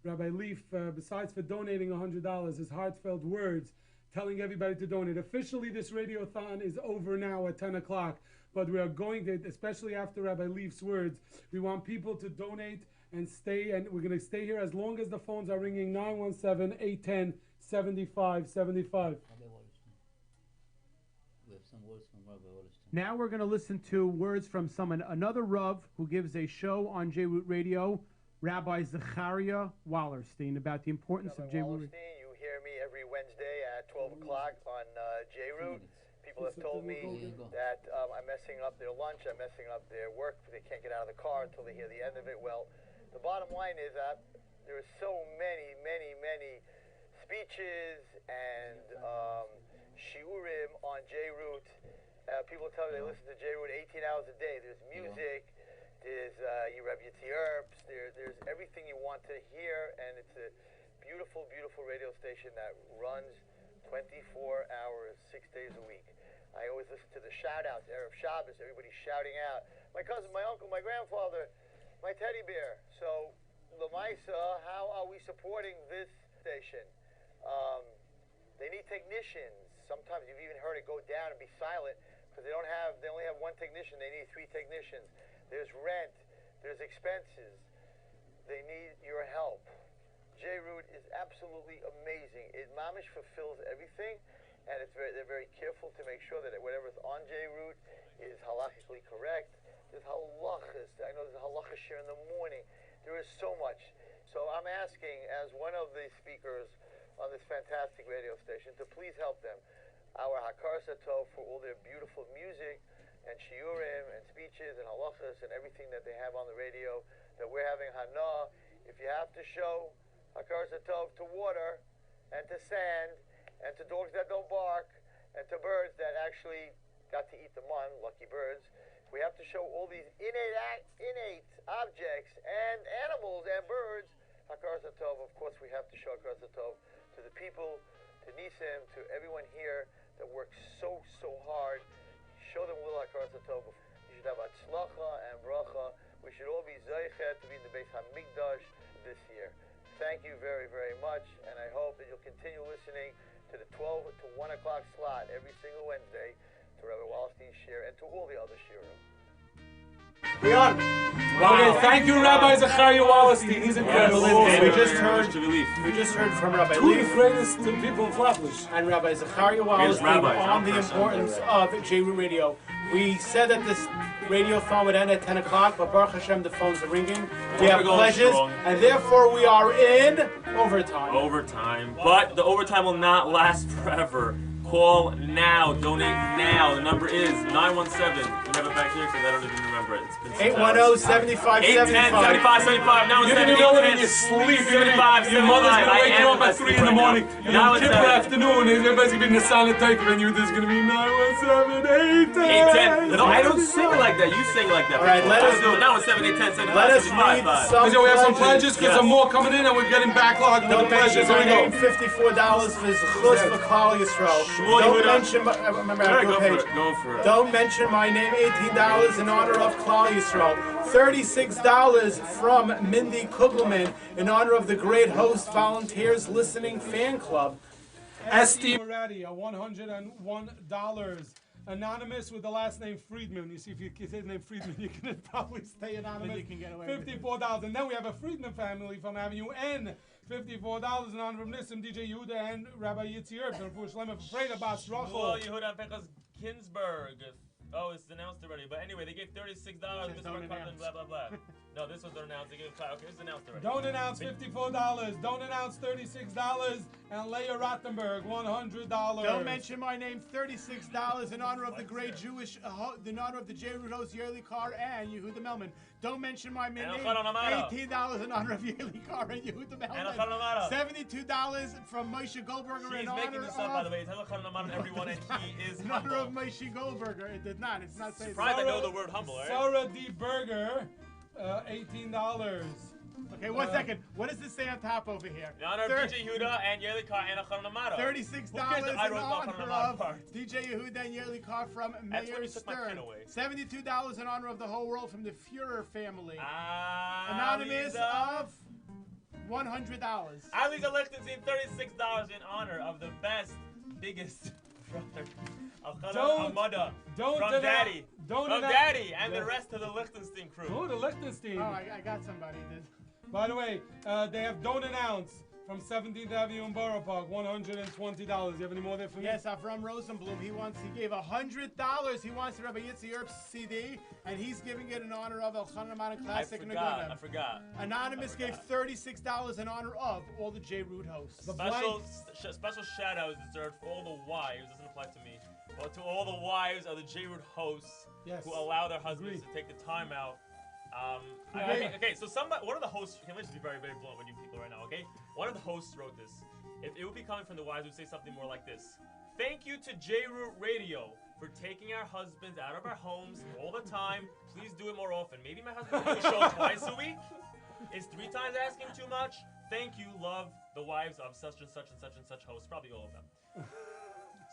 Rabbi Leaf, besides for donating $100, his heartfelt words, telling everybody to donate. Officially, this radiothon is over now at 10 o'clock, but we are going to, especially after Rabbi Leaf's words, we want people to donate and stay, and we're going to stay here as long as the phones are ringing, 917-810-7575. Now we're going to listen to words from another Rav who gives a show on JRoot Radio, Rabbi Zechariah Wallerstein, about the importance of JRoot. You hear me every Wednesday at 12 o'clock on JRoot. People have told me that I'm messing up their lunch, I'm messing up their work. They can't get out of the car until they hear the end of it. Well, the bottom line is that there are so many speeches and shiurim on JRoot. People tell me they listen to JRoot 18 hours a day. There's music, there's Yereb Yitzirps, there's everything you want to hear, and it's a beautiful, beautiful radio station that runs 24 hours, 6 days a week. I always listen to the shout-outs, Erev Shabbos, everybody's shouting out. My cousin, my uncle, my grandfather, my teddy bear. So, Lamaisa, how are we supporting this station? They need technicians. Sometimes you've even heard it go down and be silent because they only have one technician. They need 3 technicians. There's rent. There's expenses. They need your help. JRoot is absolutely amazing. It mamish fulfills everything, and they're very careful to make sure that whatever's on JRoot is halachically correct. There's halachas. I know there's a halacha share in the morning. There is so much. So I'm asking, as one of the speakers on this fantastic radio station, to please help them. Our Hakar Satov for all their beautiful music and shiurim and speeches and halachas and everything that they have on the radio, that we're having hana. If you have to show Hakar Satov to water and to sand and to dogs that don't bark and to birds that actually got to eat the mun, lucky birds, we have to show all these innate objects and animals and birds. Hakar Satov, of course, we have to show Hakar Satov to the people, to Nisim, to everyone here that works so hard. Show them little Hakar Satov. You should have atzlacha and bracha. We should all be zeichet to be in the Beis Hamikdash this year. Thank you very, very much, and I hope that you'll continue listening to the 12 to 1 o'clock slot every single Wednesday to Rabbi Wallerstein's shir and to all the other shirim. We on. Wow. Okay, thank you, Rabbi Zechariah Wallerstein. He's incredible. We just heard from Rabbi Two Leaf. of the greatest people in Flatbush. And Rabbi Zechariah Wallerstein on the importance of JRoot Radio. We said that this radiothon would end at 10 o'clock, but Baruch Hashem, the phones are ringing. We have pledges, and therefore we are in overtime. But the overtime will not last forever. Call now, donate now. The number is 917. We have it back here because I don't even remember it. 810-7575. 810-7575. Now You didn't know it in your sleep. Your mother's going to wake you up at 3 in the morning. Now it's afternoon. Everybody's going to be in the silent taker, and there's going to be 917, 810. No, I don't sing like that. You sing like that. All right, let us do it. 917, 810, 75. Let us read some So we have some pledges because some more coming in, and we're getting backlogged with the pledges. Here we go. $54 for Zechus for Klal Yisrael. Don't mention my, remember, Go for it. Don't mention my name. $18 in honor of Klal Yisrael. $36 from Mindy Kugelman in honor of the great host volunteers listening fan club. SD Maradi, $101. Anonymous with the last name Friedman. You see, if you say the name Friedman, you can probably stay anonymous. Then you can get away with it. $54. And then we have a Friedman family from Avenue N. $54 in honor of Nissim, DJ Yehuda, and Rabbi Yitzirps. And for Shlema Freda Bas Rachel. Well, Yehuda Pechas Ginsburg. Oh, it's announced already. But anyway, they gave $36. Blah, blah, blah. No, this was announced. They gave it okay, it's announced already. Don't announce $54. Don't announce $36. And Leah Rothenberg, $100. Don't mention my name, $36 in honor of the great Jewish, in honor of the JRoot host Yerli Carr and Yehuda Melman. Don't mention my name, $18 in honor of Yerli Carr and Yehuda Melman. $72 from Moshe Goldberger She's in honor making this up, by the way. It's everyone, and he is in honor of Moshe Goldberger. It did not. It's not saying. Surprised I know the word humble, right? Sarah D. Berger, $18. Okay, 1 second. What does this say on top over here? In honor of DJ Yehuda and Yerli Carr and Achron Amaro. $36 in honor of DJ Yehuda and Yerli Carr from Mayor Stern. $72 in honor of the whole world from the Führer family. Anonymous of $100. Aliza Lichtenstein, $36 in honor of the best, biggest brother. Don't from Daddy. From Daddy and the rest of the Lichtenstein crew. Oh, the Lichtenstein. Oh, I got somebody. By the way, they have Don't Announce from 17th Avenue in Borough Park, $120. You have any more there for me? Yes, Avram Rosenblum. He gave $100. He wants the Rabbi Yitzi Erb's CD, and he's giving it in honor of El Chanamaran Classic Nagunim. I forgot. Anonymous gave $36 in honor of all the JRoot hosts. Special shout out is reserved for all the wives. Doesn't apply to me, but to all the wives of the JRoot hosts who allow their husbands to take the time out. Okay, so one of the hosts, okay, let's just be very, very blunt with you people right now, okay? One of the hosts wrote this. If it would be coming from the wives, it would say something more like this. Thank you to JRoot Radio for taking our husbands out of our homes all the time. Please do it more often. Maybe my husband can do a show twice a week. Is 3 times asking too much? Thank you, love the wives of such and such and such and such hosts. Probably all of them.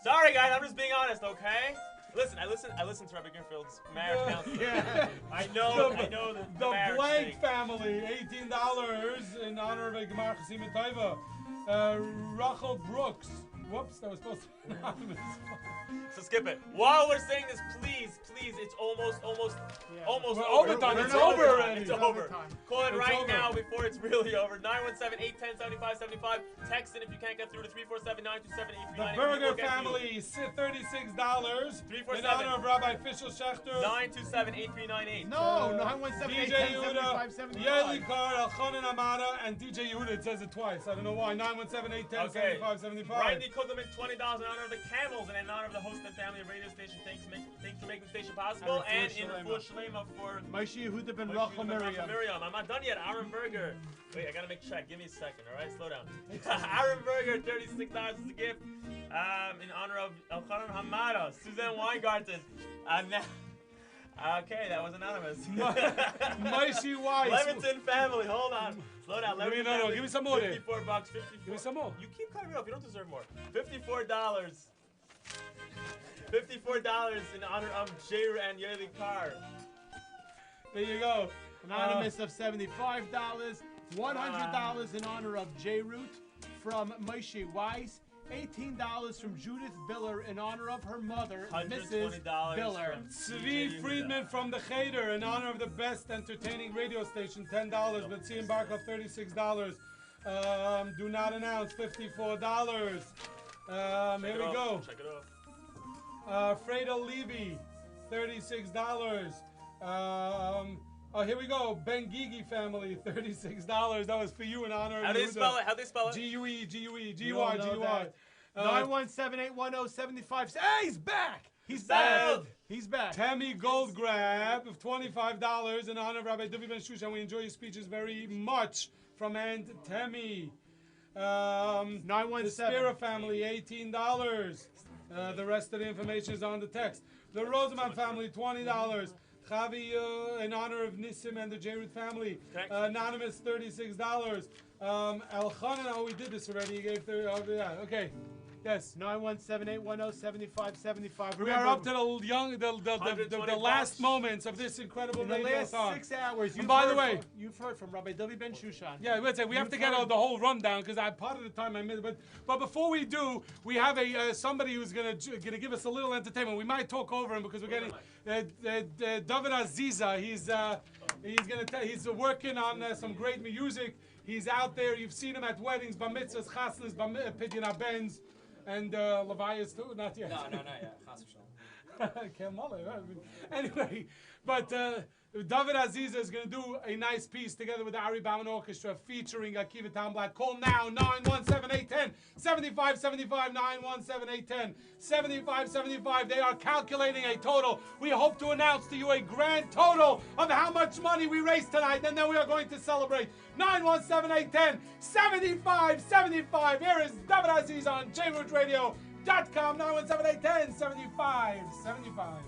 Sorry, guys, I'm just being honest, okay? Listen, I listen to Rabbi Greenfield's marriage counselor. I know the Blank thing. Family, $18 in honor of a Gemar Chasim Taiva. Rachel Brooks. Whoops, that was supposed to be anonymous. So skip it. While we're saying this, please, it's almost over. Overtime. It's over already. It's over. Call it right now before it's really over. 917-810-7575. Text it if you can't get through to 347-927-8398. The Berger family, $36 in honor of Rabbi Fischel Schechter. 927-8398. No, 917-810-7575. DJ Yehuda, Yerli Carr, Elchanan Amada, and DJ Yehuda. It says it twice. I don't know why. 917-810-7575. Randy Kudleman, $20 in honor of the Camels and in honor of the host and family radio station. Thanks for making the station possible. And in full shlema for Moshe Yehuda ben Rachel Miriam. I'm not done yet. Aaron Berger. Wait, I gotta make check. Give me a second, all right? Slow down. Aaron Berger, $36 is a gift. In honor of Elchanan Hamada, Suzanne Weingarten. Okay, that was anonymous. Moshe Weiss. Levinson family. Hold on. Slow down. Levinson family. Give me some more. $54. $54. Give me some more. You keep cutting me off. You don't deserve more. $54. $54 in honor of JRoot and Yerli Carr. There you go. Anonymous of $75. $100 in honor of JRoot from Moshe Weiss. $18 from Judith Biller in honor of her mother, Mrs. Biller. Zvi Friedman from the Cheder in honor of the best entertaining radio station, $10. Betzion Barkov, $36. Do not announce, $54. Here we go. Check it off. Freda Levy, $36. Here we go. Ben Gigi family, $36. That was for you in honor of How do they spell it? G-U-E, G-U-E, G-U-I, G-U-I. 917-810-75. Hey, he's back! He's back! He's back. Tammy Goldgrab of $25 in honor of Rabbi Duvi Ben Shushan. We enjoy your speeches very much. From Aunt Tammy. 917. The Spira family, $18. The rest of the information is on the text. The Rosenman family, $20. Chavi, in honor of Nissim and the JRoot family. Anonymous, $36. Elchanan, we did this already. He gave okay. Yes. 917-810-7575. We are up to the last moments of this incredible radiothon. In the last 6 hours. And by the way, you've heard from Rabbi David Ben Shushan. Yeah, we have to get the whole rundown because part of the time I missed. But before we do, we have somebody who's gonna give us a little entertainment. We might talk over him because we're getting David Aziza. He's working on some great music. He's out there. You've seen him at weddings, bar mitzvahs, chasnas, pidyon benz. And Levias too? Not yet. No, not yet. Anyway, but David Aziza is going to do a nice piece together with the Ari Bauman Orchestra featuring Akiva Townblack. Call now, 917-810-7575, 917-810-7575. They are calculating a total. We hope to announce to you a grand total of how much money we raised tonight, and then we are going to celebrate. 917-810-7575. Here is David Aziz on JRootRadio.com, 917-810-7575.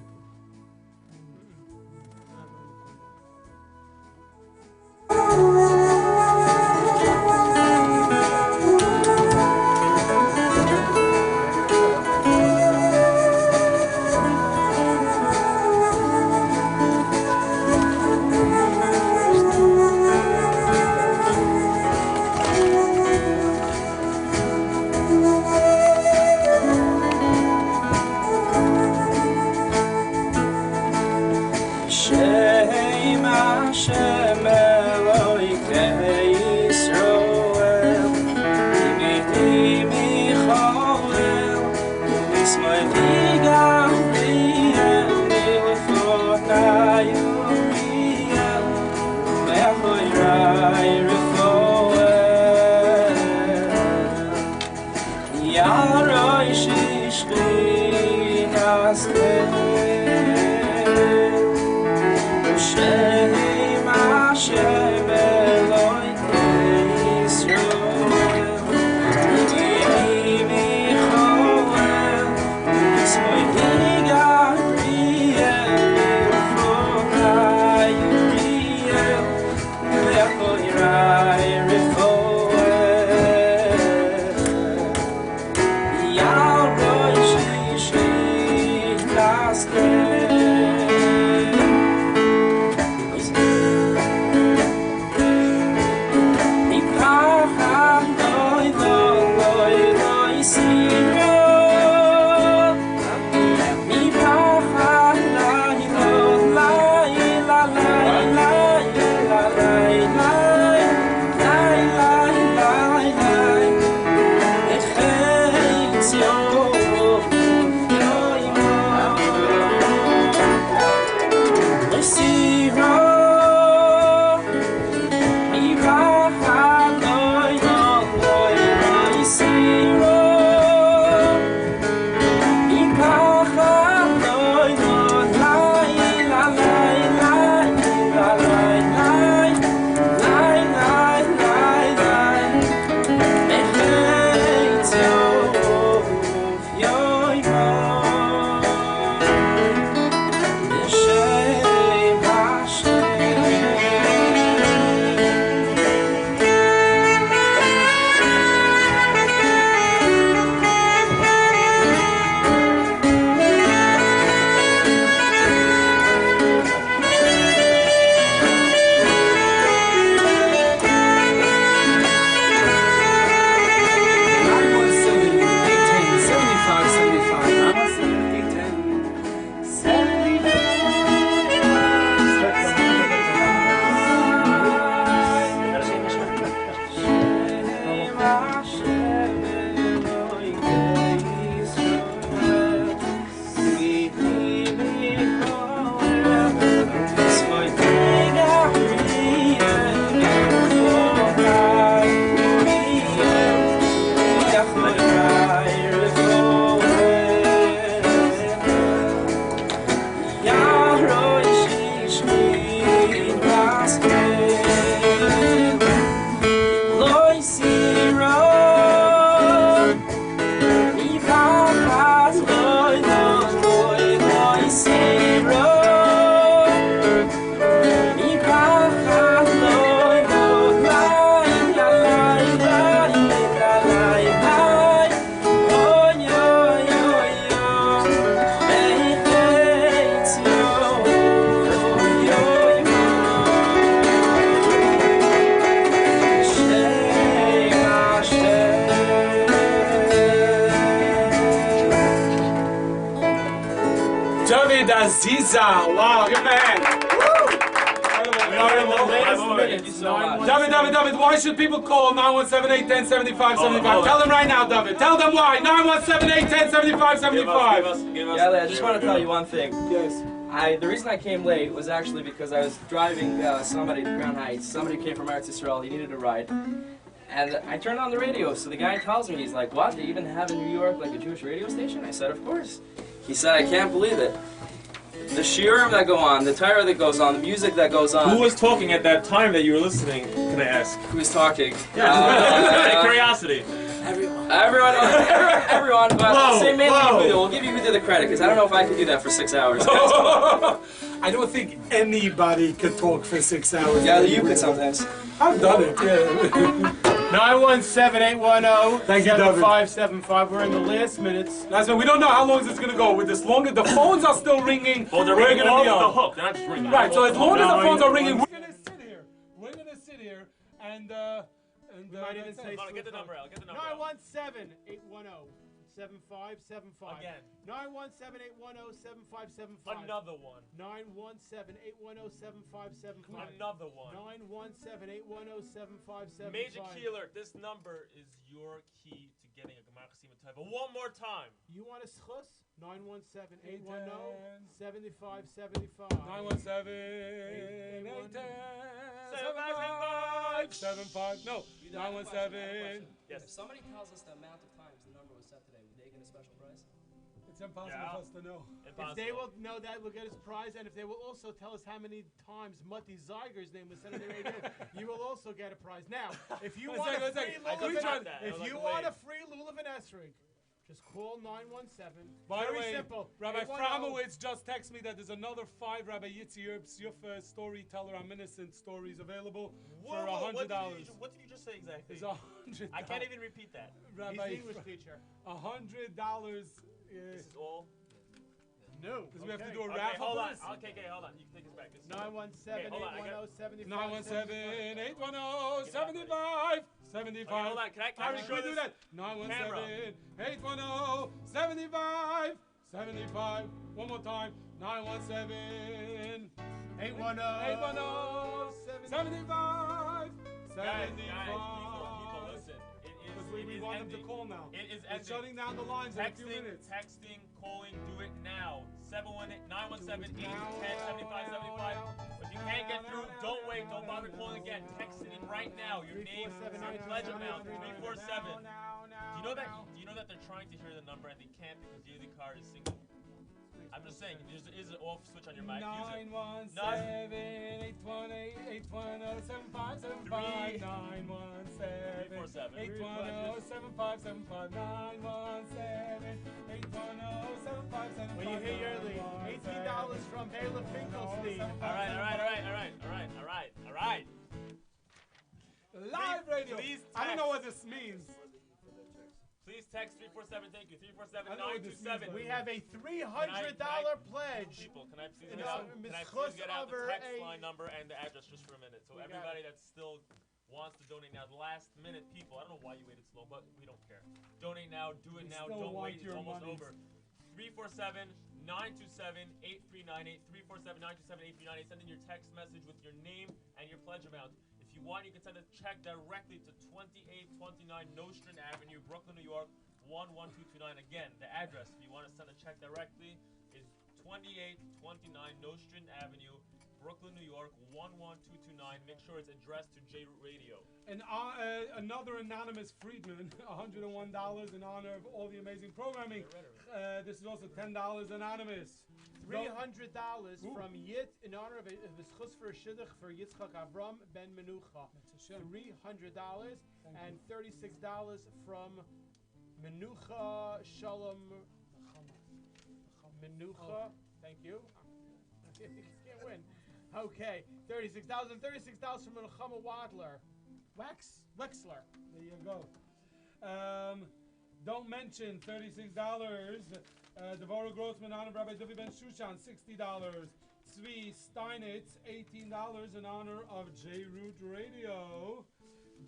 Aziza. Wow, good man. We are in the latest minutes. David, why should people call 917-810-7575? Tell them right now, David. Tell them why. 917-810-7575. Yeah, I just want to tell you one thing. Yes. The reason I came late was actually because I was driving somebody to Crown Heights. Somebody came from Eretz Yisrael. He needed a ride. And I turned on the radio, so the guy tells me, he's like, what, they even have in New York like a Jewish radio station? I said, of course. He said, I can't believe it. The shiurim that go on, the Torah that goes on, the music that goes on. Who was talking at that time that you were listening, can I ask? Who was talking? Yeah, curiosity. Everyone, but I'll say mainly Yehuda. We'll give Yehuda the credit, because I don't know if I could do that for 6 hours. I don't think anybody could talk for 6 hours. Yeah, you could sometimes. I've done it, yeah. 917-810. Thank you, David. 7575. We're in the last minutes. That's why we don't know how long it's going to go. With this longer, the phones are still ringing. Well, they're we're ringing going to be off on the hook. They're not just ringing. Right. So as long as the phones are ringing, we're going to sit here. We're going to sit here and we might even say. Get the number out. Get the number 917-810-7575. Again. 917-810-7575. Another one. 917-810-7575. Another one. 917-810-7575. Major key alert. This number is your key to getting a Gemara Chassima type. But one more time. You want a schus? 917-810-7575. 917-810-7575. No, 917. Yes. If somebody tells us the amount of times the number was set today, would they get a special prize? It's impossible for us to know. If they will know that, we'll get us a prize, and if they will also tell us how many times Matti Zeiger's name was said on the radio, you will also get a prize. Now, if you want a free lulav and esrog, just call 917. By the way, simple. Rabbi Framowitz just texted me that there's another 5 Rabbi Yitzi Erbs Yufa storyteller reminiscent stories available for $100. What did you just say exactly? It's $100. I can't even repeat that. Rabbi, He's the English teacher. $100. This is all? No. Because we have to do a Okay, raffle hold for on. this? Okay, hold on. You can take this back. This is 917-810-7575. 917-810-7575. hold on. Can I Should we do that? 917-810-7575. One more time. 917-810-7575. Guys, people, listen. We want them to call now. It is We're shutting down the lines in a few minutes. Texting, calling, do it now. 917-810-7575. If you can't get through, don't wait. Don't bother calling again. Text it in right now. Your name, your pledge amount, 347. Do you know that they're trying to hear the number and they can't because the other car is single? I'm just saying, if there is an off switch on your mic, use it. 917-810-7575. 917-810-7575. 917-810-7575. When you hear your lead, $18 from Bela Finkelstein. All right. Live radio. Please I don't know what this means. Please text 347. Thank you. 347-927. We have a $300 pledge. People, can I please get out the text line number and the address just for a minute? So everybody that still wants to donate now, the last minute people, I don't know why you waited so long, but we don't care. Donate now, do it now, don't wait, it's almost over. 347-927-8398. 347-927-8398. Send in your text message with your name and your pledge amount. If you want, you can send a check directly to 2829 Nostrand Avenue, Brooklyn, New York, 11229. Again, the address, if you want to send a check directly, is 2829 Nostrand Avenue, Brooklyn, New York, 11229. Make sure it's addressed to JRoot Radio. And another anonymous Friedman, $101 in honor of all the amazing programming. This is also $10 anonymous. $300 from Yit in honor of the schus for a shidduch for Yitzchak Avram ben Menucha. $300 and $36 from Menucha Shalom Menucha. Thank you. You can't win. Okay, $36 from Menachama Wadler. Wexler. There you go. Don't mention $36. Devorah Grossman, honor of Rabbi David Ben Shushan, $60. Tzvi Steinitz, $18 in honor of JRoot Radio.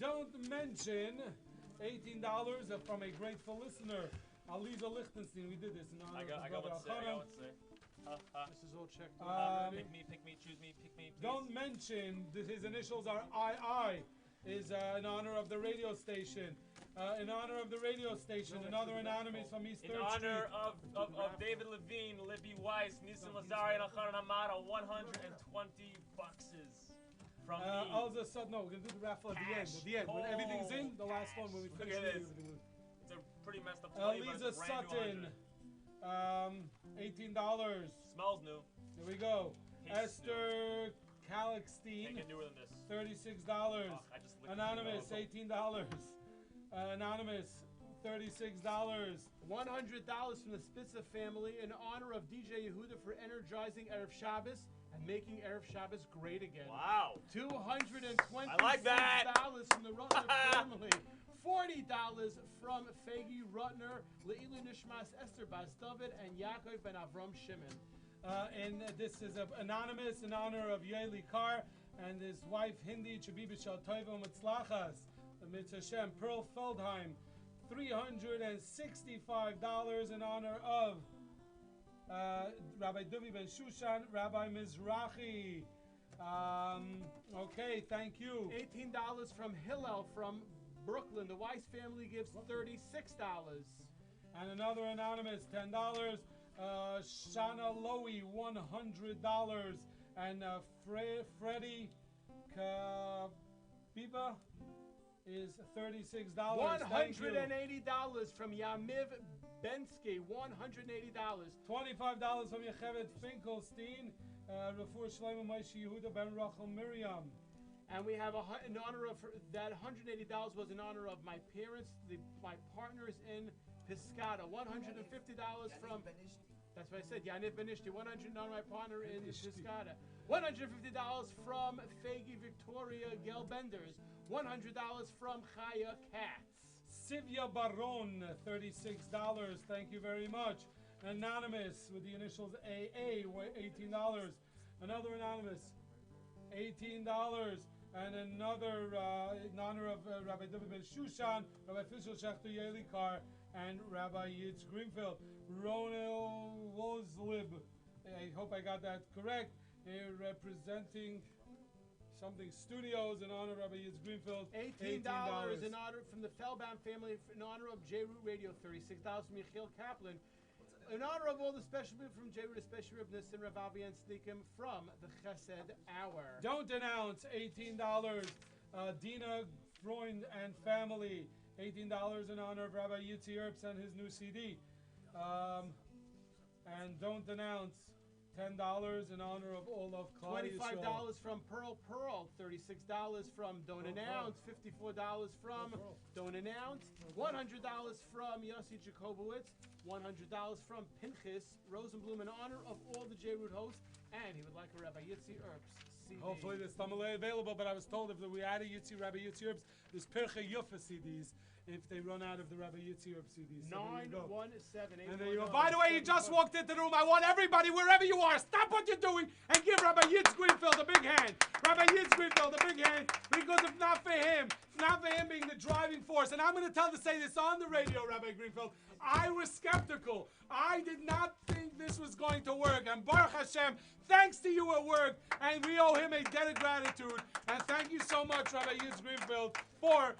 Don't mention $18 from a grateful listener, Aliza Lichtenstein. We did this in honor of his brother Alchana. This is all checked. Pick me, choose me, pick me, please. Don't mention his initials are II, is in honor of the radio station. in honor of the radio station, another anonymous from East 3rd In honor Street. of David Levine, Libby Weiss, Nisim Lazari, and Acharon Amara, 120 boxes from me. Also, no, we're going to do the raffle at the end. At the end, when everything's in, the last one, when we finish Look at it. this. It's a pretty messed up 20, but Lisa it's a brand new Sutton, 100. $18. Smells new. There we go. Tastes Esther Kalixstein, Can't get newer than this. $36. I just licked Anonymous, the $18. Anonymous, $36. $100 from the Spitzer family in honor of DJ Yehuda for energizing Erev Shabbos and making Erev Shabbos great again. Wow. $226 I like that. from the Rutner family. $40 from Fegi Rutner, Le'ilu Nishmas Esther Bas David, and Yaakov Ben Avram Shimon. And this is anonymous in honor of Yaeli Carr and his wife Hindi Chabiba Shal Toiva Mitzlachas, Mitzvah Hashem, Pearl Feldheim, $365 in honor of Rabbi Duvi Ben Shushan, Rabbi Mizrahi. Okay, thank you. $18 from Hillel from Brooklyn. The Weiss family gives $36. And another anonymous, $10. Shana Lowy, $100. And Freddie Kabiba is $36. $180 from Yamiv Bensky. $180. $25 from Yechevet Finkelstein. Rafur Shlomo Moshe Yehuda Ben Rachel Miriam. And we have in honor of that $180 was in honor of my parents, my partners in Piscata. $150 from. That's what I said. Yaniv Benishti. $100 on my partner in Piscata. $150 from Fegi Victoria Gel Benders. $100 from Chaya Katz. Sivya Baron, $36. Thank you very much. Anonymous with the initials AA, $18. Another anonymous, $18. And another in honor of Rabbi David Ben Shushan, Rabbi Fishel Shechter Yaeli Carr, and Rabbi Yitz Greenfield. Ronel Wozlib, I hope I got that correct, representing something studios in honor of Rabbi Yitz Greenfield. $18 in honor from the Feldbaum family in honor of JRoot Radio. $36 from Michiel Kaplan. In honor of all the special people from JRoot, especially Reb Nissen, Rav Avi, and Sneakim from the Chesed Hour. Don't announce, $18. Dina Freund and family, $18 in honor of Rabbi Yitzi Erbs and his new CD. And don't announce, $10 in honor of all of Claudia. $25 from Pearl, $36 from Don't Announce, $54 from Don't Announce, $100 from Yossi Jacobowitz, $100 from Pinchas Rosenblum in honor of all the JRoot hosts, and he would like a Rabbi Yitzi Erbs CD. Hopefully there's some available, but I was told if we add a Rabbi Yitzi Erbs, there's Perche Yufa CDs if they run out of the Rabbi Yitzi Erbs CDs. So 917. And there you go. By the way, you just walked into the room. I want everybody, wherever you are, stop what you're doing and give Rabbi Yitz Greenfield a big hand. Rabbi Yitz Greenfield a big hand, because if not for him being the driving force, and I'm going to say this on the radio, Rabbi Greenfield, I was skeptical. I did not think this was going to work. And Baruch Hashem, thanks to you it worked. And we owe him a debt of gratitude. And thank you so much, Rabbi Yitz Greenfield, for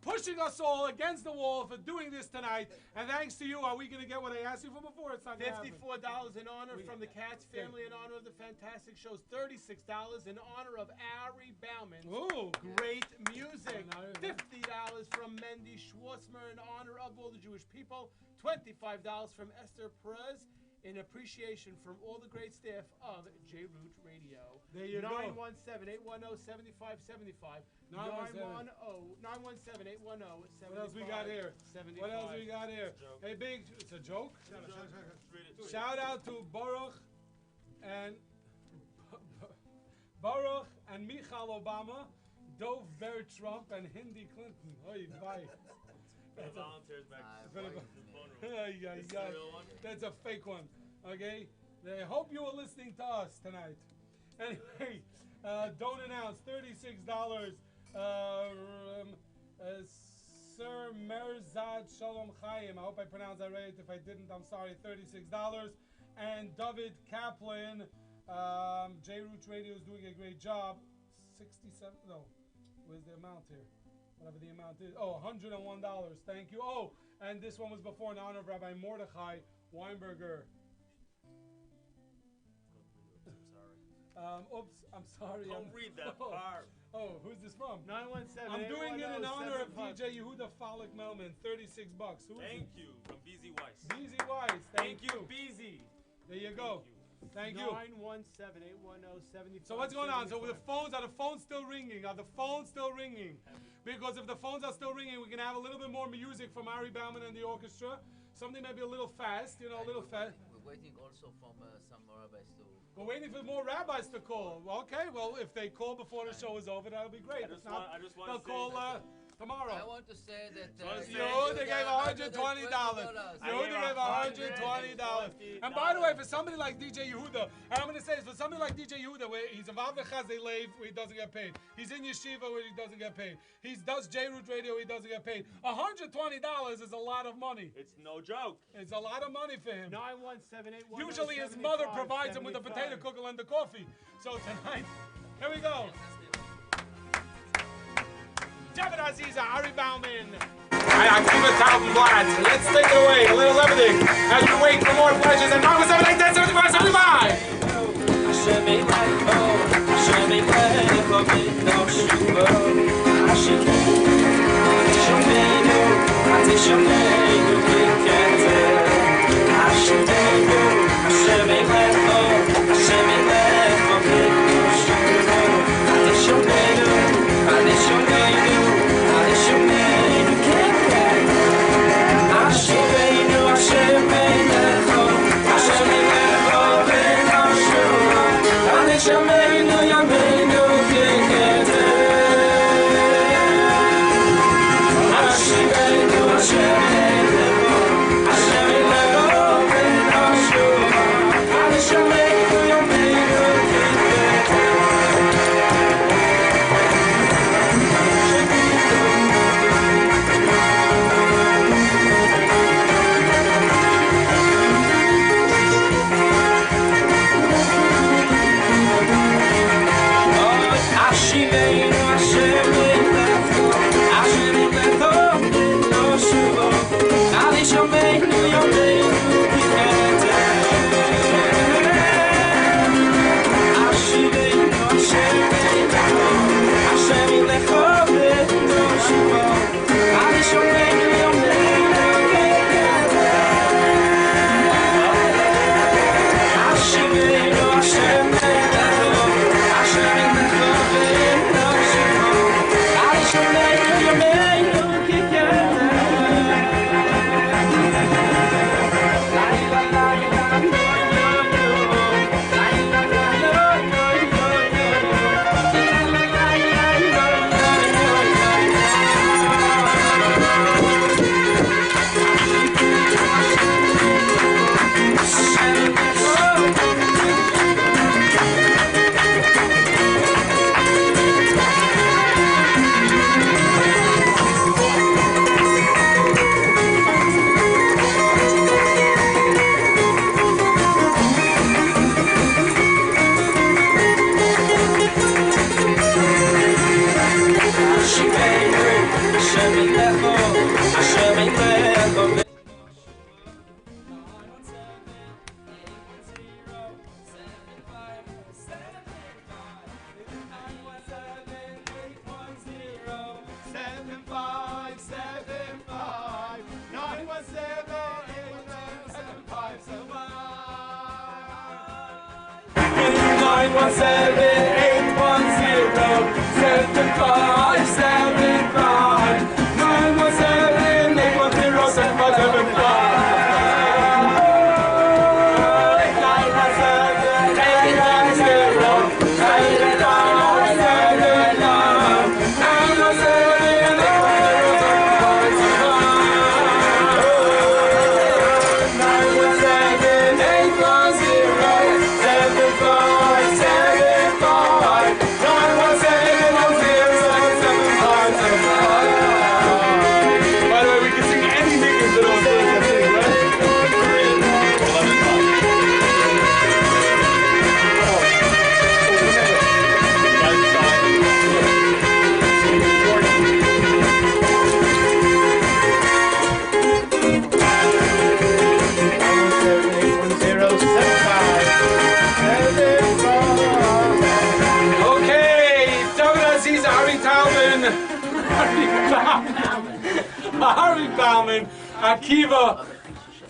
pushing us all against the wall for doing this tonight. And thanks to you, are we going to get what I asked you for before? It's not $54 in honor from the Katz family in honor of the fantastic shows. $36 in honor of Ari Bauman. Ooh. Great music. $50 from Mendy Schwartzmer in honor of all the Jewish people. $25 from Esther Perez in appreciation from all the great staff of JRoot Radio. There you go. 917-810-7575. 917-810-7575. What else we got here? What else we got here? Hey, big, it's a joke? Shout out to Baruch and Michal Obama, Dov Bear Trump, and Hindi Clinton. Oy vey. That's volunteers back. That's a fake one. Okay? I hope you were listening to us tonight. Anyway, don't announce. $36. Sir Merzad Shalom Chaim. I hope I pronounced that right. If I didn't, I'm sorry. $36. And David Kaplan. JRoot Radio is doing a great job. 67. No. Where's the amount here? whatever the amount is. Oh, $101. Thank you. Oh, and this one was before in honor of Rabbi Mordechai Weinberger. Oops, I'm sorry. Don't read that part. Oh, who's this from? 917. I'm doing it in honor of DJ Yehuda Falik Melman. $36. Who is Thank it? you from BZ Weiss. BZ Weiss. Thank you. BZ. There you go. Thank you. 917-810-75. So what's going on? So with the phones, are the phones still ringing? Are the phones still ringing? Because if the phones are still ringing, we can have a little bit more music from Ari Bauman and the orchestra. Something maybe a little fast, you know, a little fast. We're waiting also from some rabbis to... We're waiting for more rabbis to call. Okay, well, if they call before the show is over, that'll be great. If not, they'll call tomorrow. I want to say that... Yehuda gave $120. Yehuda gave $120. And by the way, for somebody like DJ Yehuda, and I'm going to say this, for somebody like DJ Yehuda, where he's a Vav Chazei Lev, where he doesn't get paid. He's in Yeshiva, where he doesn't get paid. He does JRoot Radio, he doesn't get paid. $120 is a lot of money. It's no joke. It's a lot of money for him. 917-810-75. Usually his mother provides him with a potato cooker and the coffee. So tonight, here we go. David Aziza, Ari Bauman. Akiva Taubenblatt. Let's take it away. A little levity as we wait for more pleasures. And 917-810-7575 Harvey Bauman, Akiva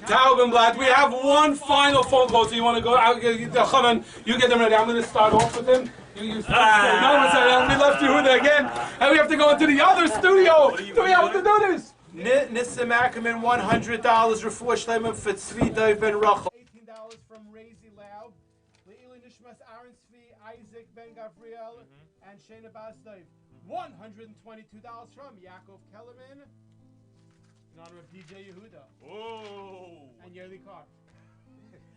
Taubenblatt. We have one final phone call, so you want to go? Chanan, you get them ready. I'm going to start off with him. You start. No, we left Yehuda again, and we have to go into the other studio. Do we have to do this? Nissim Ackerman, $100. Refuah Shleiman for Tzvi Dov Ben Rachel. $18 from Razy Laub. Le'ili Nishmas Aaron Tzvi, Isaac Ben Gavriel, and Shana Basdov. $122 from Yaakov Kellerman in honor of DJ Yehuda. Oh. And Yerli Carr.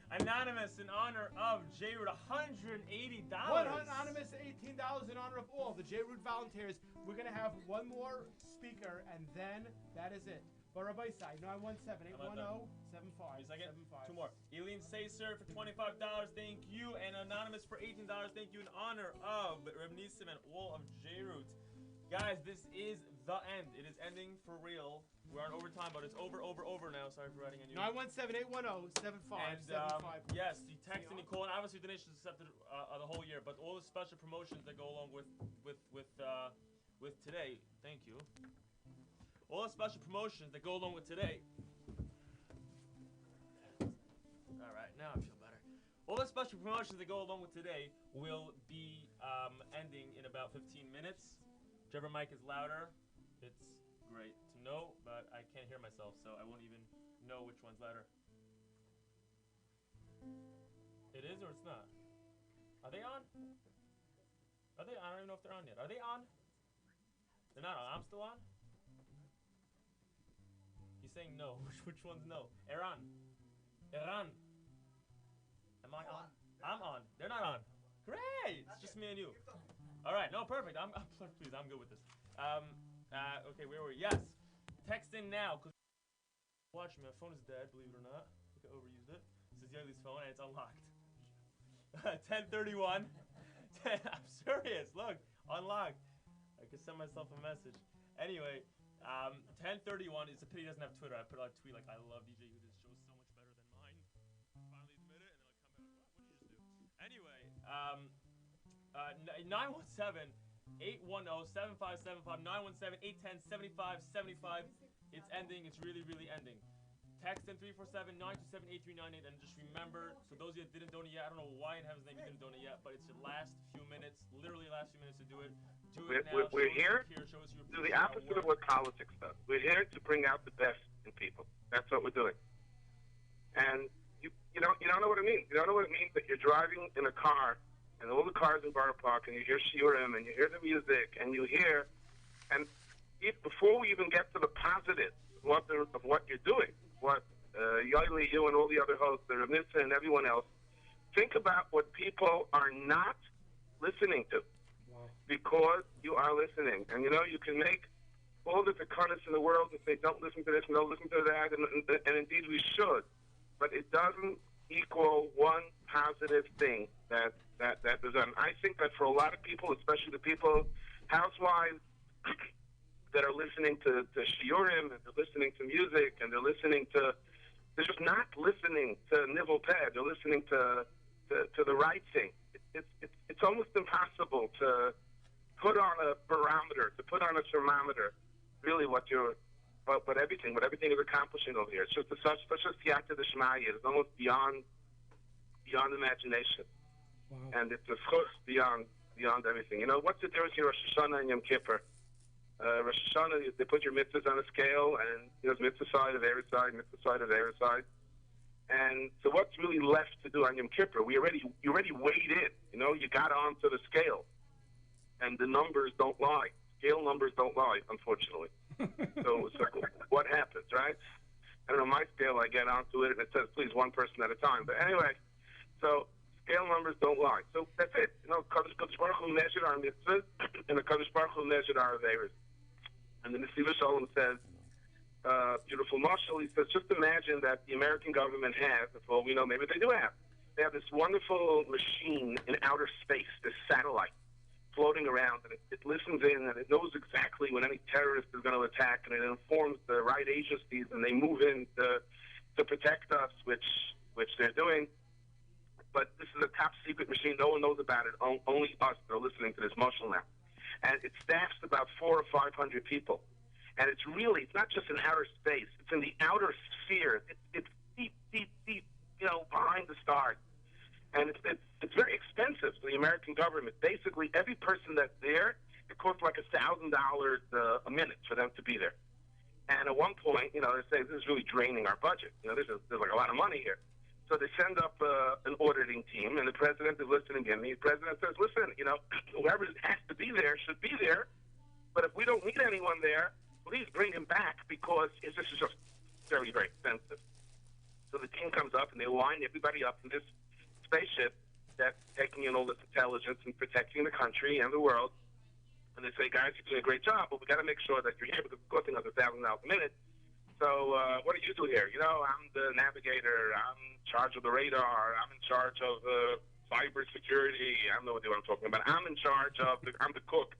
Anonymous in honor of JRoot, $180. Anonymous, $18 in honor of all the JRoot volunteers. We're going to have one more speaker, and then that is it. But Rabbi Sai, 917-810-7575. Two more. Eileen Sacer for $25, thank you. And Anonymous for $18, thank you in honor of Reb Nisim and all of JRoot. Guys, this is the end. It is ending for real. We're on overtime, but it's over now. Sorry for writing on you. 917-810-7575. Yes, you text and you call, and obviously donations accepted the whole year. But all the special promotions that go along with today. Thank you. All the special promotions that go along with today. All right, now I feel better. All the special promotions that go along with today will be ending in about 15 minutes. Whichever mic is louder, it's great to know, but I can't hear myself, so I won't even know which one's louder. It is or it's not? Are they on? Are they? I don't even know if they're on yet. Are they on? They're not on. I'm still on? He's saying no. Which one's no? Eran. Am I on? I'm on. They're not on. Great! It's just me and you. Alright, no, perfect. Please, I'm good with this. Okay, where were we? Yes. Text in now, because watch me, my phone is dead, believe it or not. I think I overused it. This is Yali's phone, and it's unlocked. 10:31. I'm serious, look, unlocked. I could send myself a message. Anyway, 10:31. It's a pity he doesn't have Twitter. I put out a tweet like, I love DJ Who, this show is so much better than mine. Finally admit it, and then I'll come out, what did you just do? Anyway, 917-810-7575, 917-810-7575. It's ending. It's really, really ending. Text in 347-927-8398, and just remember, so those of you that didn't donate yet, I don't know why in heaven's name you didn't donate yet, but it's your last few minutes, literally last few minutes to do it. Do it now. We're here to do the opposite of what politics does. We're here to bring out the best in people. That's what we're doing. And you don't know what it means. You don't know what it means that you're driving in a car, and all the cars in Borough Park, and you hear shiurim, and you hear the music, and you hear, and before we even get to the positives of what you're doing, what Yoeli, you and all the other hosts, the Ramissa and everyone else, think about what people are not listening to, because you are listening. And you can make all the comments in the world and say, don't listen to this and don't listen to that, and indeed we should, but it doesn't equal one positive thing that is done. I think that for a lot of people, especially the people, housewives, that are listening to shiurim, and they're listening to music, and they're just not listening to nivel ped. They're listening to the right thing. It's almost impossible to put on a barometer, to put on a thermometer, really what everything is accomplishing over here. It's just such yata d'shmaya. It's almost beyond imagination. Wow. And it's a chus beyond everything. What's the difference between Rosh Hashanah and Yom Kippur? Rosh Hashanah, they put your mitzvahs on a scale, and there's mitzvah side of every side, mitzvah side of every side. And so what's really left to do on Yom Kippur? You already weighed in. You got onto the scale. And the numbers don't lie. Scale numbers don't lie, unfortunately. So what happens, right? I don't know, my scale, I get onto it, and it says, please, one person at a time. But anyway, so scale numbers don't lie. So that's it. Kadosh Baruch Hu measured our mitzvahs, and the Kadosh Baruch Hu measured our averos. And the Nesiva Shalom says, beautiful marshal, he says, just imagine that the American government has, for all we know, maybe they do have, they have this wonderful machine in outer space, this satellite, floating around, and it listens in, and it knows exactly when any terrorist is going to attack, and it informs the right agencies, and they move in to protect us, which they're doing. But this is a top secret machine. No one knows about it. Only us that are listening to this marshal now. and it staffs about 400 or 500 people. And it's not just in outer space. It's in the outer sphere. It's deep, deep, deep, behind the stars. And it's very expensive for the American government. Basically, every person that's there, it costs like $1,000 a minute for them to be there. And at one point, they say, this is really draining our budget. There's like a lot of money here. So they send up an auditing team, and the president is listening in. The president says, listen, whoever has to be there should be there. But if we don't need anyone there, please bring him back, because this is just very, very expensive. So the team comes up, and they line everybody up in this spaceship that's taking in all this intelligence and protecting the country and the world. And they say, guys, you're doing a great job, but we got to make sure that you're here, because it's costing us $1,000 a minute. So what do you do here? I'm the navigator. I'm in charge of the radar. I'm in charge of cyber security. I have no idea what I'm talking about. I'm in charge of I'm the cook.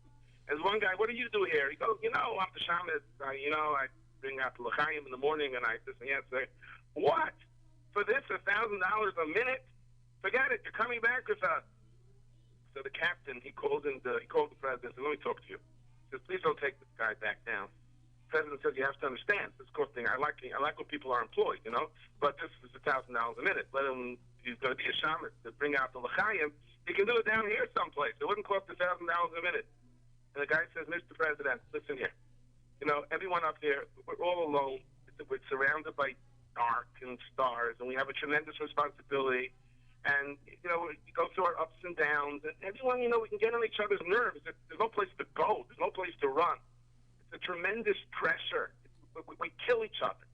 And one guy, what do you do here? He goes, I'm the shaman. I bring out the l'chaim in the morning, and I just say, what? For this, $1,000 a minute? Forget it. You're coming back with us. So the captain, he called the president and said, let me talk to you. He says, please don't take this guy back down. The president says, you have to understand, this costing. I like when people are employed, but this is $1,000 a minute. Let him, he's going to be a shaman to bring out the l'chaim. He can do it down here someplace. It wouldn't cost $1,000 a minute. And the guy says, Mr. President, listen here. Everyone up here, we're all alone. We're surrounded by dark and stars, and we have a tremendous responsibility. And, we go through our ups and downs. And everyone, we can get on each other's nerves. There's no place to go. There's no place to run. It's a tremendous pressure. We kill each other.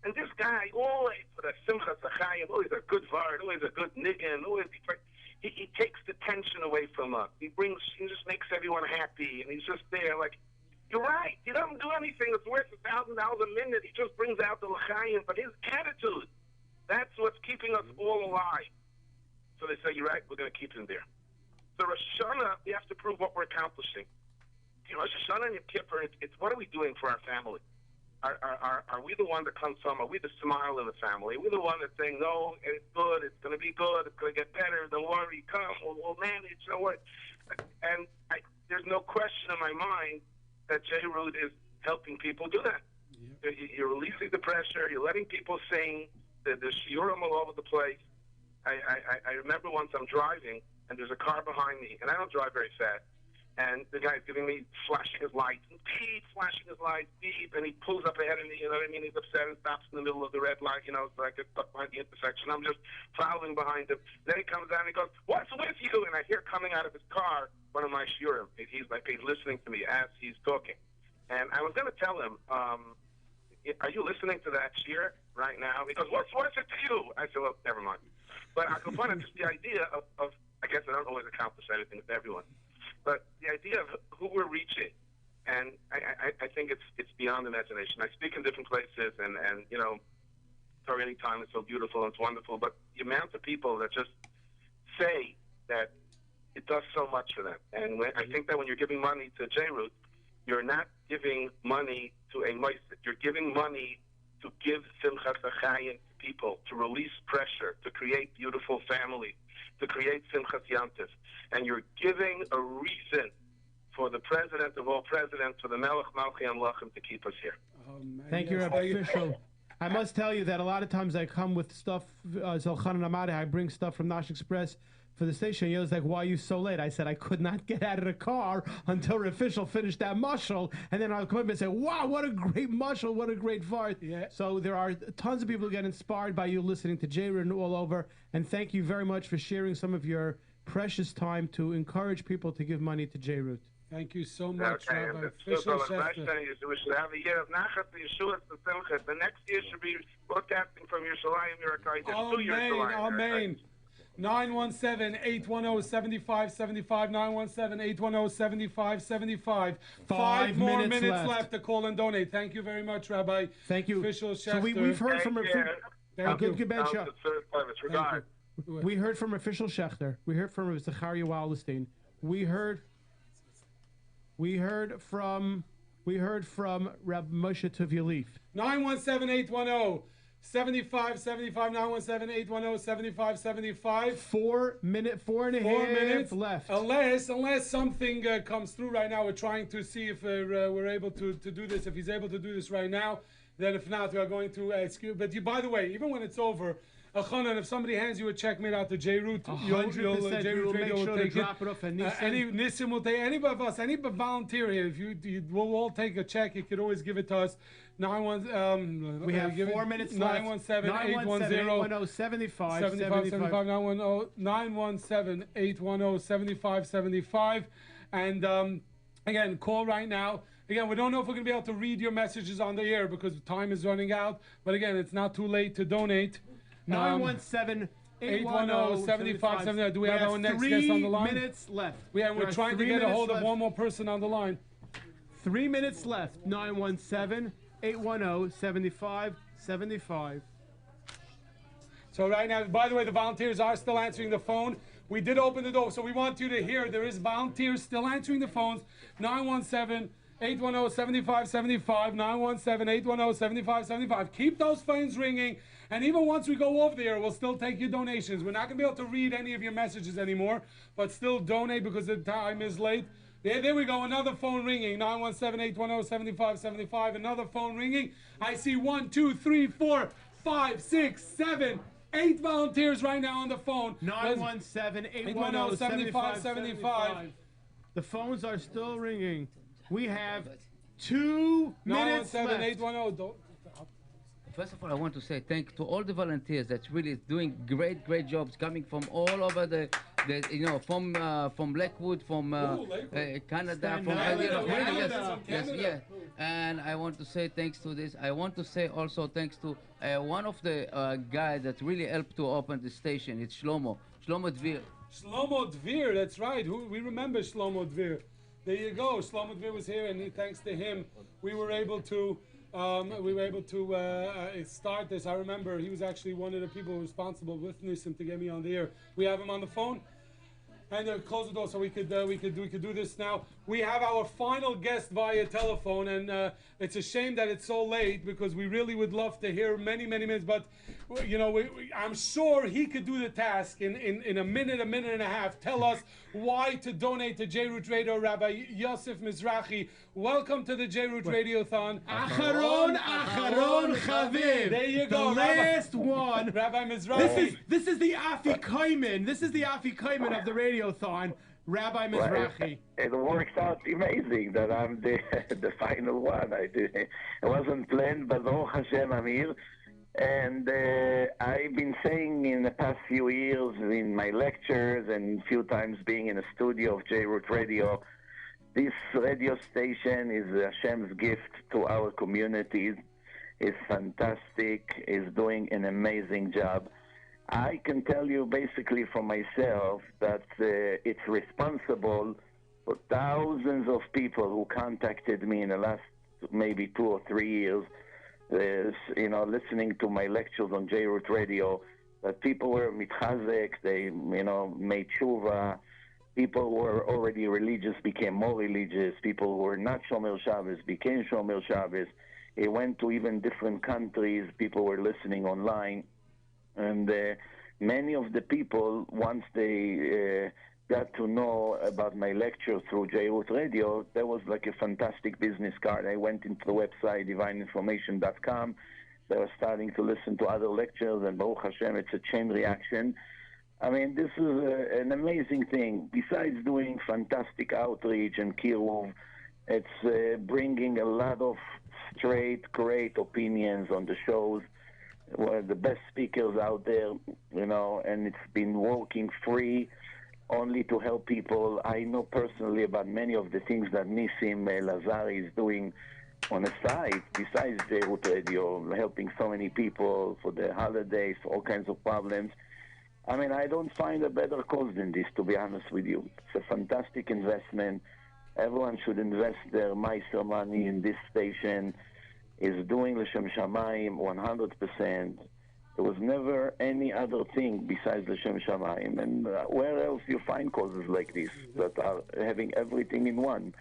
And this guy, always with a simcha sachayim, always a good vard, always a good niggin, he takes the tension away from us. He just makes everyone happy, and he's just there like, you're right, he doesn't do anything that's worth $1,000 a minute. He just brings out the l'chaim, but his attitude, that's what's keeping us all alive. So they say, you're right, we're going to keep him there. So Rosh Hashanah, we have to prove what we're accomplishing. Rosh Hashanah and Yom Kippur, it's what are we doing for our family? Are we the one that comes from? Are we the smile in the family? Are we the one that's saying, no, it's good, it's going to be good, it's going to get better, don't worry, come, we'll manage, don't worry. And there's no question in my mind that JRoot is helping people do that. Yeah. You're releasing the pressure, you're letting people sing, there's shiurim all over the place. I remember once I'm driving, and there's a car behind me, and I don't drive very fast. And the guy's giving me, flashing his lights, and beep, flashing his lights, beep, and he pulls up ahead of me, you know what I mean? He's upset and stops in the middle of the red light, so I get stuck behind the intersection. I'm just following behind him. Then he comes down and he goes, what's with you? And I hear coming out of his car one of my shiurim. He's listening to me as he's talking. And I was going to tell him, are you listening to that shiur right now? He goes, what's it to you? I said, well, never mind. But I could point out just the idea of, I guess I don't always accomplish everything with everyone, but the idea of who we're reaching, and I think it's beyond imagination. I speak in different places, and Torah Anytime is so beautiful and it's wonderful, but the amount of people that just say that it does so much for them. And I think that when you're giving money to JRoot, you're not giving money to a moiset. You're giving money to give simchas achayim to people, to release pressure, to create beautiful families, to create simchas yantif. And you're giving a reason for the president of all presidents, for the Melech Malchi Amlachim, to keep us here. Thank you, Rabbi Fischel. I must tell you that a lot of times I come with stuff, Zolchan Amade, I bring stuff from Nash Express for the station. He was like, why are you so late? I said, I could not get out of the car until the official finished that mushal. And then I'll come up and say, wow, what a great mushal, what a great fart. Yeah. So there are tons of people who get inspired by you listening to JRoot all over. And thank you very much for sharing some of your precious time to encourage people to give money to JRoot. Thank you so much, Okay, Rabbi we Fischel should have a year of Nachat Yeshua Simcha. The next year should be broadcasting from Yerushalayim, Yerakai. There's 2 years to Amen. 917-810-7575, 917-810-7575. 5 more minutes left to call and donate. Thank you very much, Rabbi. Thank you. Official So Schechter. we've heard from We heard from official Schechter. We heard from Zachariah Wallerstein. We heard from Reb Moshe Tuv Yalif. 917-810 75 75 917 810 75 75. 4 and a half left. Unless something comes through right now, we're trying to see if we're able to do this. If he's able to do this right now, then if not, we are going to excuse. But by the way, even when it's over, Chanan, if somebody hands you a check made out to JRoot, JRoot Radio will take drop it off at Nissim. Nissim will take any of us, any volunteer here. If we'll all take a check. You could always give it to us. We have 4 minutes left. 917-810-7575. 917-810-7575. And again, call right now. Again, we don't know if we're going to be able to read your messages on the air because time is running out. But again, it's not too late to donate. 917-810-7575. Do we have our next guest on the line? 3 minutes left. We're trying to get a hold of one more person on the line. 3 minutes left. 917-810-7575. So right now, by the way, the volunteers are still answering the phone. We did open the door, so we want you to hear there is volunteers still answering the phones. 917-810-7575. 917-810-7575. Keep those phones ringing. And even once we go over there, we'll still take your donations. We're not going to be able to read any of your messages anymore, but still donate because the time is late. There we go. Another phone ringing. 917-810-7575. Another phone ringing. I see 1, 2, 3, 4, 5, 6, 7, 8 volunteers right now on the phone. 917-810-7575. The phones are still ringing. We have 2 minutes left. 917-810. First of all, I want to say thank to all the volunteers that's really doing great jobs coming from all over the from Lakewood, from Canada, from yes. And I want to say thanks to this. I want to say also thanks to one of the guys that really helped to open the station. It's Shlomo Dvir. Shlomo Dvir, that's right. We remember Shlomo Dvir. There you go. Shlomo Dvir was here, and thanks to him, we were able to start this. I remember he was actually one of the people responsible with Nissim to get me on the air. We have him on the phone, and close the door so we could do this now. We have our final guest via telephone, and it's a shame that it's so late because we really would love to hear many minutes. But I'm sure he could do the task in a minute and a half. Tell us why to donate to JRoot Radio. Rabbi Yosef Mizrahi, welcome to the JRoot Radiothon. Acharon Chaviv. There you go. The last one. Rabbi Mizrahi. This is the Afikomen. This is the Afikomen of the Radiothon. Rabbi Mizrahi. It worked out amazing that I'm the final one. It wasn't planned, but Baruch Hashem, I'm here. And I've been saying in the past few years in my lectures and a few times being in a studio of JRoot Radio, this radio station is Hashem's gift to our communities. It's fantastic. It's doing an amazing job. I can tell you basically for myself that it's responsible for thousands of people who contacted me in the last maybe 2 or 3 years, listening to my lectures on JRoot Radio, that people were mitchazek, they, made tshuva, people who were already religious became more religious, people who were not Shomer Shabbos became Shomer Shabbos. It went to even different countries, people were listening online. And many of the people, once they got to know about my lecture through JRoot Radio, that was like a fantastic business card. I went into the website, divineinformation.com. They were starting to listen to other lectures, and Baruch Hashem, it's a chain reaction. I mean, this is an amazing thing. Besides doing fantastic outreach and kiruv, it's bringing a lot of straight, great opinions on the shows. One of the best speakers out there, and it's been working free only to help people. I know personally about many of the things that Nissim Lazari is doing on the side, besides JRoot Radio, helping so many people for the holidays, for all kinds of problems. I mean, I don't find a better cause than this, to be honest with you. It's a fantastic investment. Everyone should invest their Meiser money in this station. Is doing L'Shem Shamayim 100%. There was never any other thing besides L'Shem Shamayim. And where else you find causes like this that are having everything in one?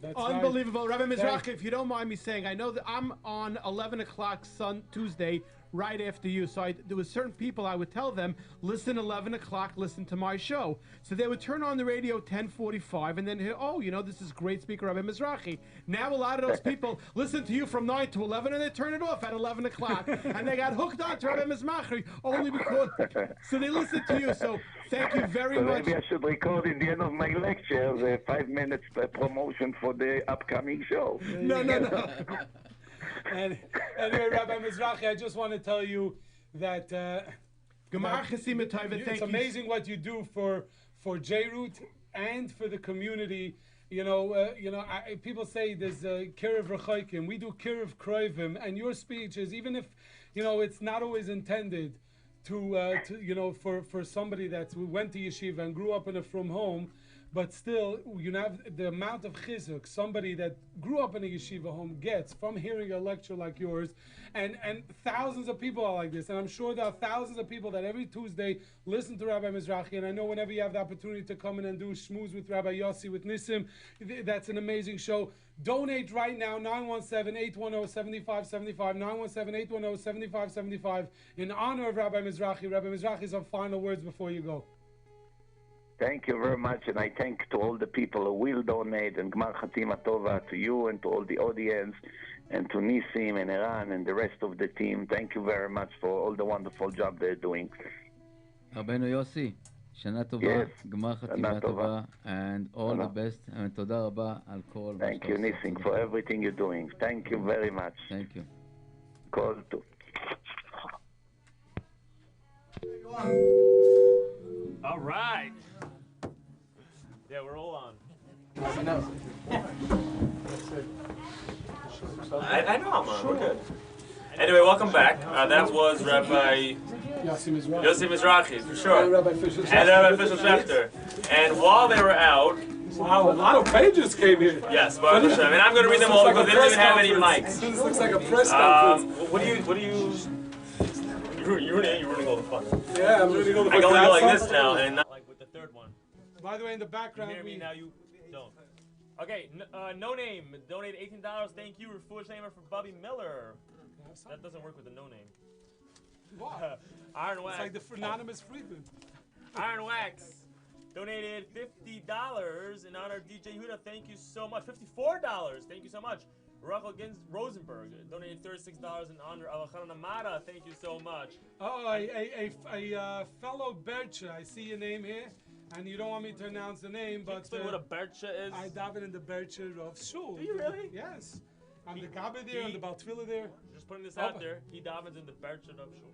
That's Unbelievable. right. Rabbi Mizrachi, if you don't mind me saying, I know that I'm on 11 o'clock Tuesday right after you. So there was certain people I would tell them, listen 11 o'clock, listen to my show. So they would turn on the radio 10:45 and then hear, oh, this is great speaker Rabbi Mizrachi. Now a lot of those people listen to you from 9 to 11 and they turn it off at 11 o'clock. And they got hooked on to Rabbi Mizrachi only because, so they listen to you. So thank you very much. Maybe I should record in the end of my lecture the 5 minutes promotion for the upcoming show. No. And anyway, Rabbi Mizrachi, I just want to tell you that it's amazing what you do for JRoot and for the community. People say there's Kiruv Rechoikim. We do Kiruv Kroivim, and your speech is, even if it's not always intended for somebody that went to yeshiva and grew up in a frum home. But still, have the amount of chizuk somebody that grew up in a yeshiva home gets from hearing a lecture like yours, and thousands of people are like this, and I'm sure there are thousands of people that every Tuesday listen to Rabbi Mizrachi, and I know whenever you have the opportunity to come in and do shmooze with Rabbi Yossi, with Nissim, that's an amazing show. Donate right now, 917-810-7575, 917-810-7575, in honor of Rabbi Mizrachi. Rabbi Mizrachi, some final words before you go. Thank you very much, and I thank to all the people who will donate, and Gmar Chatima Tova to you and to all the audience, and to Nissim and Eran and the rest of the team. Thank you very much for all the wonderful job they're doing. Rabbeinu Yossi, Shana Tova, Gmar Chatima Tova, and all the best, and Toda Rabba al Kol. Thank you, Nissim, for everything you're doing. Thank you very much. Thank you. Kol Tov. All right. Yeah, we're all on. I know I'm on. We're good. Anyway, welcome back. That was Rabbi Yossi Mizrachi, for sure. And Rabbi Fisher Schechter. And while they were out... Wow, a lot of pages came here. Yes, Baruch Hashem. And I'm going to read them all because they don't even have any mics. This looks like a press conference. What do you... You're ruining all the fun. Yeah, I'm ruining all the fun. I can only go like this now, and not like with the third one. By the way, in the background, you hear me now? You don't. Okay, no name. Donate $18. Thank you. Refuah Shamer for Bobby Miller. That doesn't work with the no name. What? Iron Wax. It's like the anonymous Friedman. Iron Wax donated $50 in honor of DJ Huda. Thank you so much. $54. Thank you so much. Rachel Rosenberg donated $36 in honor of Achan Amada. Thank you so much. Oh, a fellow Bercha. I see your name here, and you don't want me to announce the name, but explain what a Bercha is. I daven in the Bercha of Shul. Do you really? Yes. I'm the Gabe there, and the Baltfila there. Just putting this out there. He davens in the Bercha of Shul.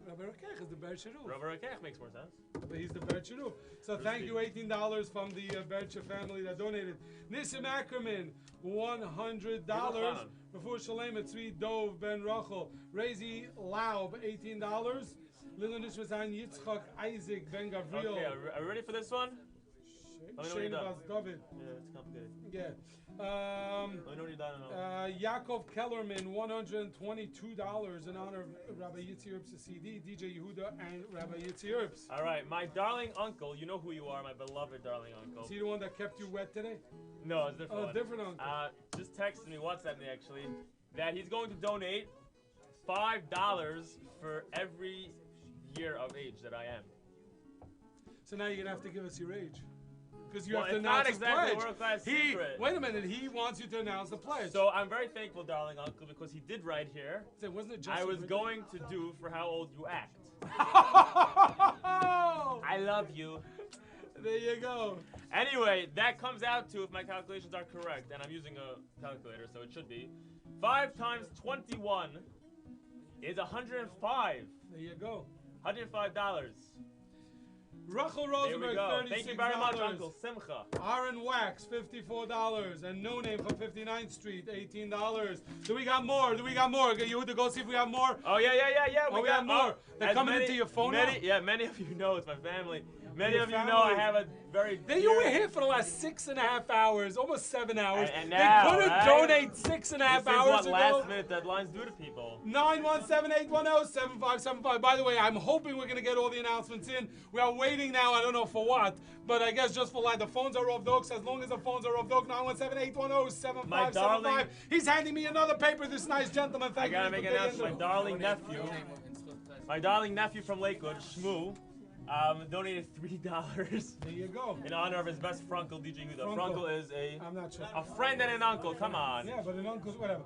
Rabbi Rakech is the Bercha Ruf. Rabbi Rakech makes more sense. But he's the Bercha Ruf. So thank you, $18 from the Bercha family that donated. Nissim Ackerman, $100. Before Shalem, Tzvi Dov Ben Rachel. Rezi Laub, $18. Little Nishmasan Yitzchak Isaac Ben Gavriel. Okay, are we ready for this one? Shane Bas David. Yeah, it's complicated. Yeah. Yaakov Kellerman, $122 in honor of Rabbi Yitzi Erb's CD, DJ Yehuda, and Rabbi Yitzi Erb's. All right, my darling uncle, you know who you are, my beloved darling uncle. Is he the one that kept you wet today? No, it's a different one. Different uncle. Just texted me, WhatsApp me actually, that he's going to donate $5 for every year of age that I am. So now you're going to have to give us your age. Because you Well, have to it's announce not his exactly pledge. world-class secret. Wait a minute, he wants you to announce the pledge. So I'm very thankful, darling uncle, because he did write here. So wasn't it just I was going to do for how old you act. I love you. There you go. Anyway, that comes out to, if my calculations are correct, and I'm using a calculator, so it should be, 5 times 21 is 105. There you go. $105. Rachel Rosenberg, $36. Thank you very much, Uncle Simcha. Aaron Wax, $54. And No Name from 59th Street, $18. Do we got more? Yehuda, go see if we have more. Oh, yeah. We got more. They're coming into your phone now? Yeah, many of you know it's my family. Many of you know I have a very. You were here for the last 6.5 hours, almost 7 hours. And now, they couldn't right? donate 6.5 hours This is what ago. last-minute deadlines do to people. 917-810-7575. By the way, I'm hoping we're going to get all the announcements in. We are waiting now, I don't know for what, but I guess just for like the phones are off the hooks. As long as the phones are off the hook, 917-810-7575. He's handing me another paper, this nice gentleman. Thank you. I gotta make an announcement. My darling nephew from Lakewood, Shmoo, donated $3. There you go. In honor of his best Frankel, DJ Huda. Frankel is I'm not sure. a friend and an uncle. Come on. Yeah, but an uncle's whatever.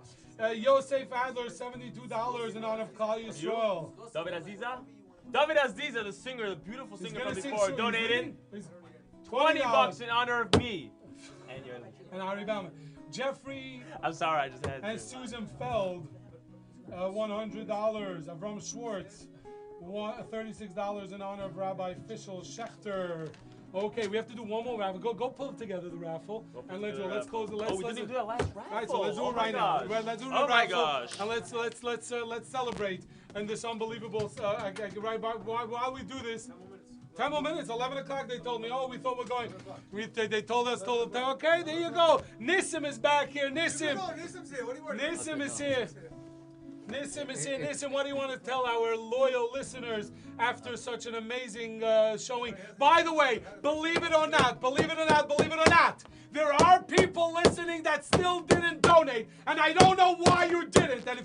Yosef Adler, $72 in honor of Kal Yisrael. David Aziza? David Aziza, the singer, the beautiful singer from before, donated $20 in honor of me. And Ari Bauman. Jeffrey. I'm sorry, I just had and to. Susan Feld, $100. Avram Schwartz, $36 in honor of Rabbi Fischel Schechter. Okay, we have to do one more raffle. Go pull together the raffle, and let's close it. We didn't do that last raffle. Right, so let's do it right now. Let's do the raffle. And let's celebrate in this unbelievable. While we do this. 10 more minutes, 11 o'clock they told me. Oh, we thought we're going. They told us till 10. Okay, there you go. Nissim is back here. Nissim. Nissim's here. What do you want? Nissim is here. Nissim is here. Nissim, what do you want to tell our loyal listeners after such an amazing showing? By the way, believe it or not, there are people listening that still didn't donate, and I don't know why you didn't. And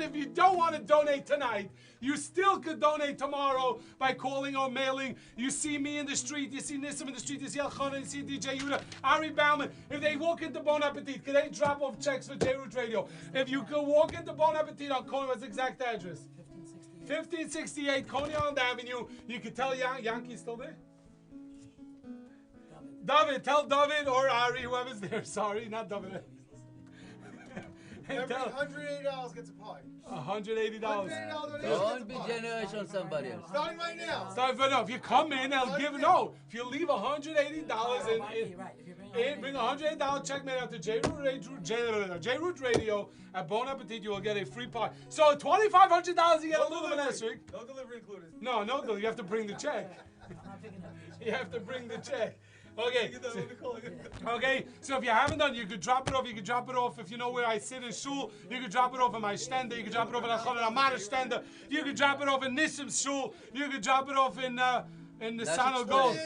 if you don't want to donate tonight, you still could donate tomorrow by calling or mailing. You see me in the street, you see Nissim in the street, you see Elchanan, you see DJ Yuda, Ari Bauman. If they walk into Bon Appetit, can they drop off checks for JRoot Radio? If you could walk into Bon Appetit on Coney, what's the exact address? 1568 Coney Island Avenue. You could tell Yankee's still there? David, tell David or Ari, whoever's there. Sorry, not David. Every $180 gets a pie. $180. Don't be generous on somebody else. Starting right now. If you come in, they'll give. No, if you leave $180 bring a $108 check made out to JRoot Radio at Bon Appetit. You will get a free pie. So $2,500 you get a little bit extra. No delivery included. No delivery. You have to bring the check. You have to bring the check. Okay. So if you haven't done, you could drop it off. You could drop it off if you know where I sit in shul. You could drop it off in my stender. You could drop it off in Achon Amara stender. You could drop it off in Nissim's shul. You could drop it off in the Sano Gold.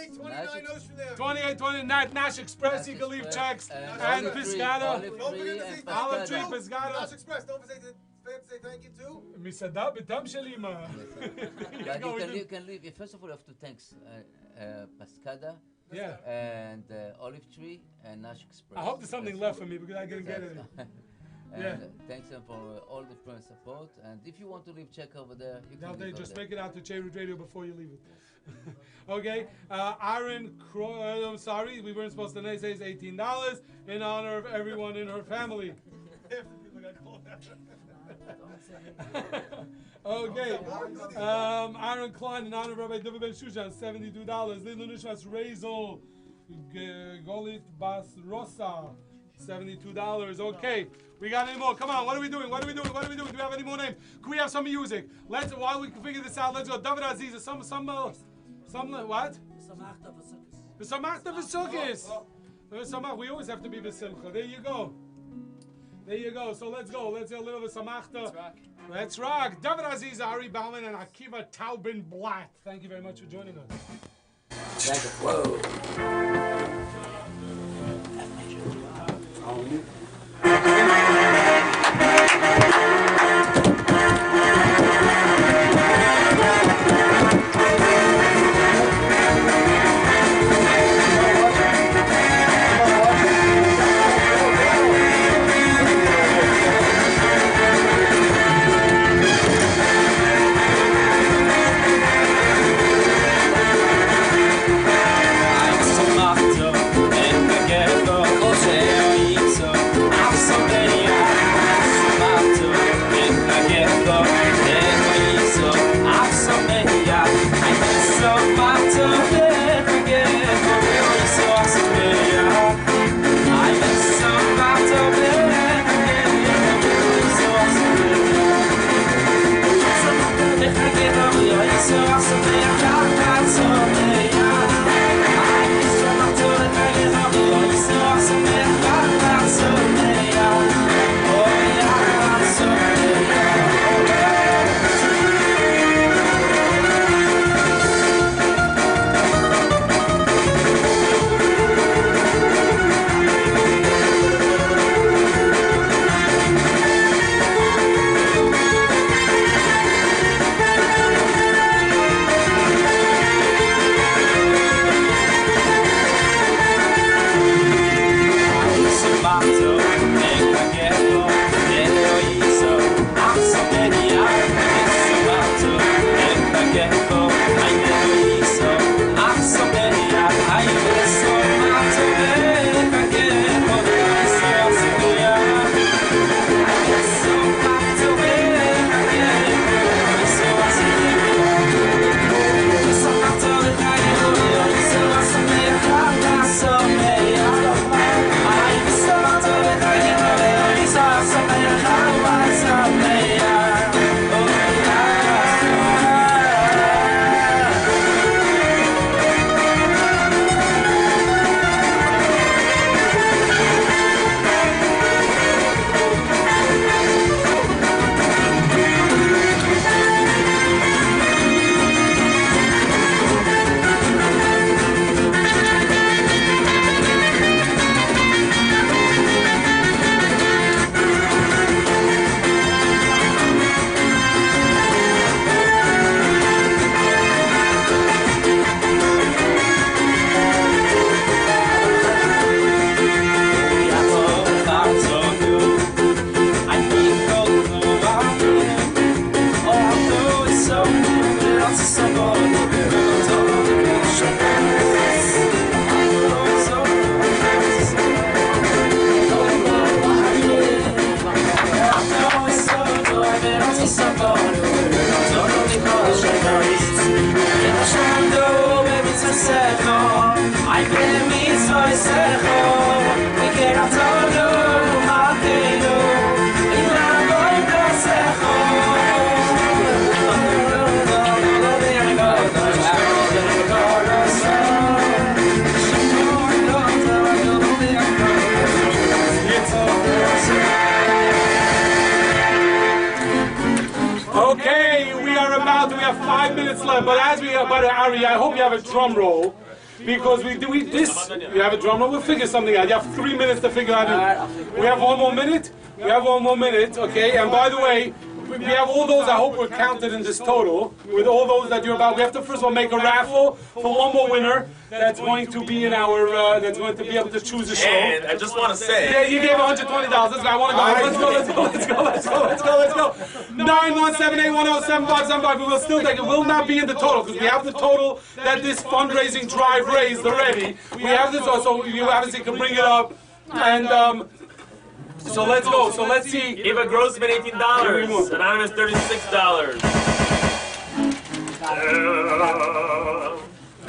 28, 29, Nash Express. You can leave checks. And Piscata. Olive Tree, Piscata. Nash Express. Don't forget to say thank you too. Misada betam shelima. You can leave. First of all, you have to thank Piscata. Yeah. And Olive Tree and Nash Express. I hope there's something left for me because I didn't get it. And thanks them for all the friends support. And if you want to leave check over there, you can leave just over make it out to JRoot Radio before you leave it. Okay. Aaron Croy, I'm sorry, we weren't supposed to say it's $18 in honor of everyone in her family. Okay. Aaron Klein in honor of Rabbi David Ben Shushan, $72. Lidlu Nishmas Rezel Golit Bas Rosa, $72. Okay. We got any more? Come on. What are we doing? Do we have any more names? Can we have some music? While we can figure this out, let's go. David Aziza, some what? The Samachta V'Sukkis. We always have to be V'Simcha. There you go. So let's go. Let's get a little bit of Samachta. Let's rock. David Aziza, Ari Bauman, and Akiva Taubin Blatt. Thank you very much for joining us. Thank you. Whoa. Ein Somachta Okay, we have 5 minutes left, but Ari, I hope you have a drum roll. Because you have a drum roll, we'll figure something out. You have 3 minutes to figure out it. We have 1 more minute? We have 1 more minute, okay? And by the way, we have all those I hope were counted in this total. With all those that you're about, we have to first of all make a raffle for 1 more winner that's going to be in our, that's going to be able to choose a show. And I just want to say... Yeah, you gave $120. Let's go, I want to go. Let's go. 917-810-7575. We will still take it. Will not be in the total because we have the total that this fundraising drive raised already. We have this also, you obviously can bring it up. And, so let's go. So let's see. Eva Grossman, $18. Anonymous, $36.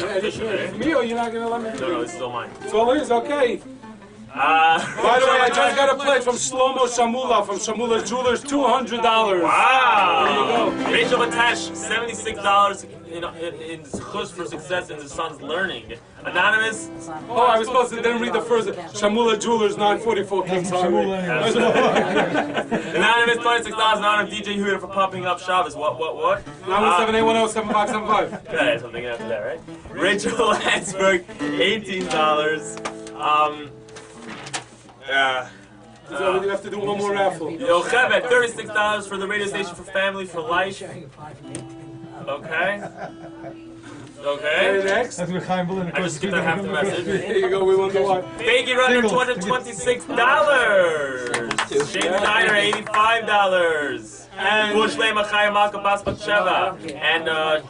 It's me or you're not going to let me? No, this is all mine. So it is, okay. By the way, I just got a pledge from Shlomo Shamula from Shamula's Jewelers, $200. Wow! There you go. Rachel Matash, $76 in chus for success in his son's learning. Anonymous. Oh, I was supposed to didn't read the first. Shamula Jewelers, 944 King. Sorry. Anonymous, $26 in honor of DJ Huda for popping up Shabbos. What? 917-810-7575. Okay, something after that, right? Rachel Landsberg, $18. So you have to do 1 more raffle. Yocheved, $36 for the radio station for family for life. Okay. Okay, next. I just skipped out half the message. Here you go, we wonder why. Faggy Runner, $226. Shane Snyder, $85. And Bushley Machaya Malka Bas Batsheva. And a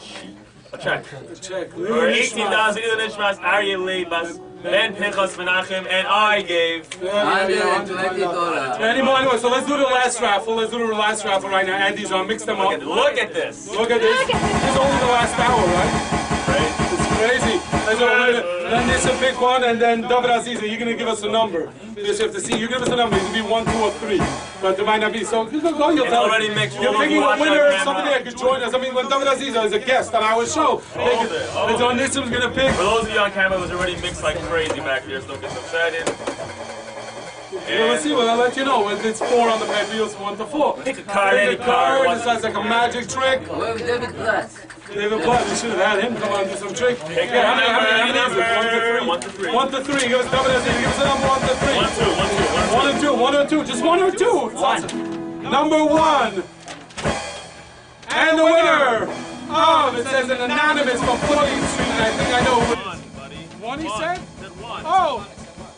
check. For $18, Ilan Ishmas, Aryeh Lee, Bas Ben Pinchas Menachem, and I gave $120. Anyway, so let's do the last raffle. Let's do the last raffle right now. Andy's on, mix them up. Look at this. Look at this. This is only the last hour, right? It's crazy. Then this a big one, and then David Aziza, you're gonna give us a number. You just have to see. You give us a number. It could be 1, 2, or 3, but it might not be. So you go. You'll tell already us. mixed. You're picking a winner, somebody that could join us. I mean, when David Aziza is a guest on our show, it's on this one's gonna pick. For those of you on camera, it was already mixed like crazy back there, so don't get so excited. Well, let's see. Well, I'll let you know. It's 4 on the paper. It's 1 to 4. Pick a card, any card. This sounds like a magic trick. David Black. David Black. We should have had him come on and do some trick. Pick How many is it? 1 to 3. 1 to 3. Give us David Aziza. Give us a number 1 to 3. 1 and 2. 1 or 2. Just 1 or 2. Number 1. And the winner of, it says an anonymous from 14th Street, and I think I know who it is. 1 he said? Oh,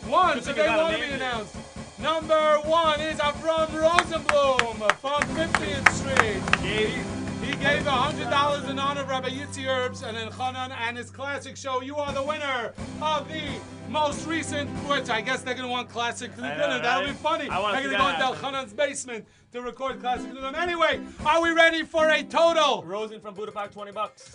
1. So they want to be announced. Number 1 is Avram Rosenblum from 50th Street. He gave $100 in honor of Rabbi Yitzi Herbs and Elchanan and his classic show. You are the winner of the most recent, which I guess they're going to want classic. That'll be funny. They're going to go into Elchanan's basement to record classic. Anyway, are we ready for a total? Rosen from Buda Park, $20.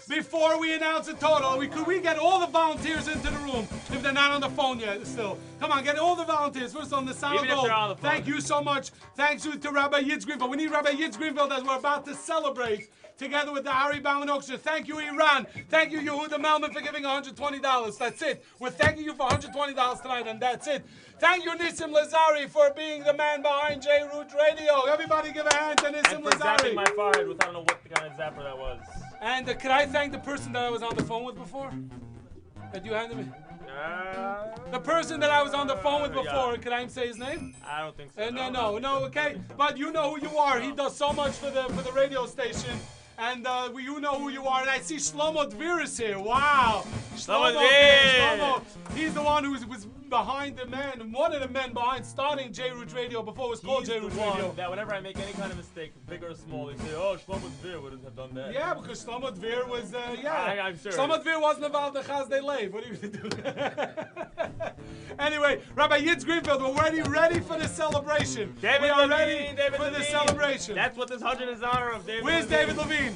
Before we announce a total, could we get all the volunteers into the room if they're not on the phone yet still? Come on, get all the volunteers. First on the sound Even if they're on the phone. Thank you so much. Thanks to Rabbi Yitz Greenfield. We need Rabbi Yitz Greenfield as we're about to celebrate together with the Ari Bauman Orchestra. Thank you, Iran. Thank you, Yehuda Melman, for giving $120. That's it. We're thanking you for $120 tonight, and that's it. Thank you, Nissim Lazari, for being the man behind JRoot Radio. Everybody give a hand to Nissim And for zapping Lazari. my forehead with I don't know what kind of zapper that was. And could I thank the person that I was on the phone with before? That you handed me? The person that I was on the phone with before, could I say his name? I don't think so. No, okay. But you know who you are. He does so much for the radio station. And you know who you are. And I see Shlomo Dvir is here. Wow. Shlomo Dvir. Shlomo. He's the one who was behind the man, one of the men behind starting JRoot Radio before it was called JRoot Radio. That whenever I make any kind of mistake, big or small, they say, oh, Shlomo Dvir wouldn't have done that. Yeah, because Shlomo Dvir was, I'm sure. Shlomo Dvir wasn't about the Chaz de Lev. What are you going to do? Anyway, Rabbi Yitz Greenfield, we're ready for the celebration. David we are Levine, ready David for Levine. the celebration. That's what this 100 is in honor of, David Where's Levine? David Levine?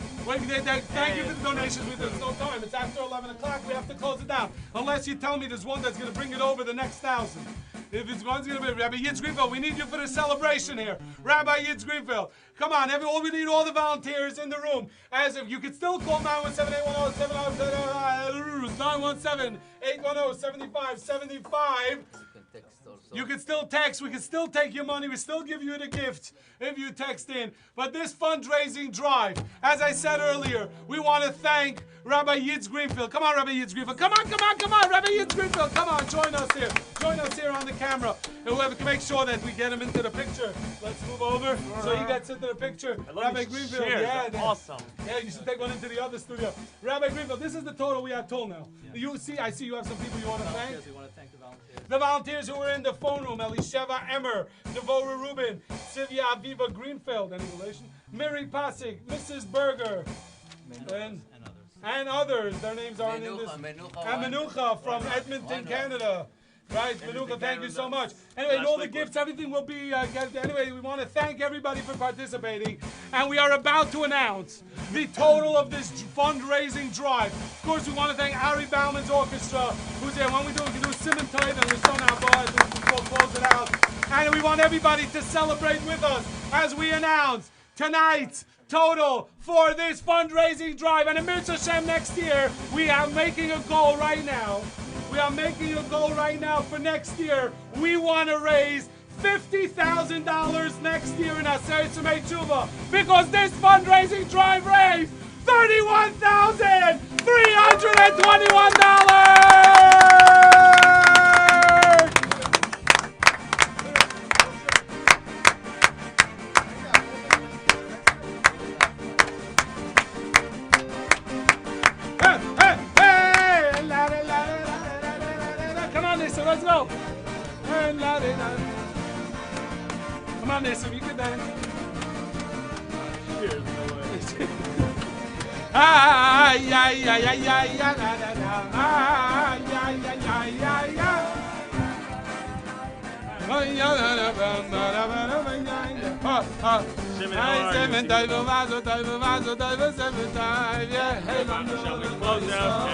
time. Thank you for the donations. There's no time. It's after 11 o'clock. We have to close it down. Unless you tell me there's one that's going to bring it over the next 1,000. If it's one's going to be Rabbi Yitz Greenfield, we need you for the celebration here. Rabbi Yitz Greenfield. Come on, we need all the volunteers in the room. As if you could still call 917-810-917-810-7575. You can still text. We can still take your money. We still give you the gift if you text in. But this fundraising drive, as I said earlier, we want to thank Rabbi Yitz Greenfield. Come on, Rabbi Yitz Greenfield. Come on. Rabbi Yitz Greenfield. Come on, join us here. Join us here on the camera. And whoever can make sure that we get him into the picture. Let's move over so he gets into the picture. Rabbi Greenfield. Yeah, awesome. Yeah, you should take one into the other studio. Rabbi Greenfield, this is the total we have told now. I see you have some people you want to thank. Yes, we want to thank the volunteers. The volunteers who were in the phone room: Elisheva Emmer, Devorah Rubin, Sylvia Aviva Greenfield, any relation? Miri Pasik, Mrs. Berger, and others. Their names aren't in this. And Menucha from Edmonton, Canada. Right, Menucha, thank you so much. Anyway, and all the gifts, everything will be anyway, we want to thank everybody for participating. And we are about to announce the total of this fundraising drive. Of course, we want to thank Ari Bauman's orchestra, who's there. When we can do Simon Tide and Rishon Abba, and we'll close it out. And we want everybody to celebrate with us as we announce tonight's total for this fundraising drive. And in Mitzvah Hashem next year, we are making a goal right now. We are making a goal right now for next year. We want to raise $50,000 next year in Aseret Shemei Tshuva because this fundraising drive raised $31,321. Let's go. Come on, Nissim, you can dance. Ay, ay, ay, ay, ay, ay, la, la, la. Ay, ay, ay, ay, ay, ay. Ay, ay, ay, seven time, vaso, seven time, yeah. Hey, shall we close out?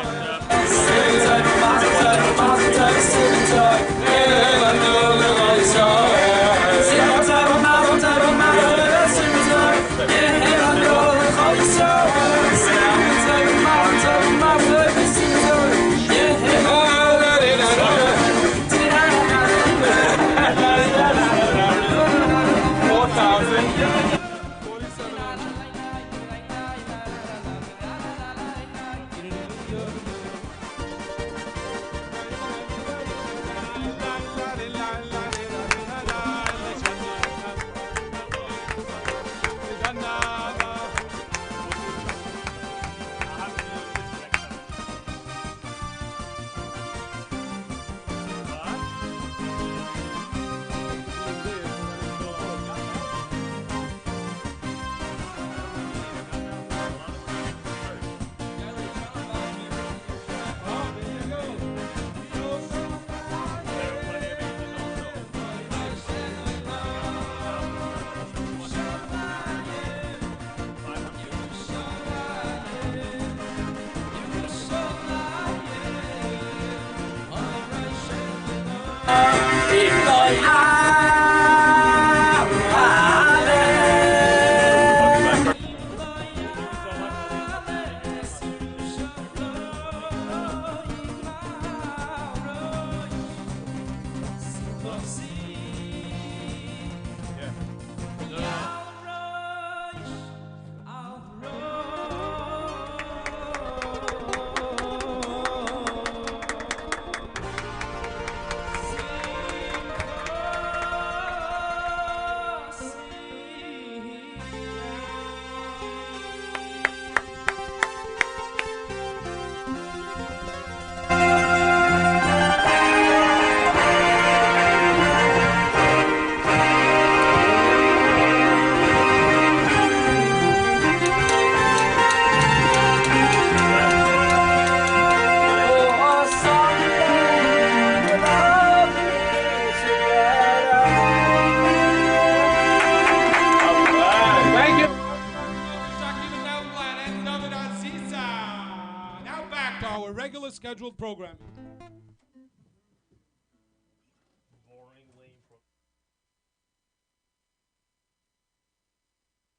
our regular scheduled programming.